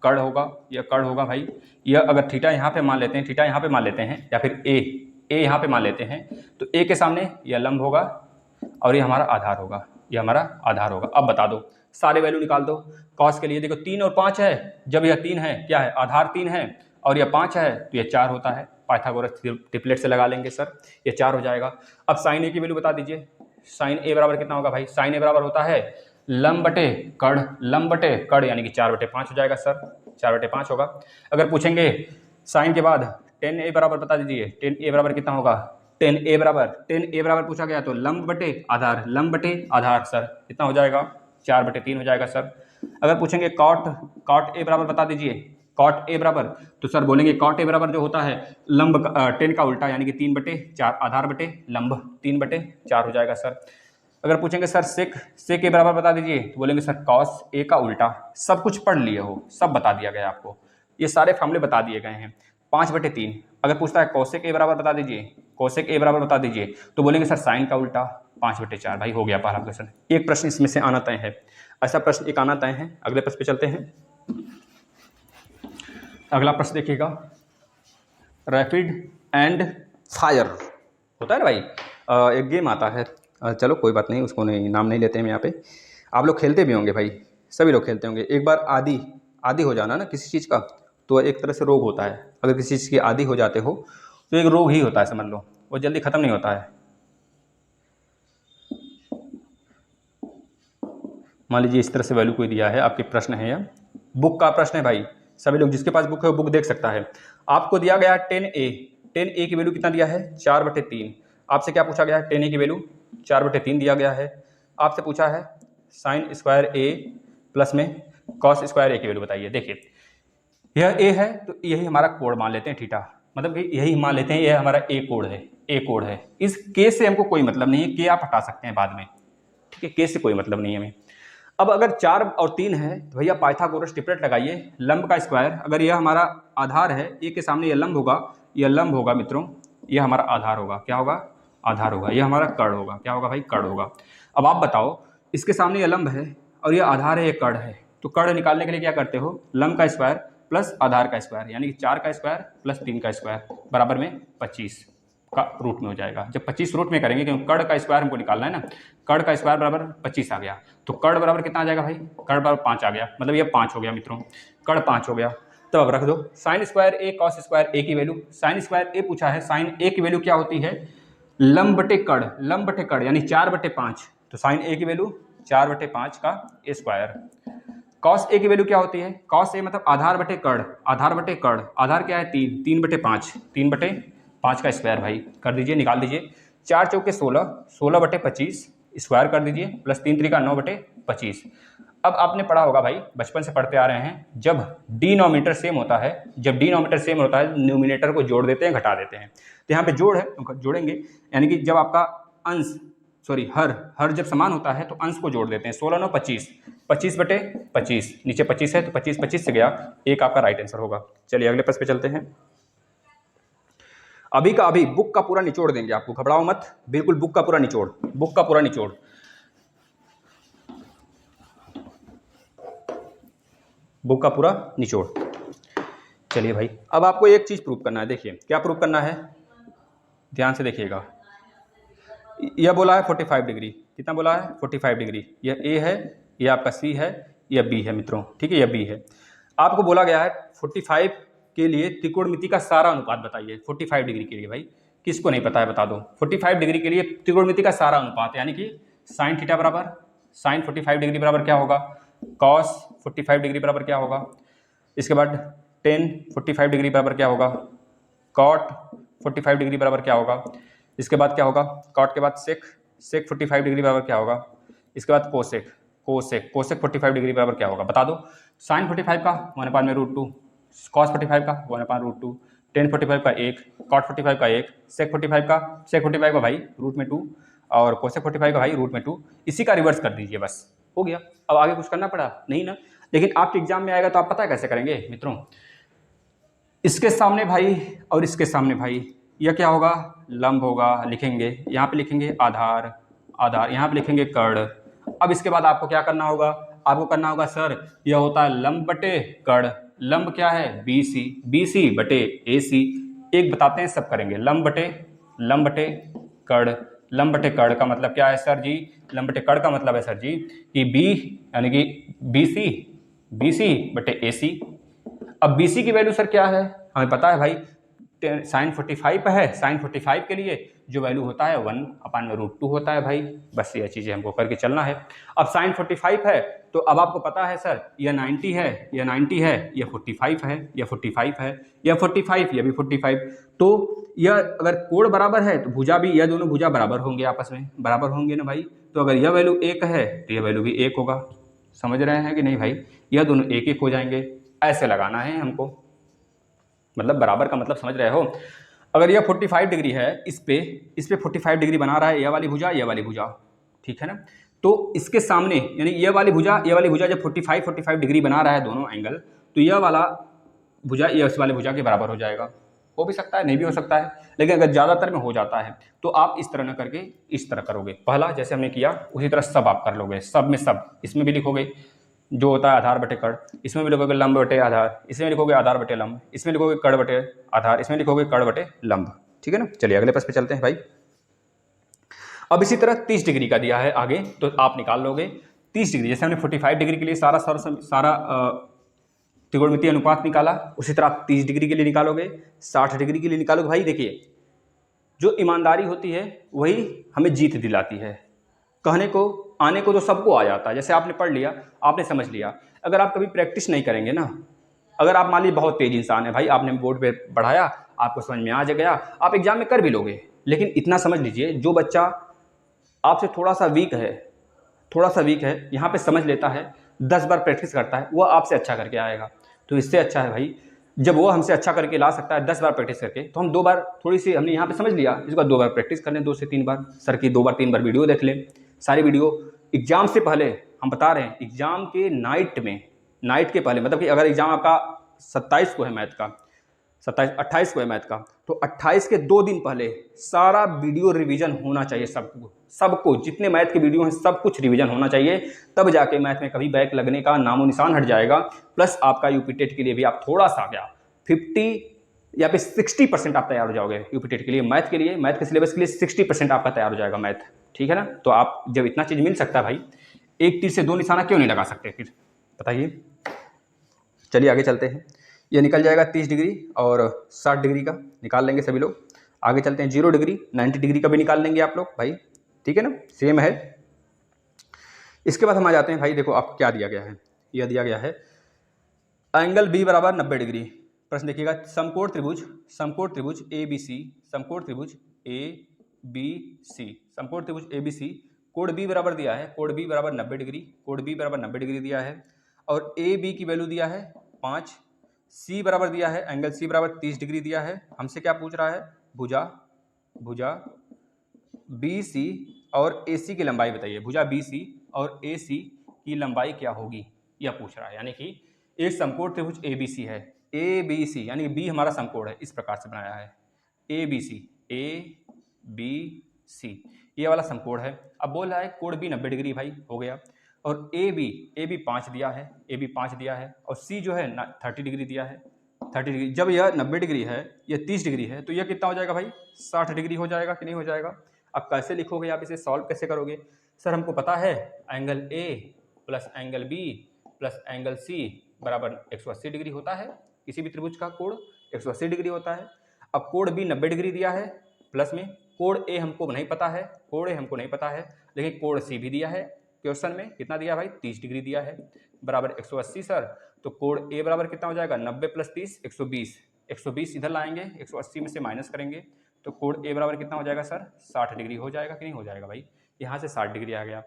कड़ होगा, यह कड़ होगा भाई। यह अगर थीटा यहाँ पे मान लेते हैं, थीटा यहाँ पे मान लेते हैं, या फिर ए यहाँ पे मान लेते हैं, तो ए के सामने यह लंब होगा और ये हमारा आधार होगा, ये हमारा आधार होगा। अब बता दो, सारे वैल्यू निकाल दो। कॉस के लिए देखो 3 और 5 है, जब यह 3 है क्या है, आधार 3 है और यह 5 है तो यह 4 होता है। पाइथागोरस ट्रिपलेट से लगा लेंगे सर, ये 4 हो जाएगा। अब साइन ए की वैल्यू बता दीजिए। साइन ए बराबर कितना होगा भाई, साइन ए बराबर होता है लंब बटे कड़, लंब बटे कड़ यानी कि 4/5 हो जाएगा सर, 4/5 होगा। अगर पूछेंगे साइन के बाद टेन ए बराबर बता दीजिए, टेन ए बराबर कितना होगा, टेन ए बराबर पूछा गया तो लंब बटे आधार, लंब बटे आधार सर कितना हो जाएगा, 4/3 हो जाएगा सर। अगर पूछेंगे कॉट ए बराबर बता दीजिए, कॉट ए बराबर, तो सर बोलेंगे कॉट ए बराबर जो होता है लंब 10 का उल्टा यानी कि 3/4 आधार बटे लंब, 3/4 हो जाएगा सर। अगर पूछेंगे सर सेक ए बराबर बता दीजिए, तो बोलेंगे सर कॉस ए का उल्टा। सब कुछ पढ़ लिए हो, सब बता दिया गया आपको, ये सारे फॉर्मूले बता दिए गए हैं। 5/3। अगर पूछता है कोसेक ए बराबर बता दीजिए, कोसेक ए बराबर बता दीजिए, तो बोलेंगे सर साइन का उल्टा 5/4। भाई हो गया पहला क्वेश्चन, एक प्रश्न इसमें से आना तय है, ऐसा प्रश्न एक आना तय है। अगले प्रश्न पे चलते हैं। अगला प्रश्न देखिएगा, रैपिड एंड फायर होता है ना भाई, एक गेम आता है, चलो कोई बात नहीं, उसको नाम नहीं लेते हैं यहाँ पे। आप लोग खेलते भी होंगे भाई, सभी लोग खेलते होंगे। एक बार आदी हो जाना ना किसी चीज़ का, तो एक तरह से रोग होता है। अगर किसी चीज़ की आदी हो जाते हो तो एक रोग ही होता है, समझ लो, वो जल्दी ख़त्म नहीं होता है। मान लीजिए इस तरह से वैल्यू कोई दिया है, आपके प्रश्न है, यह बुक का प्रश्न है भाई, सभी लोग जिसके पास बुक है वो बुक देख सकता है। आपको दिया गया 10a की वैल्यू कितना दिया है, 4/3। आपसे क्या पूछा गया है, 10a की वैल्यू 4/3 दिया गया है। आपसे पूछा है साइन स्क्वायर ए प्लस में कॉस स्क्वायर ए की वैल्यू बताइए। देखिए यह ए है तो यही हमारा कोण मान लेते हैं, थीटा, मतलब कि यही मान लेते हैं, यह हमारा ए कोण है। इस के से हमको कोई मतलब नहीं है, के आप हटा सकते हैं बाद में, ठीक है, के से कोई मतलब नहीं है हमें। अब अगर 4 और 3 है तो भैया पाइथागोरस ट्रिपलेट लगाइए, लंब का स्क्वायर, अगर यह हमारा आधार है, ए के सामने यह लंब होगा मित्रों, यह हमारा आधार होगा, क्या होगा, आधार होगा, यह हमारा कड़ होगा, क्या होगा भाई, कड़ होगा। अब आप बताओ, इसके सामने यह लंब है और यह आधार है, यह कड़ है, तो कड़ निकालने के लिए क्या करते हो, लंब का स्क्वायर प्लस आधार का स्क्वायर, यानी कि 4 का स्क्वायर प्लस 3 का स्क्वायर बराबर में 25 का रूट में हो जाएगा। जब 25 रूट में करेंगे, क्योंकि कड़ का स्क्वायर हमको निकालना है ना, कड़ का स्क्वायर बराबर 25 आ गया, तो कड़ बराबर कितना आ जाएगा भाई, कड़ बराबर 5 आ गया, मतलब ये 5 हो गया मित्रों, कड़ 5 हो गया। तो अब रख दो साइन स्क्वायर ए कॉस स्क्वायर ए की वैल्यू, साइन स्क्वायर ए पूछा है, साइन ए की वैल्यू क्या होती है, लंब बटे कड़ यानी 4/5, तो साइन ए की वैल्यू 4/5 का स्क्वायर। कॉस ए की वैल्यू क्या होती है, कॉस ए मतलब आधार बटे कड़, आधार क्या है 3/5, 3/5 का स्क्वायर भाई कर दीजिए, निकाल दीजिए। 4 चौके 16, 16/25 स्क्वायर कर दीजिए, प्लस 3 3 का 9/25। अब आपने पढ़ा होगा भाई, बचपन से पढ़ते आ रहे हैं, जब डिनोमिनेटर सेम होता है, न्यूमिनेटर को जोड़ देते हैं, घटा देते हैं। तो यहाँ पे जोड़ है तो जोड़ेंगे, यानी कि जब आपका अंश हर जब समान होता है तो अंश को जोड़ देते हैं। 16 9 25, 25/25, नीचे 25 है तो 25 से गया, एक आपका राइट आंसर होगा। चलिए अगले प्रश्न पे चलते हैं। अभी का अभी बुक का पूरा निचोड़ देंगे आपको, घबराओ मत, बिल्कुल बुक का पूरा निचोड़, चलिए भाई, अब आपको एक चीज प्रूव करना है। देखिए क्या प्रूव करना है, ध्यान से देखिएगा। यह बोला है 45 डिग्री, कितना बोला है 45 डिग्री, यह ए है, यह आपका सी है, यह बी है मित्रों, ठीक है, यह बी है। आपको बोला गया है 45 के लिए त्रिकोणमिति का सारा अनुपात बताइए। 45 डिग्री के लिए भाई किसको नहीं पता है बता दो, 45 डिग्री के लिए त्रिकोणमिति का सारा अनुपात, यानी कि साइन थीटा बराबर साइन 45 डिग्री बराबर क्या होगा, कॉस 45 डिग्री बराबर क्या होगा, इसके बाद टेन 45 डिग्री बराबर क्या होगा, कॉट 45 डिग्री बराबर क्या होगा, इसके बाद क्या होगा, कॉट के बाद सेक 45 डिग्री बराबर क्या होगा, इसके बाद कोसेक 45 डिग्री बराबर क्या होगा, बता दो। साइन 45 का 1/√2, कॉस 45 का 1/√2, टेन 45 का 1, कॉट 45 का 1, सेक 45 का भाई √2 और कोसेक 45 का भाई √2, इसी का रिवर्स कर दीजिए, बस हो गया। अब आगे कुछ करना पड़ा नहीं ना, लेकिन आपके एग्जाम में आएगा तो आप पता है कैसे करेंगे मित्रों, इसके सामने भाई और इसके सामने भाई, यह क्या होगा, लंब होगा, लिखेंगे यहाँ पे लिखेंगे आधार, यहाँ पे लिखेंगे कड़। अब इसके बाद आपको क्या करना होगा, आपको करना होगा सर यह होता है लंब बटे कड़, लंब क्या है बी सी, बी सी बटे ए सी। एक बताते हैं सब करेंगे, लंब बटे कड़। लंब बटे कड़ का मतलब क्या है सर जी, लंब बटे कड़ का मतलब है सर जी कि बी यानी कि बी सी बटे ए सी। अब बी सी की वैल्यू सर क्या है, हमें पता है भाई साइन 45 है, साइन 45 के लिए जो वैल्यू होता है 1/√2 होता है भाई। बस ये चीज़ें हमको करके चलना है। अब साइन 45 है तो अब आपको पता है सर यह 90 है, यह 90 है, यह 45 है, यह 45 है, यह 45, यह भी 45। तो यह अगर कोण बराबर है तो भुजा भी, यह दोनों भुजा बराबर होंगे, आपस में बराबर होंगे ना भाई। तो अगर यह वैल्यू 1 है तो यह वैल्यू भी 1 होगा। समझ रहे हैं कि नहीं भाई, यह दोनों 1 1 हो जाएंगे। ऐसे लगाना है हमको, मतलब बराबर का मतलब समझ रहे हो। अगर यह 45 डिग्री है, इस पे 45 डिग्री बना रहा है यह वाली भुजा, ठीक है ना। तो इसके सामने यानी यह वाली भुजा जब 45 डिग्री बना रहा है दोनों एंगल, तो यह वाला भुजा ये इस वाले भुजा के बराबर हो जाएगा। हो भी सकता है, नहीं भी हो सकता है, लेकिन अगर ज़्यादातर में हो जाता है तो आप इस तरह न करके इस तरह करोगे। पहला जैसे हमने किया उसी तरह सब आप कर लोगे, सब में सब, इसमें भी लिखोगे जो होता है आधार बटे कड़, इसमें भी लिखोगे लंब बटे आधार, इसमें लिखोगे आधार बटे लंब, इसमें लिखोगे कड़ बटे आधार, इसमें लिखोगे कड़ बटे लंब। ठीक है ना। चलिए अगले प्रश्न पे चलते हैं भाई। अब इसी तरह 30 डिग्री का दिया है आगे, तो आप निकाल लोगे 30 डिग्री। जैसे हमने 45 डिग्री के लिए सारा त्रिकोणमितीय अनुपात निकाला, उसी तरह आप 30 डिग्री के लिए निकालोगे, 60 डिग्री के लिए निकालोगे। भाई देखिए, जो ईमानदारी होती है वही हमें जीत दिलाती है। कहने को आने को तो सबको आ जाता है, जैसे आपने पढ़ लिया, आपने समझ लिया। अगर आप कभी प्रैक्टिस नहीं करेंगे ना, अगर आप मान लीजिए बहुत तेज इंसान है भाई, आपने बोर्ड पे पढ़ाया, आपको समझ में आ गया, आप एग्जाम में कर भी लोगे, लेकिन इतना समझ लीजिए जो बच्चा आपसे थोड़ा सा वीक है, यहाँ पे समझ लेता है, 10 बार प्रैक्टिस करता है, वह आपसे अच्छा करके आएगा। तो इससे अच्छा है भाई, जब वो हमसे अच्छा करके ला सकता है 10 बार प्रैक्टिस करके, तो हम 2 बार थोड़ी सी हमने यहाँ पे समझ लिया, इसके बाद 2 बार प्रैक्टिस कर लें, 2 से 3 बार, सर की 2 बार 3 बार वीडियो देख लें, सारी वीडियो। एग्जाम से पहले हम बता रहे हैं, एग्जाम के नाइट के पहले, मतलब कि अगर एग्जाम आपका 27 को है मैथ का, 28 को है मैथ का, तो 28 के 2 दिन पहले सारा वीडियो रिवीजन होना चाहिए। सबको जितने मैथ के वीडियो हैं सब कुछ रिवीजन होना चाहिए, तब जाके मैथ में कभी बैक लगने का नामो निशान हट जाएगा। प्लस आपका यूपी टेट के लिए भी आप थोड़ा सा 50 या फिर 60% आप तैयार हो जाओगे यूपी टेट के लिए। मैथ के सिलेबस के लिए 60% आपका तैयार हो जाएगा मैथ। ठीक है ना। तो आप जब इतना चीज़ मिल सकता है भाई, एक तीर से 2 निशाना क्यों नहीं लगा सकते फिर, बताइए। चलिए आगे चलते हैं। ये निकल जाएगा 30 डिग्री और 60 डिग्री का निकाल लेंगे सभी लोग। आगे चलते हैं 0 डिग्री, 90 डिग्री का भी निकाल लेंगे आप लोग भाई, ठीक है ना, सेम है। इसके बाद हम आ जाते हैं भाई, देखो आपको क्या दिया गया है, यह दिया गया है एंगल बी बराबर 90 डिग्री। प्रश्न देखिएगा, समकोण त्रिभुज ए बी सी, समकोण त्रिभुज ए बी सी, कोण बी बराबर दिया है, कोण बी बराबर 90 डिग्री दिया है, और ए बी की वैल्यू दिया है 5, सी बराबर दिया है, एंगल सी बराबर 30 डिग्री दिया है। हमसे क्या पूछ रहा है, भुजा बी सी और ए सी की लंबाई बताइए, भुजा बी सी और ए सी की लंबाई क्या होगी, यह पूछ रहा है। यानी कि एक समकोण त्रिभुज ए बी सी है, ए बी सी यानी बी हमारा समकोण है, इस प्रकार से बनाया है, ए बी सी ये वाला समकोण है। अब बोल रहा है कोण बी 90 डिग्री भाई, हो गया, और ए बी 5 दिया है, और सी जो है 30 डिग्री दिया है, 30 डिग्री। जब यह 90 डिग्री है, यह 30 डिग्री है, तो यह कितना हो जाएगा भाई, 60 डिग्री हो जाएगा कि नहीं हो जाएगा। अब कैसे लिखोगे आप इसे, सॉल्व कैसे करोगे। सर हमको पता है angle A plus angle B plus angle C बराबर 180 डिग्री होता है, किसी भी त्रिभुज का कोण 180 डिग्री होता है। अब कोण बी 90 डिग्री दिया है, प्लस में कोण ए हमको नहीं पता है, लेकिन कोण सी भी दिया है। क्वेश्चन में कितना दिया भाई, 30 डिग्री दिया है, बराबर 180 सर। तो कोण ए बराबर कितना हो जाएगा, 90 + 30 120 इधर लाएंगे, 180 में से माइनस करेंगे, तो कोण ए बराबर कितना हो जाएगा सर, 60 डिग्री हो जाएगा कि नहीं हो जाएगा भाई। यहाँ से 60 डिग्री आ गया।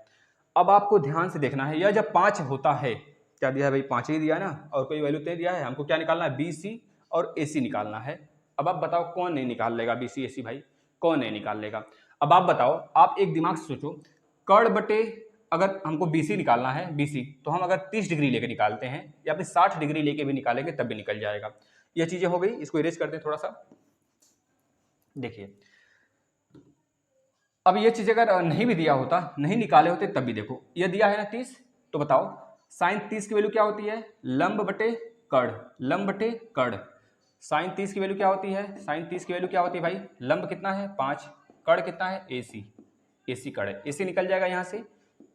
अब आपको ध्यान से देखना है, यह जब 5 होता है, क्या दिया है भाई, 5 ही दिया ना, और कोई वैल्यू नहीं दिया है। हमको क्या निकालना है, बी सी और ए सी निकालना है। अब आप बताओ कौन नहीं निकाल लेगा बी सी ए सी भाई, कौन नहीं निकाल लेगा। अब आप बताओ, आप एक दिमाग से सोचो, कर्ण बटे अगर हमको बी सी निकालना है, बी सी, तो हम अगर 30 डिग्री लेके निकालते हैं या फिर 60 डिग्री लेके भी निकालेंगे तब भी निकल जाएगा। ये चीजें हो गई, इसको इरेज करते हैं थोड़ा सा। देखिए अब ये चीज अगर नहीं भी दिया होता, नहीं निकाले होते तब भी देखो, ये दिया है ना 30, तो बताओ साइन 30 की वैल्यू क्या होती है, लंब बटे कड़, लंब बटे कड़। साइन 30 की वैल्यू क्या होती है? साइन 30 की वैल्यू क्या होती है भाई? लंब कितना है 5, कड़ कितना है AC, AC कड़ है, AC निकल जाएगा यहाँ से,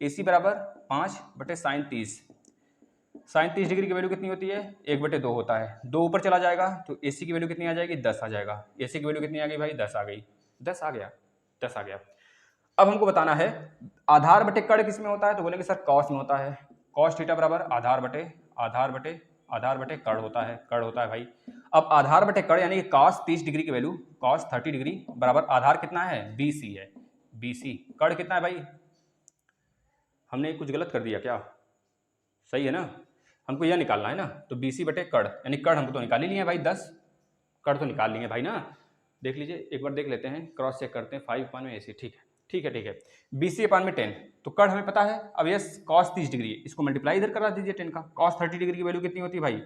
AC बराबर 5 बटे साइन 30। साइन 30 डिग्री की वैल्यू कितनी होती है? 1/2 होता है, 2 ऊपर चला जाएगा तो AC की वैल्यू कितनी आ जाएगी? 10 आ जाएगा। AC की वैल्यू कितनी आ गई भाई? 10 आ गई, 10 आ गया, 10 आ गया। अब हमको बताना है आधार बटे कड़ किस में होता है, तो बोलेंगे सर कॉस में होता है। कॉस थीटा बराबर आधार बटे कड़ होता है, कड़ होता है भाई। अब आधार बटे कड़ यानी कि cos 30 डिग्री की वैल्यू cos 30 डिग्री बराबर आधार कितना है? BC है, BC। कड़ कितना है भाई? हमने कुछ गलत कर दिया क्या? सही है ना, हमको यह निकालना है ना, तो BC बटे कड़ यानी कड़ हमको तो निकाल ही लिए भाई, 10 कड़ तो निकाल लिए भाई ना। देख लीजिए एक बार देख लेते हैं, क्रॉस चेक करते हैं। 5/AC, ठीक है ठीक है ठीक है। BC/10 तो कड़ हमें पता है। अब ये cos 30 डिग्री, इसको मल्टीप्लाई इधर करा दीजिए 10 का। cos 30 डिग्री की वैल्यू कितनी होती है भाई?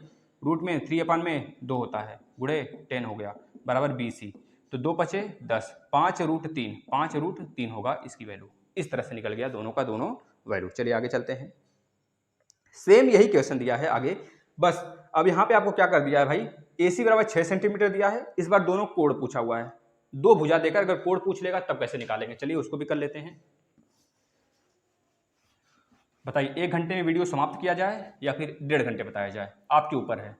रूट में 3/2 होता है, गुड़े 10 हो गया बराबर BC। तो 2 बचे 10, 5√3, 5√3 होगा इसकी वैल्यू। इस तरह से निकल गया दोनों का दोनों वैल्यू। चलिए आगे चलते हैं। सेम यही क्वेश्चन दिया है आगे, बस अब यहाँ पे आपको क्या कर दिया है भाई? AC बराबर 6 सेंटीमीटर दिया है, इस बार दोनों कोण पूछा हुआ है। दो भुजा देकर अगर कोण पूछ लेगा तब कैसे निकालेंगे? चलिए उसको भी कर लेते हैं। बताइए 1 घंटे में वीडियो समाप्त किया जाए या फिर 1.5 घंटे बताया जाए, आपके ऊपर है।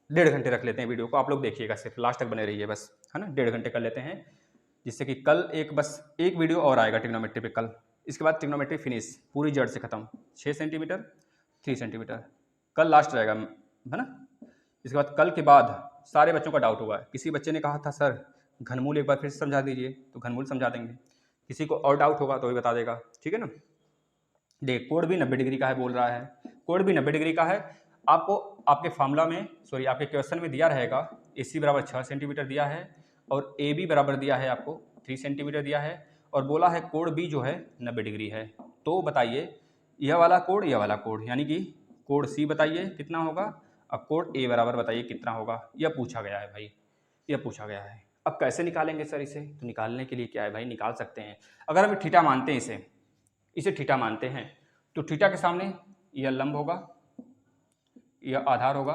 1.5 घंटे रख लेते हैं वीडियो को, आप लोग देखिएगा, सिर्फ लास्ट तक बने रहिए बस, है ना। 1.5 घंटे कर लेते हैं, जिससे कि कल बस एक वीडियो और आएगा ट्रिग्नोमेट्री पे कल। इसके बाद ट्रिग्नोमेट्री फिनिश, पूरी जड़ से खत्म। 6 सेंटीमीटर, 3 सेंटीमीटर, कल लास्ट रहेगा, है ना। इसके बाद कल के बाद सारे बच्चों का डाउट होगा। किसी बच्चे ने कहा था सर घनमूल एक बार फिर से समझा दीजिए, तो घनमूल समझा देंगे। किसी को और डाउट होगा तो भी बता देगा, ठीक है ना। देख कोण भी 90 डिग्री का है बोल रहा है, कोण भी 90 डिग्री का है। आपको आपके फार्मूला में, सॉरी आपके क्वेश्चन में दिया रहेगा AC बराबर 6 सेंटीमीटर दिया है और AB बराबर दिया है आपको 3 सेंटीमीटर दिया है, और बोला है कोण B जो है 90 डिग्री है। तो बताइए यह वाला कोण, यह वाला कोण, यानी कि कोण C बताइए कितना होगा, और कोण A बराबर बताइए कितना होगा। यह पूछा गया है भाई, यह पूछा गया है। अब कैसे निकालेंगे सर इसे? तो निकालने के लिए क्या है भाई, निकाल सकते हैं। अगर हम थीटा मानते हैं, इसे थीटा मानते हैं, तो थीटा के सामने यह लंब होगा, यह आधार होगा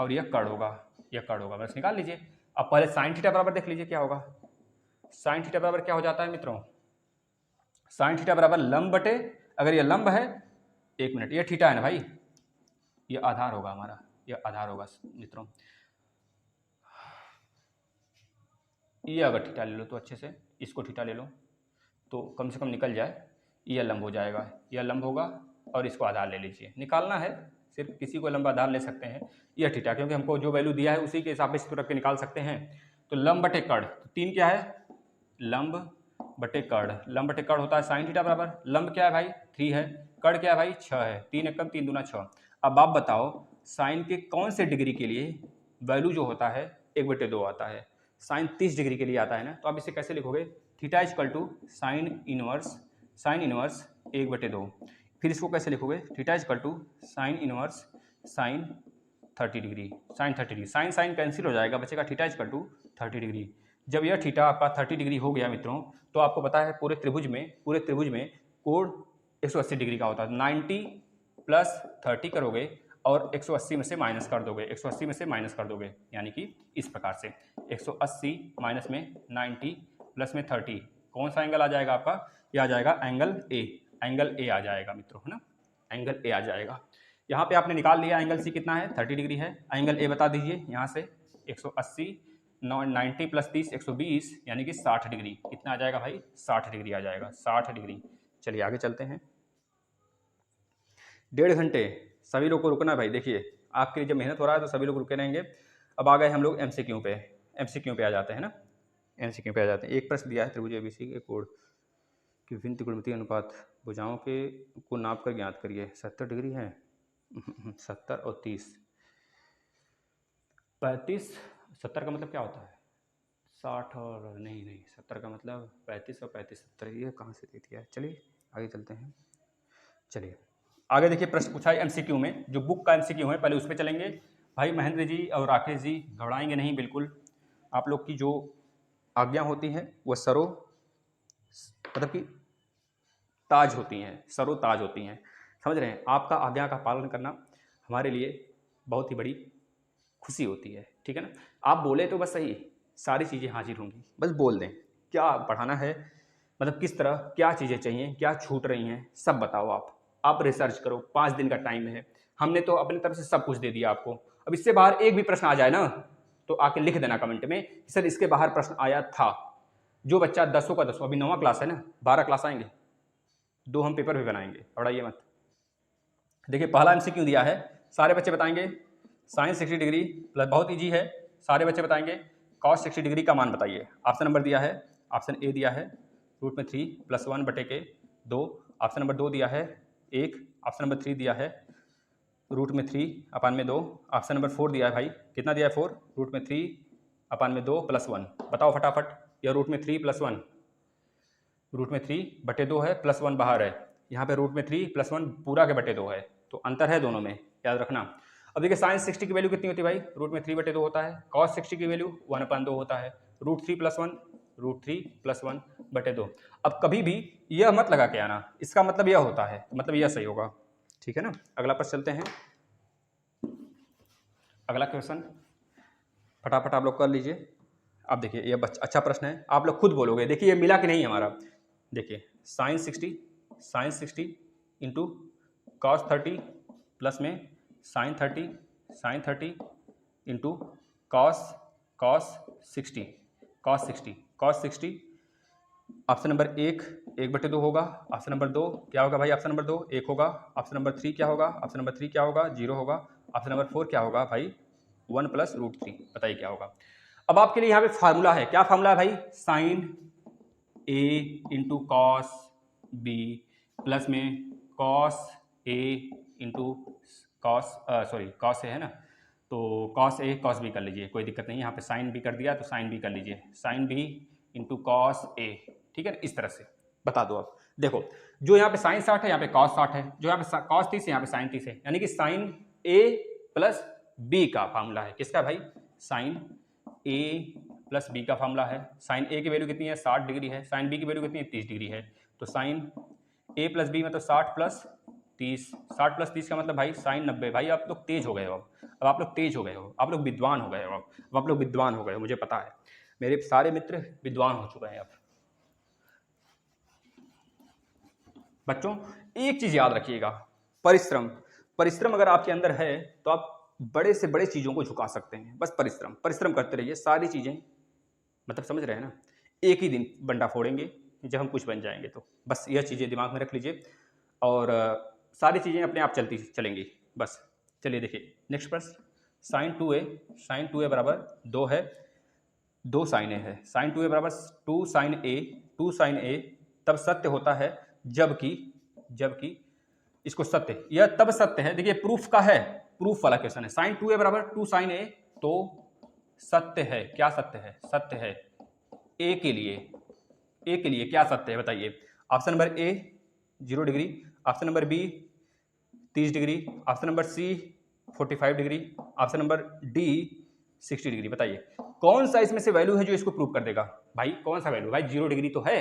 और यह कड़ होगा, यह कड़ होगा, बस निकाल लीजिए। अब पहले साइन थीटा बराबर देख लीजिए क्या होगा। साइन थीटा बराबर क्या हो जाता है मित्रों? साइन थीटा बराबर लंब बटे, अगर यह लंब है, 1 मिनट, यह थीटा है ना भाई, यह आधार होगा हमारा, यह आधार होगा मित्रों। ये अगर थीटा ले लो तो अच्छे से, इसको थीटा ले लो तो कम से कम निकल जाए। यह लंब हो जाएगा, यह लंब होगा, और इसको आधार ले लीजिए। निकालना है सिर्फ, किसी को लंब आधार ले सकते हैं। यह थीटा, क्योंकि हमको जो वैल्यू दिया है उसी के हिसाब से इसको रख के निकाल सकते हैं। तो लंब बटे कड़, तो 3 क्या है? लंब बटे कड़, लंब बटे कड़ होता है साइन थीटा बराबर, लंब क्या है भाई 3 है, कड़ क्या है भाई 6 है, 3 एकम 3 दूना 6। अब आप बताओ साइन के कौन से डिग्री के लिए वैल्यू जो होता है 1/2 आता है? साइन 30 डिग्री के लिए आता है ना, तो आप इसे कैसे लिखोगे? Theta equal to sine inverse 1/2। फिर इसको कैसे लिखोगे? Theta equal to sine inverse sine 30 degree, sine 30 degree, sine sine cancel हो जाएगा, बचेगा थीटा इक्वल टू 30 डिग्री। जब यह थीटा आपका 30 डिग्री हो गया मित्रों, तो आपको पता है पूरे त्रिभुज में कोण 180 डिग्री का होता है। 90 + 30 करोगे और 180 में से माइनस कर दोगे, 180 में से माइनस कर दोगे, यानी कि इस प्रकार से 180 माइनस में 90 प्लस में 30, कौन सा एंगल आ जाएगा आपका? यह आ जाएगा एंगल ए, एंगल ए आ जाएगा मित्रों, है ना, एंगल ए आ जाएगा। यहाँ पे आपने निकाल लिया एंगल सी कितना है, 30 डिग्री है। एंगल ए बता दीजिए यहाँ से, 180 90 + 30 120, यानी कि 60 डिग्री। कितना आ जाएगा भाई? 60 डिग्री आ जाएगा, 60 डिग्री। चलिए आगे चलते हैं। 1.5 घंटे सभी लोग को रुकना है भाई। देखिए आपके लिए जब मेहनत हो रहा है तो सभी लोग रुके रहेंगे। अब आ गए हम लोग MCQ पे, MCQ पे आ जाते हैं ना, MCQ पे आ जाते हैं। एक प्रश्न दिया है त्रिभुज ABC के कोण कि विभिन्न त्रिकोणमितीय अनुपात भुजाओं के को नाप कर ज्ञात करिए। 70 डिग्री है, 70 और 30, 35, 70 का मतलब क्या होता है? 60 और नहीं 70 का मतलब 35 और 35 70, ये कहाँ से दे दिया है? चलिए आगे चलते हैं। चलिए आगे देखिए, प्रश्न पूछा है MCQ में, जो बुक का MCQ है पहले उस पर चलेंगे। भाई महेंद्र जी और राकेश जी घबराएंगे नहीं, बिल्कुल आप लोग की जो आज्ञा होती है वह सरो मतलब कि ताज होती हैं, सरो ताज होती हैं, समझ रहे हैं। आपका आज्ञा का पालन करना हमारे लिए बहुत ही बड़ी खुशी होती है, ठीक है ना। आप बोले तो बस सही, सारी चीज़ें हाजिर होंगी, बस बोल दें क्या पढ़ाना है, मतलब किस तरह क्या चीज़ें चाहिए, क्या छूट रही हैं, सब बताओ। आप रिसर्च करो, 5 दिन का टाइम है, हमने तो अपनी तरफ से सब कुछ दे दिया आपको। अब इससे बाहर एक भी प्रश्न आ जाए ना तो आके लिख देना कमेंट में कि सर इसके बाहर प्रश्न आया था। जो बच्चा 10 का 10, अभी 9वां क्लास है ना, 12 क्लास आएंगे, 2 हम पेपर भी बनाएंगे, पढ़ाइए मत। देखिए पहला एमसीक्यू दिया है, सारे बच्चे बताएंगे साइन 60 डिग्री प्लस, बहुत ईजी है, सारे बच्चे बताएंगे कॉस 60 डिग्री का मान बताइए। ऑप्शन नंबर दिया है, ऑप्शन ए दिया है √3 + 1 बटे के 2, ऑप्शन नंबर 2 दिया है 1, ऑप्शन नंबर 3 दिया है √3/2, ऑप्शन नंबर 4 दिया है भाई, कितना दिया है 4, √3/2 + 1, बताओ फटाफट। या √3 + 1, √3/2 है, +1 बाहर है, यहाँ पे √3 + 1 पूरा के बटे 2 है, तो अंतर है दोनों में, याद रखना। अब देखिए साइन 60 की वैल्यू कितनी होती है भाई, √3/2 होता है, कॉस 60 की वैल्यू 1/2 होता है, √3 + 1, √3 + 1/2। अब कभी भी यह मत लगा के आना, इसका मतलब यह होता है, मतलब यह सही होगा, ठीक है ना। अगला प्रश्न चलते हैं, अगला क्वेश्चन फटाफट आप लोग कर लीजिए। अब देखिए ये अच्छा प्रश्न है, आप लोग खुद बोलोगे, देखिए ये मिला कि नहीं हमारा। देखिए साइन 60 इंटू कॉस 30 प्लस में sine 30 into cos 60 option number 1/2 होगा, ऑप्शन नंबर 2 क्या होगा भाई, ऑप्शन नंबर 2 1 होगा, ऑप्शन नंबर 3 क्या होगा, ऑप्शन नंबर 3 क्या होगा 0 होगा, ऑप्शन नंबर 4 क्या होगा भाई 1 + √3, बताइए क्या होगा। अब आपके लिए यहाँ पे फार्मूला है, क्या फार्मूला है भाई, sine A into cos B plus में cos A into cos A है ना, तो कॉस A कॉस B कर लीजिए, कोई दिक्कत नहीं, यहाँ पे साइन B कर दिया तो साइन B कर लीजिए, sine B into cos A, ठीक है ना, इस तरह से बता दो। अब देखो जो यहाँ पे साइन 60 है यहाँ पे कॉस 60 है, जो यहाँ पे कॉस 30 है यहाँ पे साइन 30 है, यानी कि साइन A प्लस B का फार्मूला है, किसका भाई, साइन A प्लस B का फार्मूला है। साइन A की वैल्यू कितनी है 60 डिग्री है, साइन B की वैल्यू कितनी है 30 डिग्री है, तो साइन A प्लस B मतलब 60 + 30, 60 + 30 का मतलब भाई साइन 90। भाई आप लोग तेज हो गए हो, अब आप लोग तेज हो गए हो, आप लोग विद्वान हो गए हो, अब आप लोग विद्वान हो गए हो, मुझे पता है, मेरे सारे मित्र विद्वान हो चुके हैं। अब बच्चों एक चीज याद रखिएगा, परिश्रम अगर आपके अंदर है तो आप बड़े से बड़े चीजों को झुका सकते हैं। बस परिश्रम करते रहिए, सारी चीजें, मतलब समझ रहे हैं ना, एक ही दिन बंडा फोड़ेंगे जब हम कुछ बन जाएंगे, तो बस यह चीज़ें दिमाग में रख लीजिए और सारी चीज़ें अपने आप चलती चलेंगी। बस चलिए देखिए नेक्स्ट प्रश्न, साइन 2a बराबर 2 है, 2 साइन ए है, साइन 2a बराबर 2 साइन ए तब सत्य होता है जबकि इसको सत्य, यह तब सत्य है, देखिए प्रूफ का है, प्रूफ वाला क्वेश्चन है, साइन 2a बराबर 2 साइन ए तो सत्य है, क्या सत्य है, सत्य है ए के लिए क्या सत्य है बताइए। Option number A 0 degree, option number B 30 degree, option number C 45 degree, option number D 60 degree, बताइए कौन सा इसमें से वैल्यू है जो इसको प्रूव कर देगा। भाई कौन सा वैल्यू, भाई 0 डिग्री तो है,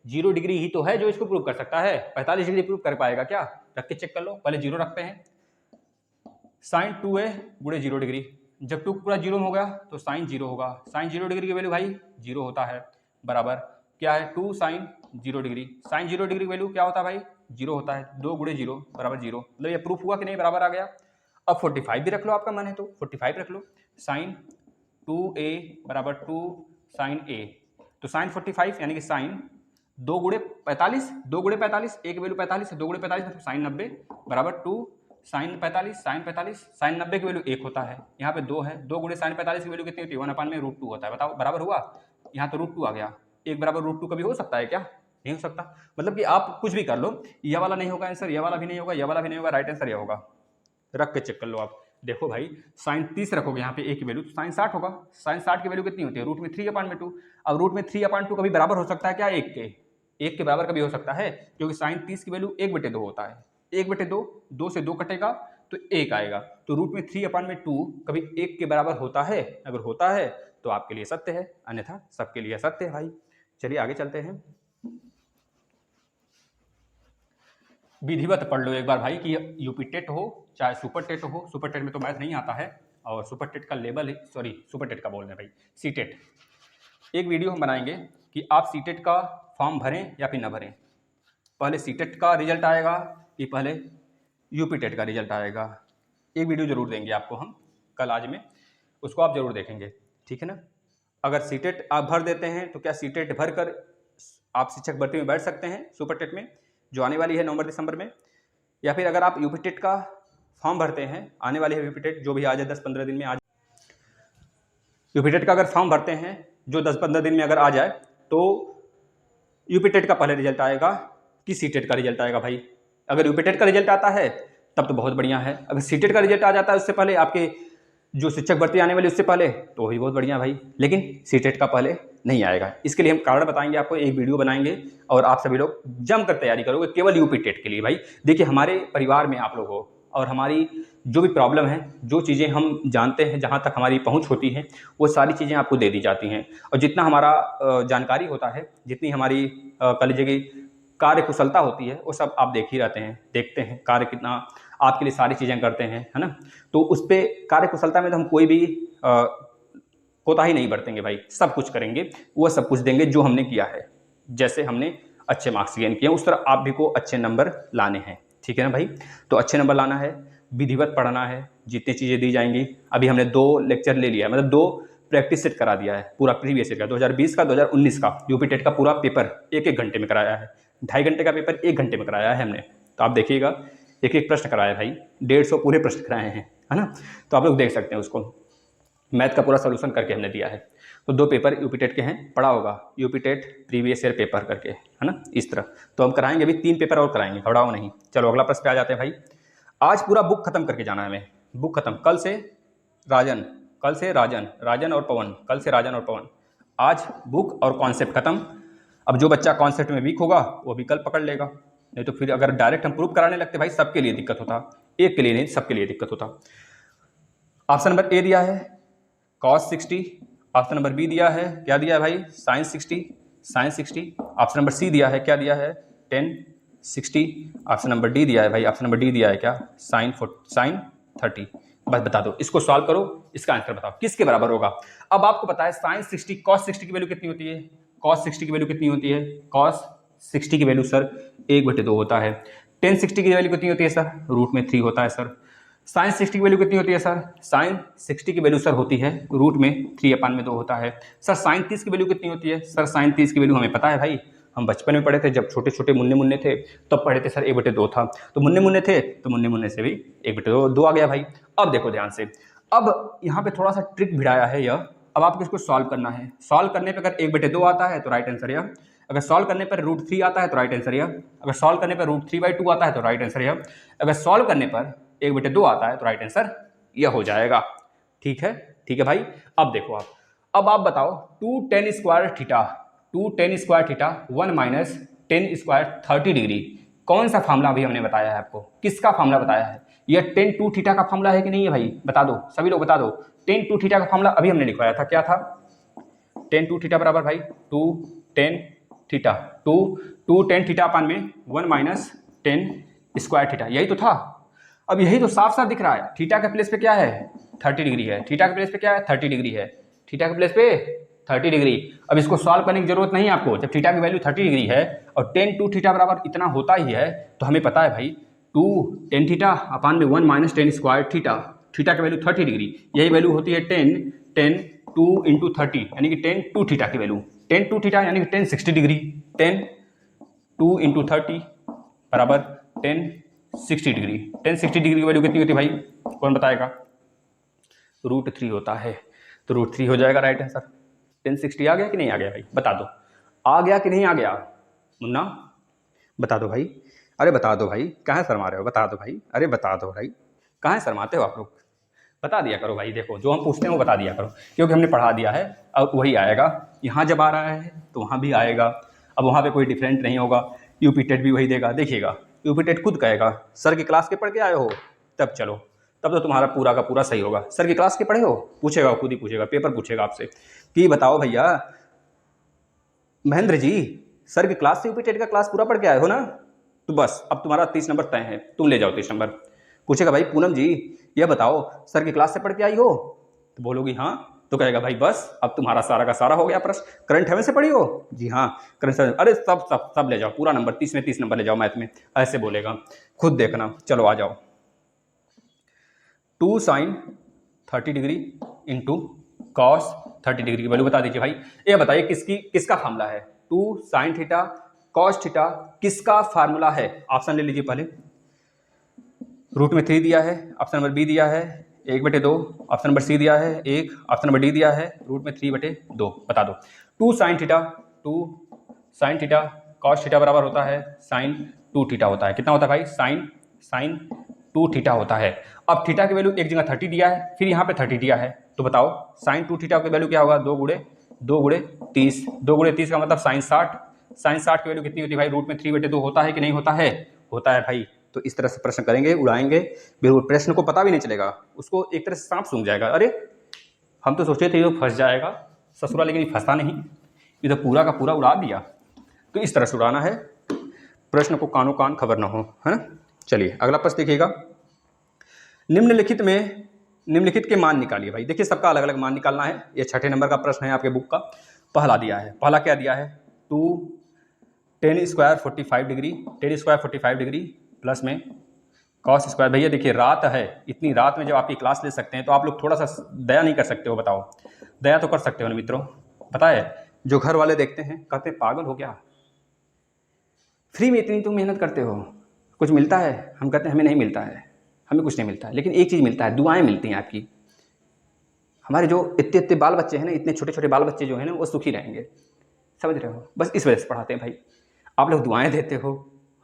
0 डिग्री ही तो है जो इसको प्रूव कर सकता है, 45 डिग्री प्रूव कर पाएगा क्या, रख के चेक कर लो, पहले 0 रखते हैं, साइन 2a × 0 डिग्री, जब 2 पूरा 0 हो गया तो साइन 0 होगा, साइन 0 डिग्री की वैल्यू भाई 0 होता है, बराबर क्या है 2 साइन 0 डिग्री, साइन 0 डिग्री की वैल्यू क्या होता है भाई 0 होता है, 2 × 0 बराबर 0, मतलब ये प्रूफ हुआ कि नहीं, बराबर आ गया। अब 45 भी रख लो, आपका मन है तो 45 रख लो, साइन 2a बराबर 2 साइन a, तो साइन 45 यानी कि साइन 2 × 45, 2 × 45, एक वैल्यू 45 है, 2 × 45 मतलब साइन 90 बराबर 2 साइन 45, साइन 90 की वैल्यू 1 होता है, यहाँ पे 2 है, 2 × साइन 45 की वैल्यू कितनी होती है 1/√2 होता है, बताओ बराबर हुआ, यहाँ तो √2 आ गया, 1 बराबर √2 कभी हो सकता है क्या, नहीं हो सकता, मतलब कि आप कुछ भी कर लो, यह वाला नहीं होगा आंसर, यह वाला भी नहीं होगा, यह वाला भी नहीं होगा, राइट आंसर यह होगा, रख के चेक कर लो आप। देखो भाई साइन 30 रखोगे यहाँ पे ए की वैल्यू तो साइन 60 होगा, साइन 60 की वैल्यू कितनी होती है √3/2, अब √3/2 कभी बराबर हो सकता है क्या, एक के बराबर कभी हो सकता है, क्योंकि साइन 30 की वैल्यू 1/2 होता है, 1/2, 2 से 2 कटेगा तो 1 आएगा, तो √3/2 कभी 1 के बराबर होता है, अगर होता है तो आपके लिए सत्य है, अन्यथा सबके लिए असत्य है भाई। चलिए आगे चलते हैं, विधिवत पढ़ लो एक बार भाई कि यूपी टेट हो चाहे सुपर टेट हो। सुपर टेट में तो मैथ नहीं आता है, और सुपर टेट का लेवल, सॉरी सुपर टेट का बोल रहे हैं भाई, सी टेट। एक वीडियो हम बनाएंगे कि आप सी टेट का फॉर्म भरें या फिर ना भरें। पहले सी टेट का रिजल्ट आएगा कि पहले यूपी टेट का रिजल्ट आएगा। एक वीडियो जरूर देंगे आपको हम कल आज में, उसको आप जरूर देखेंगे, ठीक है ना। अगर सी टेट आप भर देते हैं तो क्या सी टेट भर कर आप शिक्षक भर्ती में बैठ सकते हैं सुपर टेट में, जो आने वाली है नवंबर दिसंबर में। या फिर अगर आप यूपी टेट का फॉर्म भरते हैं, आने वाली है यूपी टेट, जो भी आ जाए 10-15 दिन में आ जाए। यूपी टेट का अगर फॉर्म भरते हैं जो 10-15 दिन में अगर आ जाए, तो यूपी टेट का पहले रिजल्ट आएगा कि सी टेट का रिजल्ट आएगा भाई। अगर यूपी टेट का रिजल्ट आता है तब तो बहुत बढ़िया है, अगर सी टेट का रिजल्ट आ जाता है उससे पहले, आपके जो शिक्षक भर्ती आने वाली उससे पहले, तो भी बहुत बढ़िया भाई। लेकिन सी टेट का पहले नहीं आएगा। इसके लिए हम कारण बताएंगे आपको, एक वीडियो बनाएंगे और आप सभी लोग जमकर तैयारी करोगे केवल यूपी टेट के लिए भाई। देखिए हमारे परिवार में आप लोग हो, और हमारी जो भी प्रॉब्लम है, जो चीज़ें हम जानते हैं, जहाँ तक हमारी पहुँच होती है, वो सारी चीज़ें आपको दे दी जाती हैं। और जितना हमारा जानकारी होता है, जितनी हमारी कह लीजिए कि कार्य कुशलता होती है, वो सब आप देख ही रहते हैं, देखते हैं कार्य कितना आपके लिए सारी चीज़ें करते हैं, है ना। तो उस पर कार्य कुशलता में तो हम कोई भी कोताही नहीं बरतेंगे भाई, सब कुछ करेंगे, वो सब कुछ देंगे जो हमने किया है। जैसे हमने अच्छे मार्क्स गेन किए उस तरह आप भी को अच्छे नंबर लाने हैं, ठीक है ना भाई। तो अच्छे नंबर लाना है, विधिवत पढ़ना है, जितनी चीज़ें दी जाएंगी। अभी हमने 2 लेक्चर ले लिया है, मतलब 2 प्रैक्टिस सेट करा दिया है, पूरा प्रीवियस ईयर का 2020 का 2019 का यूपी टेट का पूरा पेपर 1-1 घंटे में कराया है। 2.5 घंटे का पेपर 1 घंटे में कराया है हमने। तो आप देखिएगा, एक एक प्रश्न कराया भाई, 150 पूरे प्रश्न कराए हैं, है ना। तो आप लोग देख सकते हैं उसको, मैथ का पूरा सोल्यूशन करके हमने दिया है। तो 2 पेपर यूपी टेट के हैं, पढ़ा होगा UP TET previous year paper करके, है ना, इस तरह। तो हम कराएंगे अभी 3 पेपर और कराएंगे, घबराओ नहीं। चलो अगला प्रश्न पे आ जाते हैं भाई। आज पूरा बुक खत्म करके जाना है हमें, बुक खत्म। कल से राजन, राजन और पवन, कल से राजन और पवन। आज बुक और कॉन्सेप्ट खत्म। अब जो बच्चा कॉन्सेप्ट में वीक होगा वो भी कल पकड़ लेगा, नहीं तो फिर अगर डायरेक्ट हम प्रूफ कराने लगते भाई, सबके लिए दिक्कत होता, एक के लिए नहीं, सबके लिए दिक्कत होता। ऑप्शन नंबर ए दिया है cos 60, ऑप्शन नंबर बी दिया है, क्या दिया है भाई, sin 60। ऑप्शन नंबर सी दिया है, क्या दिया है, tan 60। ऑप्शन नंबर डी दिया है भाई, ऑप्शन नंबर डी दिया है क्या, sin 30। बस बता दो, इसको सॉल्व करो, इसका आंसर बताओ किसके बराबर होगा। अब आपको पता है sin 60 cos 60 की वैल्यू कितनी होती है, cos 60 की वैल्यू कितनी होती है, cos 60 की वैल्यू सर 1/2 होता है। tan 60 की वैल्यू कितनी होती है सर, √3 होता है सर। साइन 60 की वैल्यू कितनी होती है सर, साइन 60 की वैल्यू सर होती है √3/2 होता है। सर साइन 30 की वैल्यू कितनी होती है, सर साइन 30 की वैल्यू हमें पता है भाई, हम बचपन में पढ़े थे, जब छोटे छोटे मुन्ने थे तब पढ़े थे सर, 1/2 था। तो मुन्ने थे तो मुन्ने से भी 1/2 आ गया भाई। अब देखो ध्यान से, अब यहाँ पे थोड़ा सा ट्रिक भिड़ाया है यह। अब आपको इसको सॉल्व करना है। सॉल्व करने पर अगर 1/2 आता है तो राइट आंसर यह, अगर सॉल्व करने पर √3 आता है तो राइट आंसर यह, अगर सॉल्व करने पर √3/2 आता है तो राइट आंसर यह, अगर सॉल्व करने पर 1/2 आता है तो राइट आंसर यह हो जाएगा। ठीक है भाई। अब देखो अब आप बताओ 2 tan square theta 1 minus tan square 30 degree, कौन सा फार्मूला अभी हमने बताया है आपको, किसका फार्मूला बताया है, यह tan 2 थीटा का फार्मूला है कि नहीं है भाई, बता दो सभी लोग बता दो। tan 2 थीटा का फार्मूला अभी हमने लिखवाया था, क्या था, tan 2 थीटा बराबर भाई 2 tan theta 2 tan theta upon में 1 माइनस tan स्क्वायर थीटा, यही तो था। अब यही तो साफ साफ दिख रहा है, थीटा के प्लेस पे क्या है 30 डिग्री है, थीटा के प्लेस पे क्या है 30 डिग्री है, थीटा के प्लेस पे 30 डिग्री। अब इसको सॉल्व करने की जरूरत नहीं है आपको, जब थीटा की वैल्यू 30 डिग्री है और tan 2 थीटा बराबर इतना होता ही है, तो हमें पता है भाई 2 tan थीटा अपान में 1 minus tan square theta, theta की वैल्यू 30 डिग्री, यही वैल्यू होती है tan 2 इंटू 30, यानी कि tan 2 थीटा की वैल्यू, tan 2 थीटा यानी कि tan 60 डिग्री, tan 2 इंटू 30 बराबर tan 60 डिग्री। tan 60 डिग्री की वैल्यू कितनी होती है भाई, कौन बताएगा, √3 होता है, तो √3 हो जाएगा राइट आंसर। tan 60 आ गया कि नहीं आ गया भाई, बता दो, आ गया कि नहीं आ गया, मुन्ना बता दो भाई, अरे बता दो भाई, कहाँ शर्मा रहे हो, बता दो भाई, अरे बता दो भाई, कहाँ शर्माते हो आप लोग, बता दिया करो भाई। देखो जो हम पूछते हैं वो बता दिया करो, क्योंकि हमने पढ़ा दिया है, अब वही आएगा। यहाँ जब आ रहा है तो वहाँ भी आएगा, अब वहाँ पे कोई डिफरेंट नहीं होगा, यूपी टेट भी वही देगा। देखिएगा यूपी टेट खुद कहेगा सर की क्लास के पढ़ के आए हो, तब चलो, तब तो तुम्हारा पूरा का पूरा सही होगा। सर की क्लास के पढ़े हो, पूछेगा, खुद ही पूछेगा, पेपर पूछेगा आपसे कि बताओ भैया महेंद्र जी, सर की क्लास से यूपी टेट का क्लास पूरा पढ़ के आए हो ना, तो बस अब तुम्हारा 30 नंबर तय है, तुम ले जाओ 30 नंबर। पूछेगा भाई पूनम जी यह बताओ सर की क्लास से पढ़ के आई हो, तो बोलोगी हाँ, तो कहेगा भाई बस अब तुम्हारा सारा का सारा हो गया प्रश्न। करंट अफेयर से पढ़ी हो, जी हाँ करंट अफेयर, अरे सब सब सब ले जाओ पूरा नंबर, 30 में 30 नंबर ले जाओ मैथ में, ऐसे बोलेगा। खुद देखना, चलो आ जाओ। 2 sin 30 degree into cos 30 degree की वैल्यू बता दीजिए भाई। ये बताइए किसका फार्मूला है, 2 sin थीटा कॉस थीटा किसका फार्मूला है। ऑप्शन ले लीजिए पहले, रूट में 3 दिया है, ऑप्शन नंबर बी दिया है 1/2, ऑप्शन नंबर सी दिया है 1, ऑप्शन नंबर डी दिया है रूट में 3/2। बता दो 2 sin थीटा कॉस थीटा बराबर होता है sin 2 थीटा होता है। कितना होता है भाई, sin 2 थीटा होता है। अब थीटा की वैल्यू एक जगह 30 दिया है, फिर यहाँ पे 30 दिया है, तो बताओ sin 2 थीटा की वैल्यू क्या होगा, 2 गुणे 30, 2 गुणे 30 का मतलब sin 60। sin 60 की वैल्यू कितनी होती है भाई, रूट में 3/2 होता है कि नहीं होता है, होता है भाई। तो इस तरह से प्रश्न करेंगे, उड़ाएंगे, बिल्कुल प्रश्न को पता भी नहीं चलेगा, उसको एक तरह से सांप सूंघ जाएगा। अरे हम तो सोचे थे ये फंस जाएगा ससुरा, लेकिन ये फंसा नहीं, ये तो पूरा का पूरा उड़ा दिया। तो इस तरह से उड़ाना है, प्रश्न को कानों कान खबर ना हो, है ना। चलिए अगला प्रश्न देखिएगा, निम्नलिखित के मान निकालिए। भाई देखिए सबका अलग अलग मान निकालना है, ये 6ठे नंबर का प्रश्न है आपके बुक का। पहला दिया है, पहला क्या दिया है, 2 tan square 45 degree, tan square 45 degree plus में कॉस स्क्वायर। भैया देखिए रात है, इतनी रात में जब आपकी क्लास ले सकते हैं तो आप लोग थोड़ा सा दया नहीं कर सकते हो, बताओ दया तो कर सकते हो ना मित्रों। पता है जो घर वाले देखते हैं कहते हैं पागल हो गया, फ्री में इतनी तुम मेहनत करते हो, कुछ मिलता है, हम कहते हैं हमें नहीं मिलता है, हमें कुछ नहीं मिलता है, लेकिन एक चीज़ मिलता है, दुआएं मिलती हैं आपकी। हमारे जो इतने इतने बाल बच्चे हैं ना, इतने छोटे छोटे बाल बच्चे जो हैं ना, वो सुखी रहेंगे, समझ रहे हो, बस इस वजह से पढ़ाते हैं भाई। आप लोग दुआएं देते हो,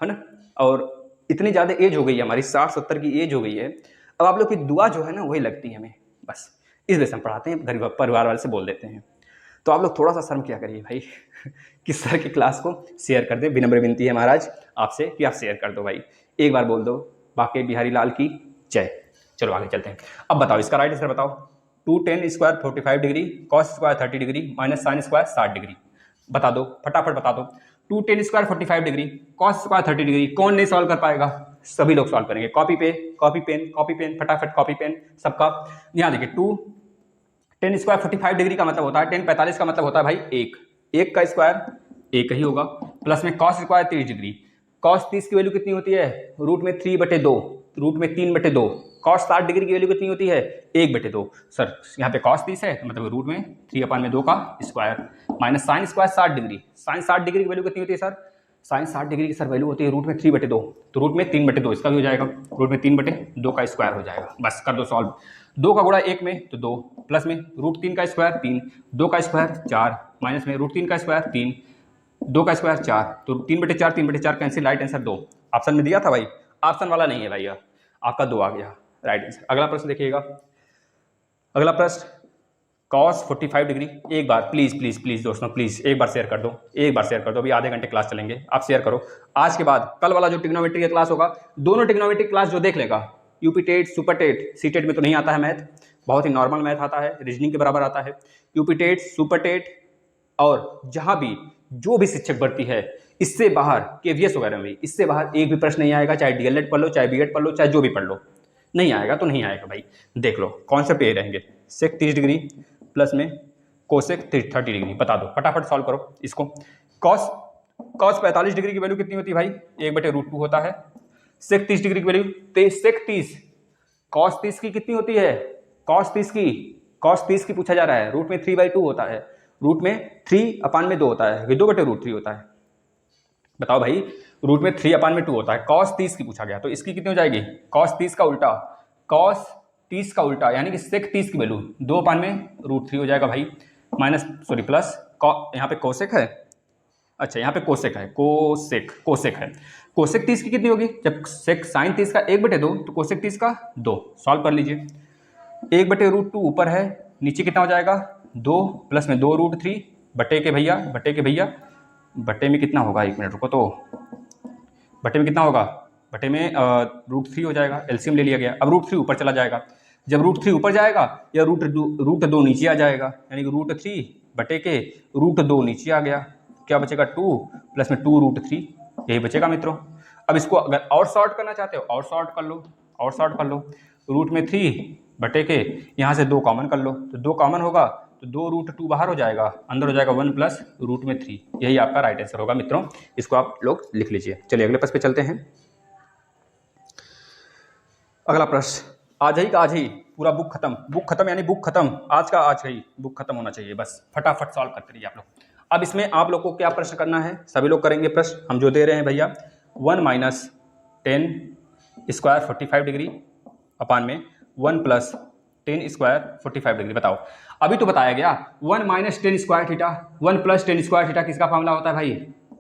है ना। और इतनी ज़्यादा एज हो गई है हमारी, 60-70 की एज हो गई है, अब आप लोग की दुआ जो है ना वही लगती है हमें, बस इस वजह से हम पढ़ाते हैं, गरीब परिवार वाले से बोल देते हैं। तो आप लोग थोड़ा सा शर्म किया करिए भाई कि सर की क्लास को शेयर कर दे, विनम्र विनती है महाराज आपसे कि आप शेयर कर दो भाई, एक बार बोल दो बाकी बिहारी लाल की जय। चलो आगे चलते हैं। अब बताओ इसका राइट आंसर बताओ, 2 tan square 45 degree cos square 30 degree minus sine square 60 degree. बता दो फटाफट बता दो, 2 tan square 45 degree cos square 30 degree, कौन नहीं सॉल्व कर पाएगा, सभी लोग सॉल्व करेंगे। कॉपी पेन फटाफट कॉपी पेन सबका। यहाँ देखिए 2 tan स्क्वायर 45 डिग्री का मतलब होता है, tan 45 का मतलब होता है भाई एक का स्क्वायर एक ही होगा, प्लस में कॉस स्क्वायर 30 डिग्री, कॉस 30 की वैल्यू कितनी होती है, रूट में 3/2, रूट में 3/2। कॉस 60 डिग्री की वैल्यू कितनी होती है, 1/2। सर यहाँ पे कॉस 30 है तो मतलब रूट में 3/2 का square, minus sine square 60 degree, sine 60 degree की वैल्यू कितनी होती है सर, साइन 60 डिग्री की सर वैल्यू होती है रूट में 3/2, तो रूट में 3/2 इसका भी हो जाएगा, रूट में 3/2 का स्क्वायर हो जाएगा। बस कर दो सॉल्व, 2 का गुणा 1 में तो 2, प्लस में रूट 3 का स्क्वायर 3, 2 का स्क्वायर 4, माइनस में रूट 3 का स्क्वायर 3, 2 का स्क्वायर 4, तो 3/4 कैंसिल, राइट आंसर 2। ऑप्शन में दिया था भाई, ऑप्शन वाला नहीं है भाई, आपका 2 आ गया राइट आंसर। अगला प्रश्न देखिएगा, अगला प्रश्न कॉस 45 डिग्री, एक बार प्लीज दोस्तों प्लीज एक बार शेयर कर दो, एक बार शेयर कर दो, अभी आधे घंटे क्लास चलेंगे, आप शेयर करो। आज के बाद कल वाला जो ट्रिग्नोमेट्री का क्लास होगा, दोनों ट्रिग्नोमेट्री क्लास जो देख लेगा, UP TET super TET, C TET में तो नहीं आता है मैथ, बहुत ही नॉर्मल मैथ आता है, रीजनिंग के बराबर आता है। यूपी टेट सुपर टेट और जहां भी जो भी शिक्षक भर्ती है, इससे बाहर केवीएस वगैरह में इससे बाहर एक भी प्रश्न नहीं आएगा, चाहे डीएलएड पढ़ लो, चाहे बीएड पढ़ लो, चाहे जो भी पढ़ लो, नहीं आएगा तो नहीं आएगा भाई। देख लो कॉन्सेप्ट ये रहेंगे, सेक 30 डिग्री प्लस में कोसेक 30 डिग्री। बता दो फटाफट सॉल्व करो इसको। कॉस 45 डिग्री की वैल्यू कितनी होती है भाई, 1/√2 होता है। सेक 30 डिग्री की वैल्यू, तो सेक 30 कॉस 30 की कितनी होती है, कॉस 30 की पूछा जा रहा है, रूट में 3/2 होता है, रूट में 3/2 होता है, 2/√3 होता है। बताओ भाई रूट में 3/2 होता है, कॉस 30 की पूछा गया, तो इसकी कितनी हो जाएगी, कॉस 30 का उल्टा, कॉस 30 का उल्टा यानी कि सेक 30 की वैल्यू 2/√3 हो जाएगा भाई, प्लस यहाँ पे कोसेक है, अच्छा यहाँ पे कोसेक है, कोसेक है, कोसेक 30 की कितनी होगी, जब सेक साइन 30 का 1/2 तो कोसेक 30 का 2, सॉल्व कर लीजिए। 1/√2 ऊपर है, नीचे कितना हो जाएगा 2, प्लस में 2√3 बटे के भैया बटे में कितना होगा, 1 मिनट रुको, तो बटे में कितना होगा, बटे में √3 हो जाएगा, एलसीएम ले लिया गया। अब √3 ऊपर चला जाएगा, जब √3 ऊपर जाएगा या √2 नीचे आ जाएगा, यानी कि √3 बटे के √2 नीचे आ गया, क्या बचेगा 2, प्लस में 2√3, यही बचेगा मित्रों। अब इसको अगर और शॉर्ट करना चाहते हो और शॉर्ट कर लो, और शॉर्ट कर लो। रूट में 3 बटे के यहाँ से 2 कॉमन कर लो, तो 2 कॉमन होगा तो 2√2 बाहर हो जाएगा, अंदर हो जाएगा 1 प्लस रूट में 3। यही आपका राइट आंसर होगा मित्रों, इसको आप लोग लिख लीजिए। चलिए अगले प्रश्न पे चलते हैं। अगला प्रश्न, आज ही का आज ही, पूरा बुक खत्म यानी बुक खत्म, आज का आज ही बुक खत्म होना चाहिए, बस फटाफट सॉल्व करते रहिए आप लोग। अब इसमें आप लोग को क्या प्रश्न करना है, सभी लोग करेंगे प्रश्न, हम जो दे रहे हैं भैया 1 माइनस 10 स्क्वायर 45 डिग्री अपान में 1 प्लस 10 स्क्वायर 45 डिग्री। बताओ, अभी तो बताया गया 1 minus 10 square theta, 1 plus 10 square theta किसका फॉर्मूला होता है भाई,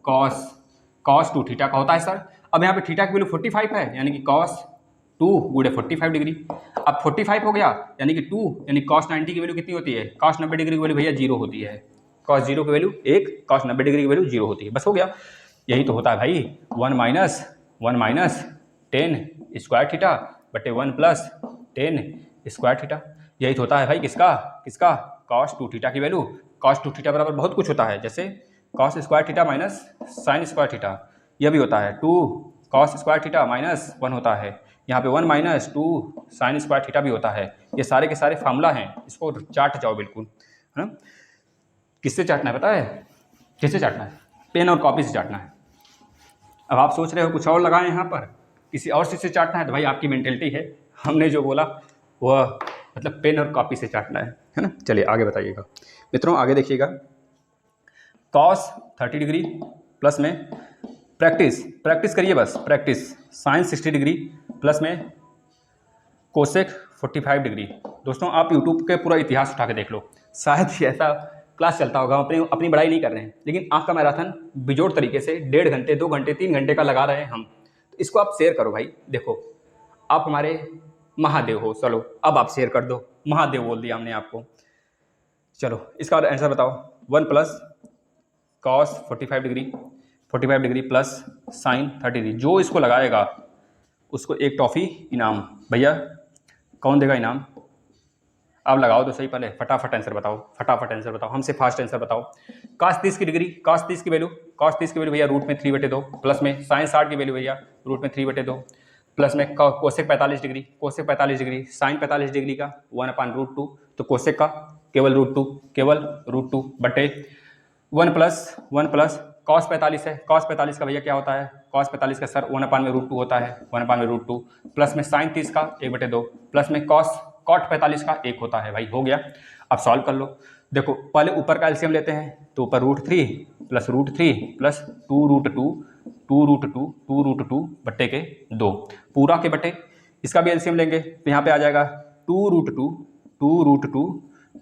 कॉस 2 थीटा का होता है सर। अब यहाँ पे थीटा की वैल्यू 45 है, यानी कि कॉस 2 गुणे 45 डिग्री। अब 45 हो गया यानी कि 2, यानी कॉस 90 की वैल्यू कितनी होती है, कॉस 90 डिग्री की वैल्यू भैया 0 होती है, कॉस 0 की वैल्यू 1, कॉस 90 डिग्री की वैल्यू 0 होती है, बस हो गया। यही तो होता है भाई 1 माइनस 10 स्क्वायर थीटा बटे 1 प्लस 10 स्क्वायर थीटा। यही तो होता है भाई किसका कॉस 2 थीटा की वैल्यू। कॉस 2 थीटा बराबर बहुत कुछ होता है, जैसे cos square theta minus sine square theta, यह भी होता है 2 कॉस स्क्वायर थीटा माइनस 1 होता है, यहाँ पे 1 माइनस 2 साइन स्क्वायर थीटा भी होता है। ये सारे के सारे फार्मूला हैं, इसको चाट जाओ बिल्कुल, है ना। किससे चाटना है पता है, किससे चाटना है, पेन और कॉपी से चाटना है। अब आप सोच रहे हो कुछ और लगाएं यहाँ पर, किसी और चीज़ से चाटना है, तो भाई आपकी मेंटेलिटी है, हमने जो बोला वह मतलब पेन और कॉपी से चाटना है ना। चलिए आगे बताइएगा मित्रों, आगे देखिएगा। कॉस 30 डिग्री प्लस में प्रैक्टिस करिए बस, प्रैक्टिस साइन 60 डिग्री प्लस में कोसेक 45 डिग्री। दोस्तों आप यूट्यूब के पूरा इतिहास उठा के देख लो, शायद ही ऐसा क्लास चलता होगा, हम अपनी बड़ाई नहीं कर रहे हैं, लेकिन आँख का मैराथन बिजोड़ तरीके से 1.5 घंटे 2 घंटे 3 घंटे का लगा रहे हैं हम, तो इसको आप शेयर करो भाई। देखो आप हमारे महादेव हो, चलो अब आप शेयर कर दो, महादेव बोल दिया हमने आपको। चलो इसका आंसर बताओ, 1 plus cos 45 degree plus sign 30 degree. जो इसको लगाएगा उसको एक टॉफ़ी इनाम। भैया कौन देगा इनाम, आप लगाओ तो सही, पहले फटाफट आंसर बताओ, हमसे फास्ट आंसर बताओ। कॉस 30 की वैल्यू भैया रूट में 3/2 प्लस में साइन 60 की वैल्यू भैया रूट में 3/2 प्लस में कोसेक 45 डिग्री साइन 45 डिग्री का 1/√2, तो कोसेक का केवल रूट टू बटे 1 प्लस कॉस 45 है, कॉस 45 का भैया क्या होता है, कॉस 45 का सर 1/√2 होता है, 1/√2 प्लस में साइन 30 का 1/2 प्लस में कॉट 45 का 1 होता है। भाई हो गया, अब सॉल्व कर लो। देखो पहले ऊपर का एलसीएम लेते हैं, तो ऊपर √3 प्लस 2√2 बट्टे के 2 पूरा के बटे, इसका भी एलसीएम लेंगे तो यहाँ पे आ जाएगा 2√2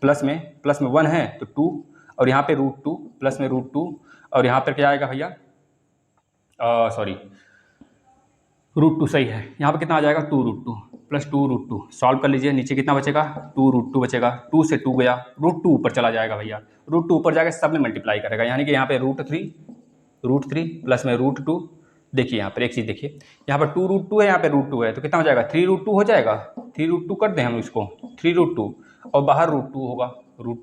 प्लस में 1 है तो 2, और यहाँ पे √2 प्लस में √2, और यहाँ पर क्या आएगा भैया, सॉरी √2 सही है, यहाँ पर कितना आ जाएगा 2√2 प्लस 2√2। सॉल्व कर लीजिए, नीचे कितना बचेगा 2√2 बचेगा, 2 से 2 गया, √2 ऊपर चला जाएगा भैया, √2 ऊपर जाकर सब में मल्टीप्लाई करेगा, यानी कि यहाँ पे √3 प्लस में √2। देखिए यहाँ पर एक चीज़ देखिए, यहाँ पर 2√2 है, यहाँ पे √2 है, तो कितना हो जाएगा 3√2 हो जाएगा, 3√2 कर दें हम इसको, 3√2 और बाहर √2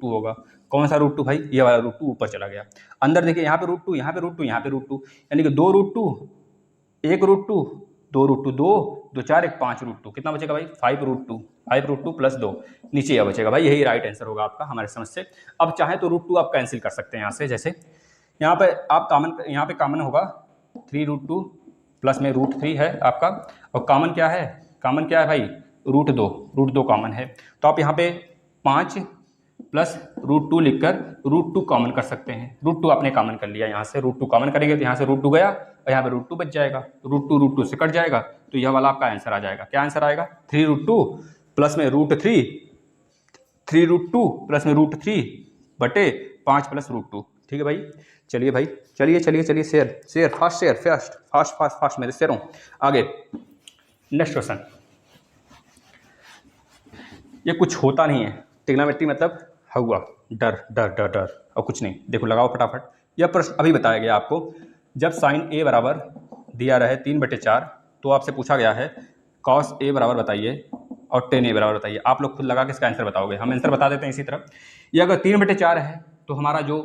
होगा। कौन सा √2 भाई, ये वाला √2 ऊपर चला गया। अंदर देखिए यहाँ पे √2 यहाँ पे √2 यानी कि 2√2 1 √2 2 √2 2 4 1 5 √2, कितना बचेगा भाई 5 √2 प्लस 2, नीचे यह बचेगा भाई, यही राइट आंसर होगा आपका हमारे समझ से। अब चाहे तो √2 आप कैंसिल कर सकते हैं यहाँ से, जैसे यहाँ पे आप यहाँ पे कॉमन होगा 3√2 प्लस में √3 है आपका, और कॉमन क्या है भाई √2 कॉमन है, तो आप यहाँ पे 5 प्लस √2 लिखकर √2 कॉमन कर सकते हैं। √2 आपने कॉमन कर लिया, यहाँ से √2 कॉमन करेंगे तो यहाँ से √2 गया और यहाँ पे √2 बच जाएगा, √2 से कट जाएगा, तो यह वाला आपका आंसर आ जाएगा। क्या आंसर आएगा 3√2 प्लस में √3 बटे 5 प्लस √2। ठीक है भाई, चलिए भाई, चलिए शेयर फास्ट मेरे शेयरों। आगे नेक्स्ट क्वेश्चन, ये कुछ होता नहीं है, ट्रिग्नोमेट्री मतलब हुआ डर और कुछ नहीं। देखो लगाओ फटाफट, यह प्रश्न अभी बताया गया आपको, जब साइन a बराबर दिया रहे 3/4, तो आपसे पूछा गया है कॉस a बराबर बताइए और tan a बराबर बताइए। आप लोग खुद लगा के इसका आंसर बताओगे, हम आंसर बता देते हैं इसी तरफ। ये अगर 3/4 है तो हमारा जो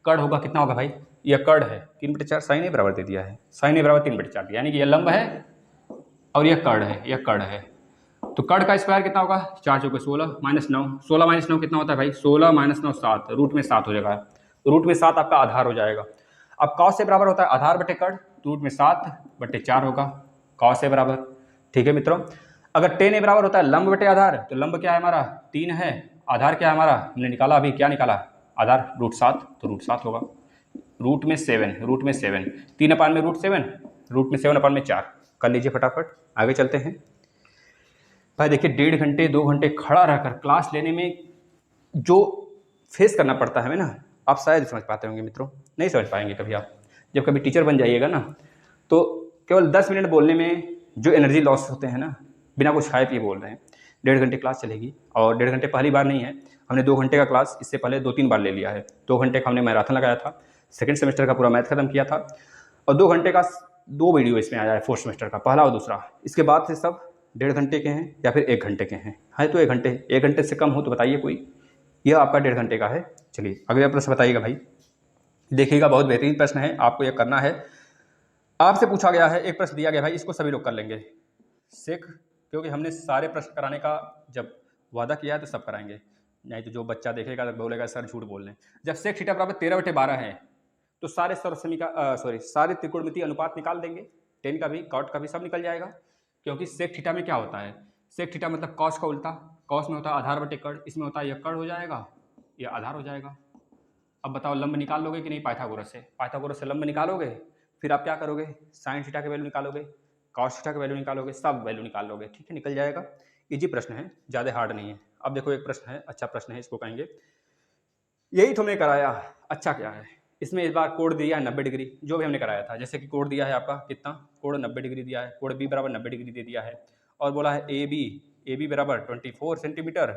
कर्ण होगा कितना होगा भाई, यह कर्ण है 3/4, साइन ए बराबर दे दिया है, साइन ए बराबर 3/4, यानी कि यह लंब है और यह कर्ण है, यह कर्ण है। तो कर्ण का स्क्वायर कितना होगा, 4 चौके 16 -9, 16 - 9 कितना होता है भाई, 16 - 9 7, रूट में 7 हो जाएगा, रूट में 7 आपका आधार हो जाएगा। अब कॉस से बराबर होता है आधार बटे कर्ण, रूट में 7/4 होगा कॉस ए बराबर। ठीक है मित्रों, अगर tan ए बराबर होता है लंब बटे आधार, तो लंब क्या है हमारा 3 है, आधार क्या है हमारा, हमने निकाला अभी, क्या निकाला आधार √7, तो √7 होगा, रूट में 7, रूट में 7, 3/√7, रूट में 7/4 कर लीजिए फटाफट। आगे चलते हैं भाई। देखिए 1.5 घंटे 2 घंटे खड़ा रहकर क्लास लेने में जो फेस करना पड़ता है ना, आप शायद समझ पाते होंगे मित्रों, नहीं समझ पाएंगे कभी आप। जब कभी टीचर बन जाइएगा ना, तो केवल 10 मिनट बोलने में जो एनर्जी लॉस होते हैं ना, बिना कुछ खाए पिए बोल रहे हैं। 1.5 घंटे क्लास चलेगी, और 1.5 घंटे पहली बार नहीं है, हमने 2 घंटे का क्लास इससे पहले 2-3 बार ले लिया है। 2 घंटे का हमने मैराथन लगाया था, सेकंड सेमेस्टर का पूरा मैथ खत्म किया था, और 2 घंटे का 2 वीडियो इसमें आया है, फोर्थ सेमेस्टर का पहला और दूसरा। इसके बाद से सब 1.5 घंटे के हैं या फिर 1 घंटे के हैं, है तो 1 घंटे, 1 घंटे से कम हो तो बताइए कोई, यह आपका 1.5 घंटे का है। चलिए अगला प्रश्न बताइएगा भाई, देखिएगा बहुत बेहतरीन प्रश्न है, आपको यह करना है। आपसे पूछा गया है, एक प्रश्न दिया गया भाई, इसको सभी लोग कर लेंगे सेक, क्योंकि हमने सारे प्रश्न कराने का जब वादा किया है तो सब कराएंगे, नहीं तो जो बच्चा देखेगा तो बोलेगा सर झूठ बोल रहे हैं। जब सेक थीटा बराबर 13/12 है, तो सारे सारे त्रिकोणमितीय अनुपात निकाल देंगे, टेन का भी कॉट का भी सब निकल जाएगा। क्योंकि सेक थीटा में क्या होता है, सेक थीटा मतलब कॉस का उल्टा, कॉस में होता है आधार बटे कर्ण, इसमें होता है यह कर्ण हो जाएगा, यह आधार हो जाएगा। अब बताओ लंब निकाल लोगे कि नहीं, पाइथागोरस से, पाइथागोरस से लंब निकालोगे, फिर आप क्या करोगे, साइन थीटा के वैल्यू निकालोगे, कॉस थीटा के वैल्यू निकालोगे, सब वैल्यू निकाल लोगे, ठीक है, निकल जाएगा। इजी प्रश्न है, ज़्यादा हार्ड नहीं है। अब देखो एक प्रश्न है, अच्छा प्रश्न है, इसको कहेंगे यही तो हमने कराया, अच्छा क्या है इसमें, इस बार कोण दिया है 90 डिग्री, जो भी हमने कराया था, जैसे कि कोण दिया है आपका कितना, कोण 90 डिग्री दिया है, कोण बी बराबर 90 डिग्री दे दिया है, और बोला है ए बी बराबर 24 सेंटीमीटर,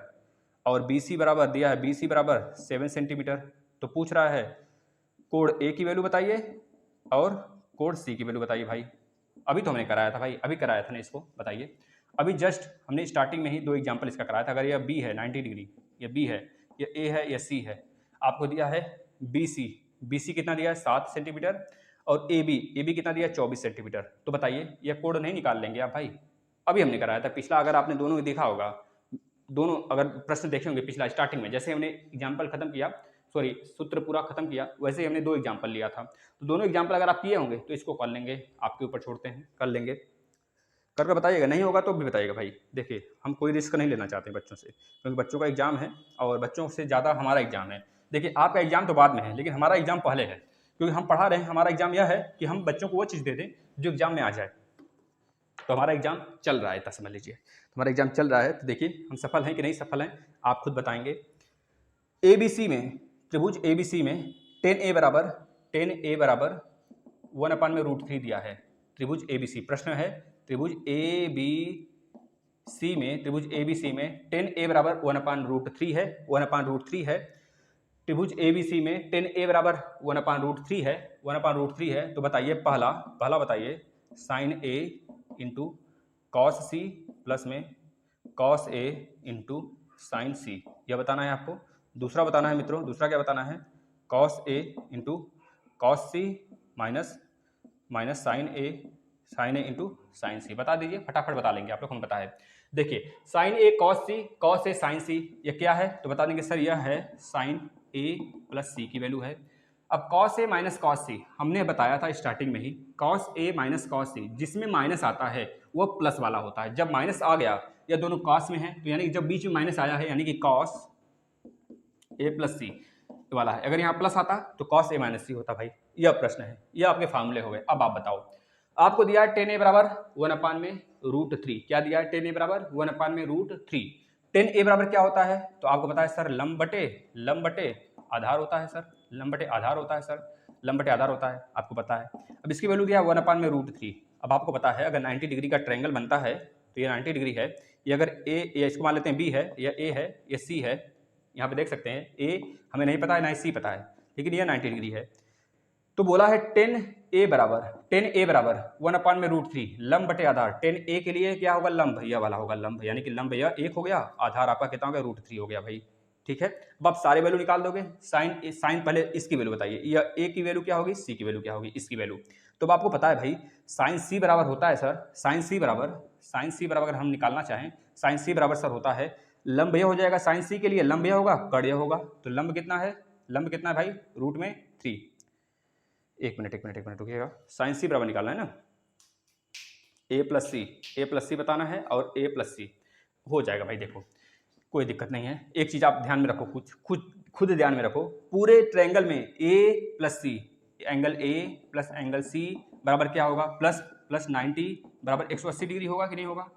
और बी सी बराबर दिया है, बी सी बराबर 7 सेंटीमीटर। तो पूछ रहा है कोण ए की वैल्यू बताइए और कोण सी की वैल्यू बताइए भाई। अभी तो हमने कराया था भाई, अभी कराया था ना, इसको बताइए। अभी जस्ट हमने स्टार्टिंग में ही 2 एग्जाम्पल इसका कराया था। अगर यह बी है 90 डिग्री, यह बी है, यह ए है, यह सी है, आपको दिया है बी सी कितना दिया है 7 सेंटीमीटर, और ए बी कितना दिया है 24 सेंटीमीटर। तो बताइए यह कोण नहीं निकाल लेंगे आप भाई, अभी हमने कराया था पिछला, अगर आपने दोनों देखा होगा, दोनों अगर प्रश्न देखे होंगे पिछला स्टार्टिंग में, जैसे हमने एग्जाम्पल खत्म किया, सॉरी सूत्र पूरा खत्म किया, वैसे ही हमने 2 एग्जाम्पल लिया था। तो दोनों एग्जाम्पल अगर आप किए होंगे तो इसको कर लेंगे, आपके ऊपर छोड़ते हैं, कर लेंगे, करके बताइएगा, नहीं होगा तो भी बताइएगा भाई। देखिए हम कोई रिस्क नहीं लेना चाहते बच्चों से, क्योंकि बच्चों का एग्जाम है और बच्चों से ज़्यादा हमारा एग्जाम है। देखिए आपका एग्जाम तो बाद में है, लेकिन हमारा एग्जाम पहले है, क्योंकि हम पढ़ा रहे हैं। हमारा एग्जाम यह है कि हम बच्चों को वो चीज़ दे दें जो एग्जाम में आ जाए। तो हमारा एग्जाम चल रहा है, इतना समझ लीजिए, हमारा एग्जाम चल रहा है। तो देखिए हम सफल हैं कि नहीं सफल हैं, आप खुद बताएंगे। ABC में, त्रिभुज ABC में tan A बराबर 1/√3 दिया है। त्रिभुज ABC, प्रश्न है त्रिभुज ABC में tan A बराबर 1/√3 है, 1/√3 है। त्रिभुज ABC में tan A बराबर 1/√3 है, 1/√3 है। तो बताइए पहला बताइए sin A into cos C plus में cos A into sine C, यह बताना है आपको। दूसरा बताना है मित्रों, दूसरा क्या बताना है, cos A into cos C minus sine A into sine C. बता दीजिए, फटाफट बता लेंगे आप लोग, हम बताए। देखिए sine A cos A sine C, ये क्या है, तो बता देंगे सर यह है साइन A प्लस सी की वैल्यू है। अब कॉस A माइनस कॉस सी, हमने बताया था स्टार्टिंग में ही, कॉस A माइनस कॉस सी, जिसमें माइनस आता है वो प्लस वाला होता है। जब माइनस आ गया, या दोनों कॉस में है, तो यानी कि जब बीच में माइनस आया है, यानी कि कॉस A प्लस सी वाला है। अगर यहाँ प्लस आता तो कॉस A माइनस सी होता भाई। यह प्रश्न है, यह आपके फार्मूले हो गए। अब आप बताओ, आपको दिया है tan A बराबर 1/√3, क्या दिया है, tan A बराबर 1/√3। tan A बराबर क्या होता है, तो आपको पता है सर लंब बटे आधार होता है सर, लंब बटे आधार होता है सर, लंब बटे आधार होता है, आपको पता है। अब इसकी वैल्यू दिया है 1/√3। अब आपको पता है अगर 90 डिग्री का ट्रायंगल बनता है तो ये 90 डिग्री है। ये अगर ए, इसको मान लेते हैं बी है, या ए है, या सी है, यहाँ पे देख सकते हैं ए हमें नहीं पता है, ना सी पता है, लेकिन यह 90 डिग्री है। तो बोला है tan A बराबर 1/√3 लंब बटे आधार। tan A के लिए क्या होगा, लंब, यह वाला होगा लंब, यानी कि लंब यह 1 हो गया, आधार आपका कितना हो गया, √3 हो गया भाई। ठीक है। अब आप सारे वैल्यू निकाल दोगे। साइन पहले इसकी वैल्यू बताइए, या ए की वैल्यू क्या होगी, सी की वैल्यू क्या होगी, इसकी वैल्यू। तो अब आपको पता है भाई साइन सी बराबर होता है सर, साइन सी बराबर अगर हम निकालना चाहें, साइन सी बराबर सर होता है, लंब यह हो जाएगा साइन सी के लिए, लंब यह होगा, कड़ यह होगा। तो लंब कितना है, लंब कितना है भाई, रूट में 3। एक मिनट रुकिएगा, साइन सी बराबर निकालना है ना, ए प्लस सी बताना है, और ए प्लस सी हो जाएगा भाई। देखो कोई दिक्कत नहीं है, एक चीज़ आप ध्यान में रखो, खुद ध्यान में रखो, पूरे ट्रायंगल में A plus C, angle A plus angle C बराबर क्या होगा, प्लस 90 बराबर 180 डिग्री होगा कि नहीं होगा।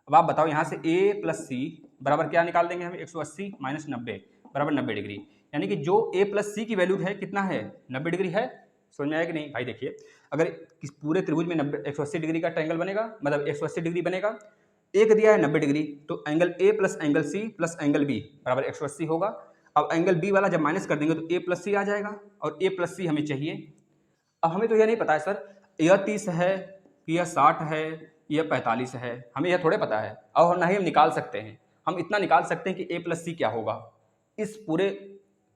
अब आप बताओ यहाँ से ए प्लस सी बराबर क्या निकाल देंगे हम, 180 माइनस 90 बराबर 90 डिग्री, यानी कि जो ए प्लस सी की वैल्यू है कितना है, 90 डिग्री है। समझ में आया कि नहीं भाई। देखिए अगर किस पूरे त्रिभुज में 180 डिग्री का ट्रायंगल बनेगा, मतलब 180 डिग्री बनेगा, एक दिया है 90 डिग्री, तो angle A plus angle C plus angle B बराबर 180 होगा। अब एंगल बी वाला जब माइनस कर देंगे तो ए प्लस सी आ जाएगा, और ए प्लस सी हमें चाहिए। अब हमें तो यह नहीं पता है सर यह 30 है कि यह 60 है, यह 45 है, हमें यह थोड़े पता है। और ना ही हम निकाल सकते हैं, हम इतना निकाल सकते हैं कि ए प्लस सी क्या होगा। इस पूरे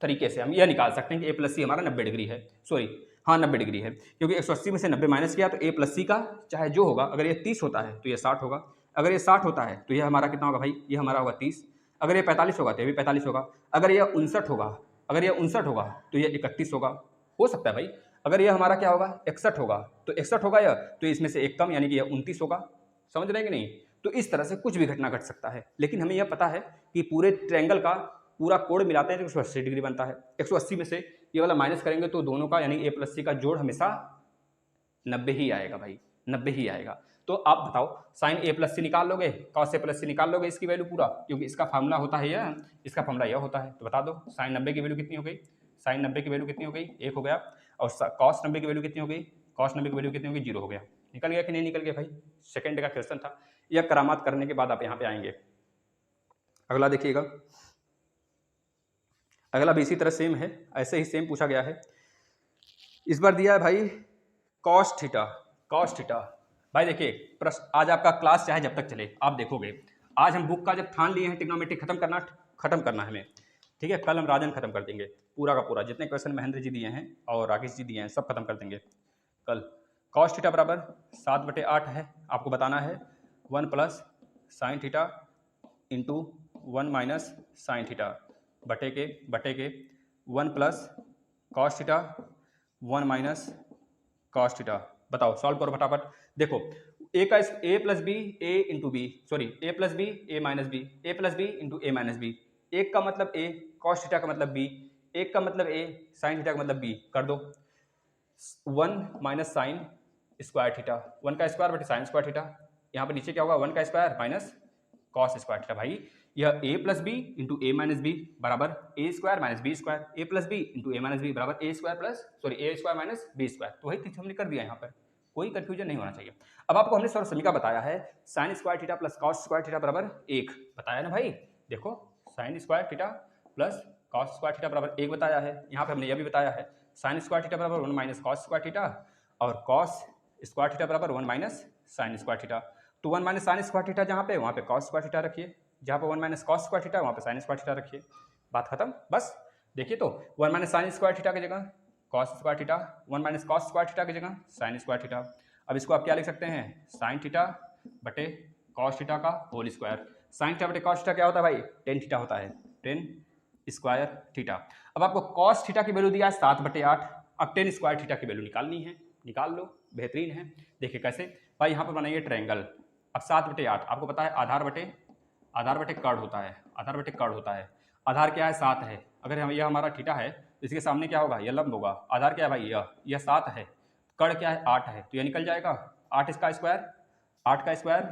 तरीके से हम यह निकाल सकते हैं कि ए प्लस सी हमारा 90 डिग्री है, सॉरी हाँ 90 डिग्री है, क्योंकि 180 में से 90 माइनस किया तो ए प्लस सी का चाहे जो होगा, अगर ये 30 होता है तो ये 60 होगा, अगर ये 60 होता है तो यह हमारा कितना होगा भाई, ये हमारा होगा 30, अगर ये 45 होगा तो ये भी 45 होगा, अगर यह 59 होगा, अगर यह 59 होगा तो यह 31 होगा, हो सकता है भाई। अगर यह हमारा क्या होगा 61 होगा तो 61 होगा यह, तो इसमें से एक कम यानी कि यह 29 होगा। समझ रहे हैं कि नहीं। तो इस तरह से कुछ भी घटना घट सकता है, लेकिन हमें यह पता है कि पूरे ट्रायंगल का पूरा कोण मिलाते हैं तो 180 डिग्री बनता है। 180 में से ये वाला माइनस करेंगे तो दोनों का यानी ए प्लस सी का जोड़ हमेशा 90 ही आएगा भाई, 90 ही आएगा। तो आप बताओ साइन ए प्लस सी निकाल लोगे, कॉस ए प्लस सी निकाल लोगे इसकी वैल्यू पूरा, क्योंकि इसका फार्मूला होता है यह, इसका फार्मूला यह होता है। तो बता दो साइन 90 की वैल्यू कितनी हो गई, साइन 90 की वैल्यू कितनी हो गई, 1 हो गया, और कॉस 90 की वैल्यू कितनी हो गई, कॉस 90 की वैल्यू कितनी हो गई, 0 हो गया। निकल गया कि नहीं निकल गया भाई, सेकंड का क्वेश्चन था। यह करामात करने के बाद आप यहाँ पे आएंगे। अगला देखिएगा, अगला भी इसी तरह सेम है, ऐसे ही सेम पूछा गया है। इस बार दिया है भाई कॉस थीटा, कॉस थीटा। भाई देखिए प्रश्न आज आपका क्लास चाहे जब तक चले आप देखोगे, आज हम बुक का जब ठान लिए हैं ट्रिग्नोमेट्री खत्म करना है हमें, ठीक है। कल हम राजन खत्म कर देंगे पूरा का पूरा, जितने क्वेश्चन महेंद्र जी दिए हैं और राकेश जी दिए हैं सब खत्म कर देंगे कल। कॉस थीटा बराबर 7/8 है, आपको बताना है 1 plus sine theta into 1 minus sine theta बटे के 1 plus cos theta 1 minus cos theta. बताओ सॉल्व करो फटाफट। देखो ए का ए plus B A into B, sorry A plus B A minus B, A plus B into A minus B, एक का मतलब ए, कॉस थीटा का मतलब बी, एक का मतलब ए, साइन थीटा का मतलब बी, कर दो 1 माइनस साइन स्क्वायर थीटा, 1 का स्क्वायर बटे साइन स्क्वायर थीटा, यहाँ पर नीचे क्या होगा 1 का square minus cos square theta. भाई यह ए plus B into A minus B बराबर ए square minus B square, A plus B into A minus B बराबर ए स्क्वायर प्लस सॉरी ए स्क्वायर माइनस बी स्क्वायर। तो वही चीज हमने कर दिया यहाँ पर, कोई कंफ्यूजन नहीं होना चाहिए। अब आपको हमने सौर समीकरण बताया है sine square theta plus cos square theta बराबर 1 बताया ना भाई। देखो sine square theta plus cos square theta बराबर 1 बताया है, यहाँ पे हमने यह भी बताया है साइन स्क्वायर थीटा बराबर 1 माइनस कॉस स्क्वायर थीटा, और कॉस स्क्वायर थीटा बराबर 1 माइनस साइन स्क्वायर थीटा। तो 1 माइनस साइन स्क्वायर थीटा जहाँ पे वहाँ पे कॉस स्क्वायर थीटा रखिए, जहाँ पे 1 माइनस कॉस स्क्वायर थीटा वहाँ पे साइन स्क्वायर थीटा रखिए, बात खत्म बस। देखिए तो 1 माइनस साइन स्क्वायर थीटा की जगह cos square theta, 1 minus cos square theta की जगह साइन स्क्वायर थीटा। अब इसको आप क्या लिख सकते हैं, साइन थीटा बटे कॉस थीटा का होल स्क्वायर। साइन थीटा बटे कॉस थीटा क्या होता है भाई, टेन थीटा होता है, टेन स्क्वायर थीटा। अब आपको कॉस थीटा की वैल्यू दिया है 7/8, अब टेन स्क्वायर थीटा की वैल्यू निकालनी है, निकाल लो, बेहतरीन है। देखिए कैसे भाई, यहाँ पर बनाइए ट्रायंगल। अब 7/8 आपको पता है आधार बटे कर्ण होता है, आधार बटे कर्ण होता है। आधार क्या है 7 है, अगर हम यह हमारा थीटा है तो इसके सामने क्या होगा, यह लंब होगा। आधार क्या है भाई, यह 7 है, कर्ण क्या है 8 है, तो यह निकल जाएगा 8 इसका स्क्वायर, 8 का स्क्वायर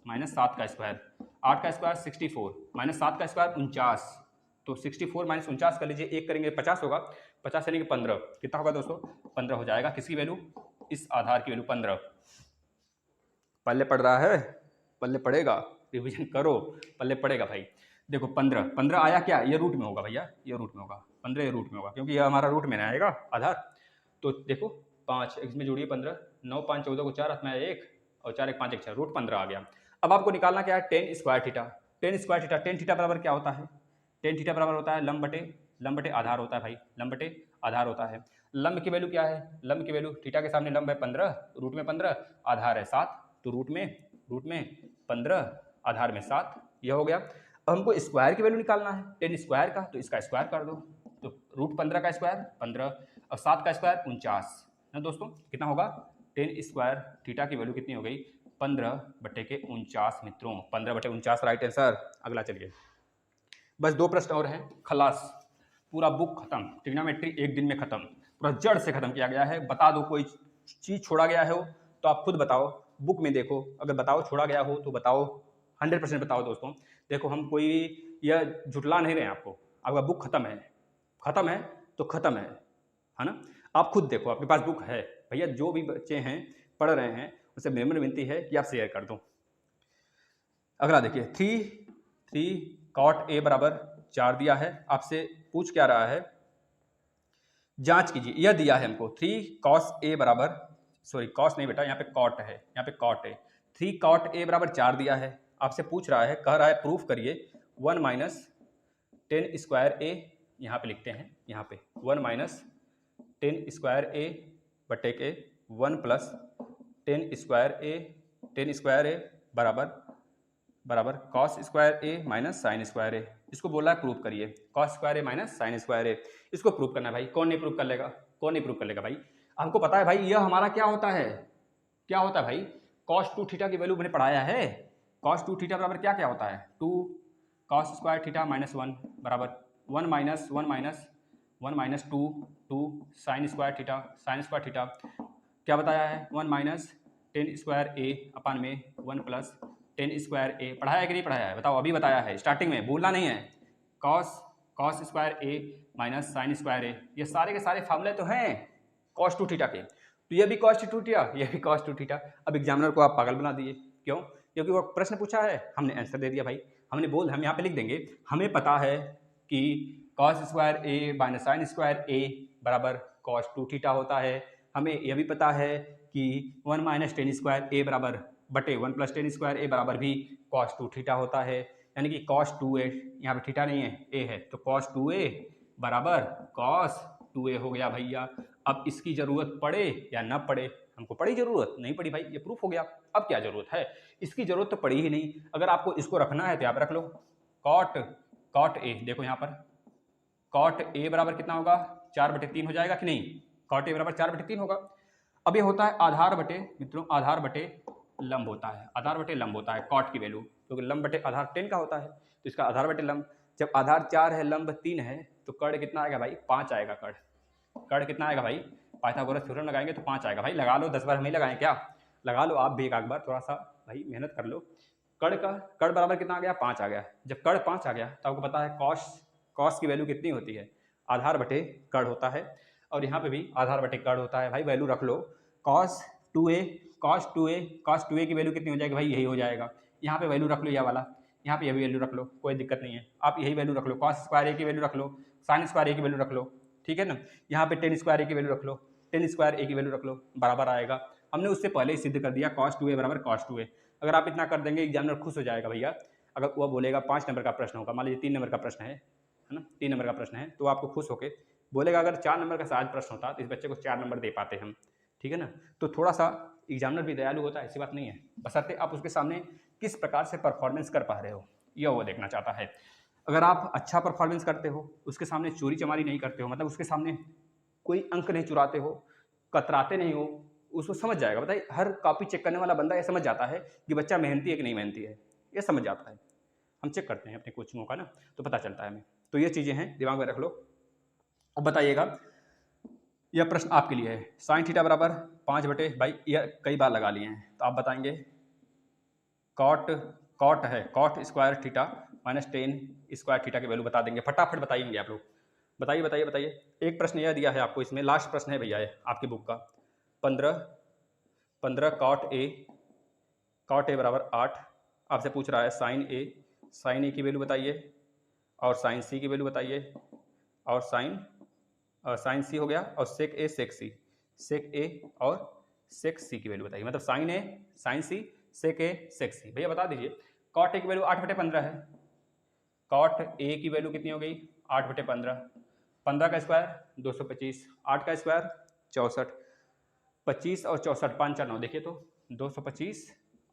माइनस 7 का स्क्वायर, 8 का स्क्वायर 64 माइनस 7 का स्क्वायर 49, तो 64 माइनस 49 कर लीजिए, एक करेंगे 50 होगा, 50 यानी कि 15, कितना होगा दोस्तों 15 हो जाएगा। किसकी वैल्यू, इस आधार की वैल्यू 15। पल्ले पड़ रहा है, पल्ले पड़ेगा, रिवीजन करो, पल्ले पड़ेगा भाई। देखो 15 आया क्या, ये रूट में होगा भैया, ये रूट में होगा, 15 ये रूट में होगा, क्योंकि ये हमारा रूट में ना आएगा आधार। तो देखो 5 इसमें जोड़िए 15, 9 5 14 को 4 हाथ में 1 और 4 1 5 1 6, रूट 15 आ गया। अब आपको निकालना क्या है, ten square theta. Ten square theta, tan theta बराबर क्या होता है, टेन थीटा बराबर होता है लंब बटे आधार होता है भाई, लंब बटे आधार होता है। लंब की वैल्यू क्या है, लंब की वैल्यू थीटा के सामने लंब है 15, रूट में 15, आधार है 7, तो रूट में 15, आधार में 7, यह हो गया। अब हमको स्क्वायर की वैल्यू निकालना है टेन स्क्वायर का, तो इसका स्क्वायर कर दो, तो रूट 15 का स्क्वायर 15 और 7 का स्क्वायर 49 ना दोस्तों, कितना होगा टेन स्क्वायर थीटा की वैल्यू कितनी हो गई 15 बटे के 49 मित्रों, 15 बटे 49 राइट आंसर। अगला चलिए, बस 2 प्रश्न और हैं, खलास, पूरा बुक खत्म, ट्रिग्नोमेट्री एक दिन में खत्म, पूरा जड़ से खत्म किया गया है। बता दो कोई चीज छोड़ा गया हो तो आप खुद बताओ, बुक में देखो, अगर बताओ छोड़ा गया हो तो बताओ, 100% बताओ दोस्तों। देखो हम कोई यह झुटला नहीं रहे हैं आपको, आपका बुक खत्म है तो खत्म है ना। आप खुद देखो, आपके पास बुक है भैया, जो भी बच्चे हैं पढ़ रहे हैं उनसे विनम्र विनती है कि आप शेयर कर दो। अगला देखिए, 3 कॉट ए बराबर 4 दिया है, आपसे पूछ क्या रहा है, जांच कीजिए। यह दिया है हमको 3 कॉस ए बराबर, सॉरी कॉस नहीं बेटा, यहाँ पे कॉट है, यहाँ पे कॉट है, 3 कॉट ए बराबर 4 दिया है, आपसे पूछ रहा है, कह रहा है प्रूफ करिए 1 माइनस 10 स्क्वायर ए, यहाँ पे लिखते हैं, यहाँ पे 1 माइनस 10 स्क्वायर ए बटे के 1 प्लस 10 स्क्वायर ए बराबर कॉस स्क्वायर ए माइनस साइन स्क्वायर ए। इसको बोला है प्रूफ करिए, कॉस स्क्वायर ए माइनस साइन स्क्वायर ए, इसको प्रूफ करना है भाई। कौन नहीं प्रूफ कर लेगा, कौन नहीं प्रूफ कर लेगा भाई। हमको पता है भाई यह हमारा क्या होता है, क्या होता है भाई, कॉस 2 थीटा की वैल्यू मैंने पढ़ाया है, कॉस 2 थीटा बराबर क्या क्या होता है, 2 कॉस स्क्वायर थीटा माइनस 1 बराबर 1 माइनस 2 साइन स्क्वायर थीटा क्या बताया है, 1 माइनस 10 स्क्वायर ए अपान में 1 प्लस 10 स्क्वायर ए। पढ़ाया है कि नहीं पढ़ाया है, बताओ, अभी बताया है स्टार्टिंग में, भूलना नहीं है। कॉस स्क्वायर ए माइनस साइन स्क्वायर ए, ये सारे के सारे फार्मूले तो हैं कॉस 2 थीटा के, तो ये भी कॉस 2 थीटा, ये भी कॉस 2 थीटा। अब एग्जामिनर को आप पागल बना दिए, क्यों, क्योंकि वो प्रश्न पूछा है, हमने आंसर दे दिया भाई, हम यहाँ पे लिख देंगे, हमें पता है कि कॉस स्क्वायर ए माइनस साइन स्क्वायर ए बराबर कॉस 2 थीटा होता है। हमें यह भी पता है कि 1 माइनस 10 स्क्वायर ए बराबर बटे 1 प्लस 10 स्क्वायर ए बराबर भी कॉस 2 थीटा होता है, यानी कि कॉस 2a, यहाँ पे थीटा नहीं है ए है, तो कॉस 2a बराबर कॉस 2a हो गया भैया। अब इसकी जरूरत पड़े या ना पड़े, हमको पड़ी जरूरत, नहीं पड़ी भाई, ये प्रूफ हो गया। अब क्या जरूरत है, इसकी जरूरत तो पड़ी ही नहीं। अगर आपको इसको रखना है तो आप रख लो, कॉट ए, देखो यहाँ पर कॉट ए बराबर कितना होगा, 4/3 हो जाएगा कि नहीं, कॉट ए बराबर 4/3 होगा। अब ये होता है आधार बटे, मित्रों आधार बटे लंब होता है, आधार बटे लंब होता है कॉट की वैल्यू, क्योंकि लंब बटे आधार 10 का होता है, तो इसका आधार बटे लंब, जब आधार 4 है लंब 3 है तो कर्ण कितना आएगा भाई, 5 आएगा। कर्ण कितना आएगा भाई, पाइथागोरस थ्योरम लगाएंगे तो 5 आएगा भाई, लगा लो, 10 बार हम ही लगाएं क्या, लगा लो आप भी एक बार, थोड़ा सा भाई मेहनत कर लो। कर्ण बराबर कितना आ गया, 5 आ गया। जब कर्ण 5 आ गया तो आपको पता है कॉस की वैल्यू कितनी होती है, आधार बटे कर्ण होता है, और यहाँ पे भी आधार बटे कर्ण होता है भाई। वैल्यू रख लो, कॉस 2a की वैल्यू कितनी हो जाएगी भाई, यही हो जाएगा। यहाँ पे वैल्यू रख लो, यह वाला, यहाँ पे यह भी वैल्यू रख लो, कोई दिक्कत नहीं है, आप यही वैल्यू रख लो, कॉस स्क्वायर ए की वैल्यू रख लो, साइन स्क्वायर ए की वैल्यू रख लो, ठीक है ना। यहाँ पे 10 स्क्वायर ए की वैल्यू रख लो, 10 स्क्वायर ए की वैल्यू रख लो, बराबर आएगा। हमने उससे पहले ही सिद्ध कर दिया कॉस 2a बराबर कॉस 2a। अगर आप इतना कर देंगे एग्जामिनर खुश हो जाएगा भैया। अगर वह बोलेगा 5 नंबर का प्रश्न होगा, मान लीजिए 3 नंबर का प्रश्न है ना, 3 नंबर का प्रश्न है, तो आपको खुश होकर बोलेगा अगर 4 नंबर का सहज प्रश्न होता तो इस बच्चे को 4 नंबर दे पाते हम, ठीक है ना। तो थोड़ा सा एग्जामिनर भी दयालु होता है, ऐसी बात नहीं है, बशर्ते आप उसके सामने किस प्रकार से परफॉर्मेंस कर पा रहे हो, यह वो देखना चाहता है। अगर आप अच्छा परफॉर्मेंस करते हो, उसके सामने चोरी चमारी नहीं करते हो, मतलब उसके सामने कोई अंक नहीं चुराते हो, कतराते नहीं हो, उसको समझ जाएगा। बताइए, हर कॉपी चेक करने वाला बंदा ये समझ जाता है कि बच्चा मेहनती है कि नहीं मेहनती है, ये समझ जाता है। हम चेक करते हैं अपने कोचिंगों का ना, तो पता चलता है हमें। तो ये चीज़ें हैं, दिमाग में रख लो। अब बताइएगा, यह प्रश्न आपके लिए है, साइन थीटा बराबर 5 बटे, भाई यह कई बार लगा लिए हैं, तो आप बताएंगे cot square theta minus 10 square theta की वैल्यू बता देंगे, फटाफट बताइएंगे आप लोग, बताइए। एक प्रश्न यह दिया है आपको, इसमें लास्ट प्रश्न है भैया ये आपकी बुक का, 15 कॉट ए बराबर 8, आपसे पूछ रहा है साइन ए की वैल्यू बताइए, और साइन सी की वैल्यू बताइए, और साइन सी हो गया, और सेक ए और सेक सी की वैल्यू बताइए, मतलब साइन ए साइन सी सेक ए सेक सी। भैया बता दीजिए, कॉट ए की वैल्यू 8/15 है, कॉट ए की वैल्यू कितनी हो गई 8/15, 15 का स्क्वायर 225, 8 का स्क्वायर 64, 25 और 64 5 4 9, देखिए तो 225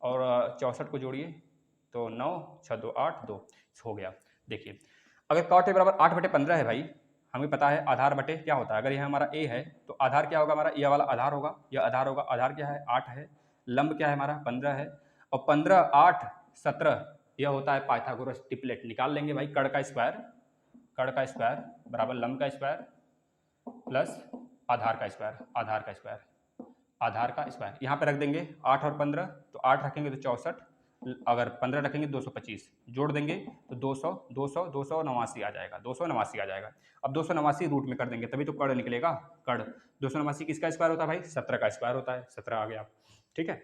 और 64 को जोड़िए तो 9 6 2 8 2 हो गया। देखिए अगर कॉट ए बराबर 8/15 है भाई, हमें पता है आधार बटे क्या होता है, अगर यह हमारा ए है तो आधार क्या होगा हमारा, यह वाला आधार होगा, यह आधार होगा, आधार क्या है 8 है, लंब क्या है हमारा 15 है, और 15 8 17 यह होता है पाइथागोरस ट्रिपलेट। निकाल लेंगे भाई, कड़ का स्क्वायर बराबर लंब का स्क्वायर प्लस आधार का स्क्वायर, यहाँ पे रख देंगे 8 और 15, तो 8 रखेंगे तो 64, अगर 15 रखेंगे 225, जोड़ देंगे तो 289 आ जाएगा, 289 आ जाएगा। अब 289 रूट में कर देंगे तभी तो कड़ निकलेगा, कड़ 289 किसका स्क्वायर होता है भाई 17 का स्क्वायर होता है, 17 आ गया। ठीक है,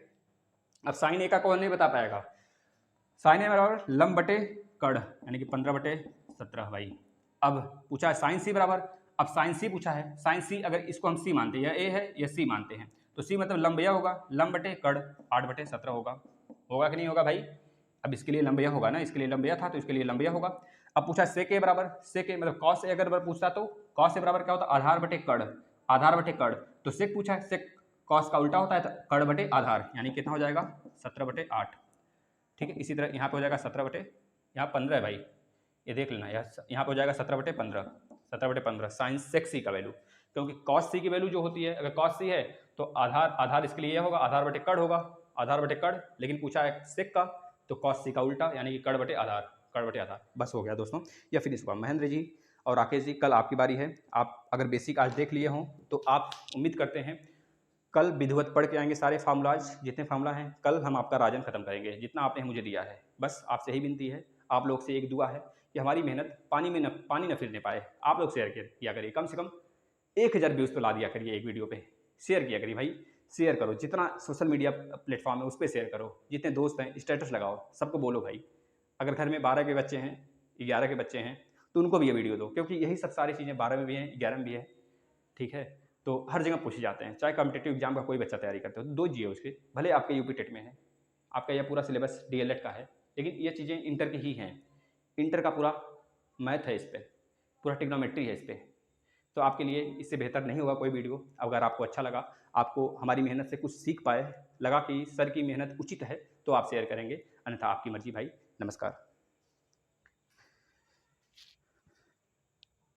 अब साइन ए का कौन नहीं बता पाएगा, साइन ए बराबर लंब बटे कड़ यानी कि 15/17 भाई। अब पूछा है साइन सी बराबर, अब साइन सी पूछा है, साइन सी अगर इसको हम सी मानते हैं, यह ए है यह सी मानते हैं, तो सी मतलब लंब यह होगा, लंब बटे कड़ 8/17 होगा कि नहीं होगा भाई। अब इसके लिए लंब यह होगा ना, इसके लिए लंब यह था तो इसके लिए लंब यह होगा। अब पूछा सेक ए बराबर, सेक ए मतलब कॉस ए अगर पूछता तो कॉस ए बराबर क्या होता है आधार बटे कड़, तो सेक पूछा है, सेक कॉस का उल्टा होता है तो कड़ बटे आधार, यानी कितना हो जाएगा 17/8। ठीक है, इसी तरह यहाँ पे हो जाएगा 17 यहाँ 15 है भाई, ये देख लेना, यहाँ पे हो जाएगा 17/15 साइन सेक सी का वैल्यू, क्योंकि कॉस सी की वैल्यू जो होती है, अगर कॉस सी है तो आधार इसके लिए यह होगा, आधार बटे कड़ होगा, आधार बटे कड़, लेकिन पूछा है सेक का तो कॉस सी का उल्टा यानी कि कड़ बटे आधार, बस हो गया दोस्तों, यह फिनिश हुआ। महेंद्र जी और राकेश जी कल आपकी बारी है, आप अगर बेसिक आज देख लिए हों तो आप उम्मीद करते हैं कल विधिवत पढ़ के आएंगे, सारे फार्मूलाज जितने फार्मूला हैं कल हम आपका राजन खत्म करेंगे, जितना आपने मुझे दिया है। बस आपसे यही विनती है, आप लोग से एक दुआ है कि हमारी मेहनत पानी न फिरने पाए, आप लोग शेयर किया करिए, कम से कम 1000 व्यूज़ तो ला दिया करिए एक वीडियो पे, शेयर किया करिए भाई, शेयर करो, जितना सोशल मीडिया प्लेटफॉर्म है उस पर शेयर करो, जितने दोस्त हैं स्टेटस लगाओ, सबको बोलो भाई। अगर घर में 12 के बच्चे हैं 11 के बच्चे हैं तो उनको भी ये वीडियो दो, क्योंकि यही सब सारी चीज़ें 12 में भी हैं 11 में भी है। ठीक है, तो हर जगह पूछे जाते हैं, चाहे कॉम्पिटेटिव एग्जाम का कोई बच्चा तैयारी करते हो तो दो जिए उसके, भले आपके यूपी टेट में है, आपका यह पूरा सिलेबस डीएलएड का है, लेकिन ये चीज़ें इंटर की ही हैं, इंटर का पूरा मैथ है इस पर, पूरा टिग्नोमेट्री है इस पर, तो आपके लिए इससे बेहतर नहीं होगा कोई वीडियो। अगर आपको अच्छा लगा, आपको हमारी मेहनत से कुछ सीख पाए, लगा कि सर की मेहनत उचित है तो आप शेयर करेंगे, अन्यथा आपकी मर्जी भाई। नमस्कार।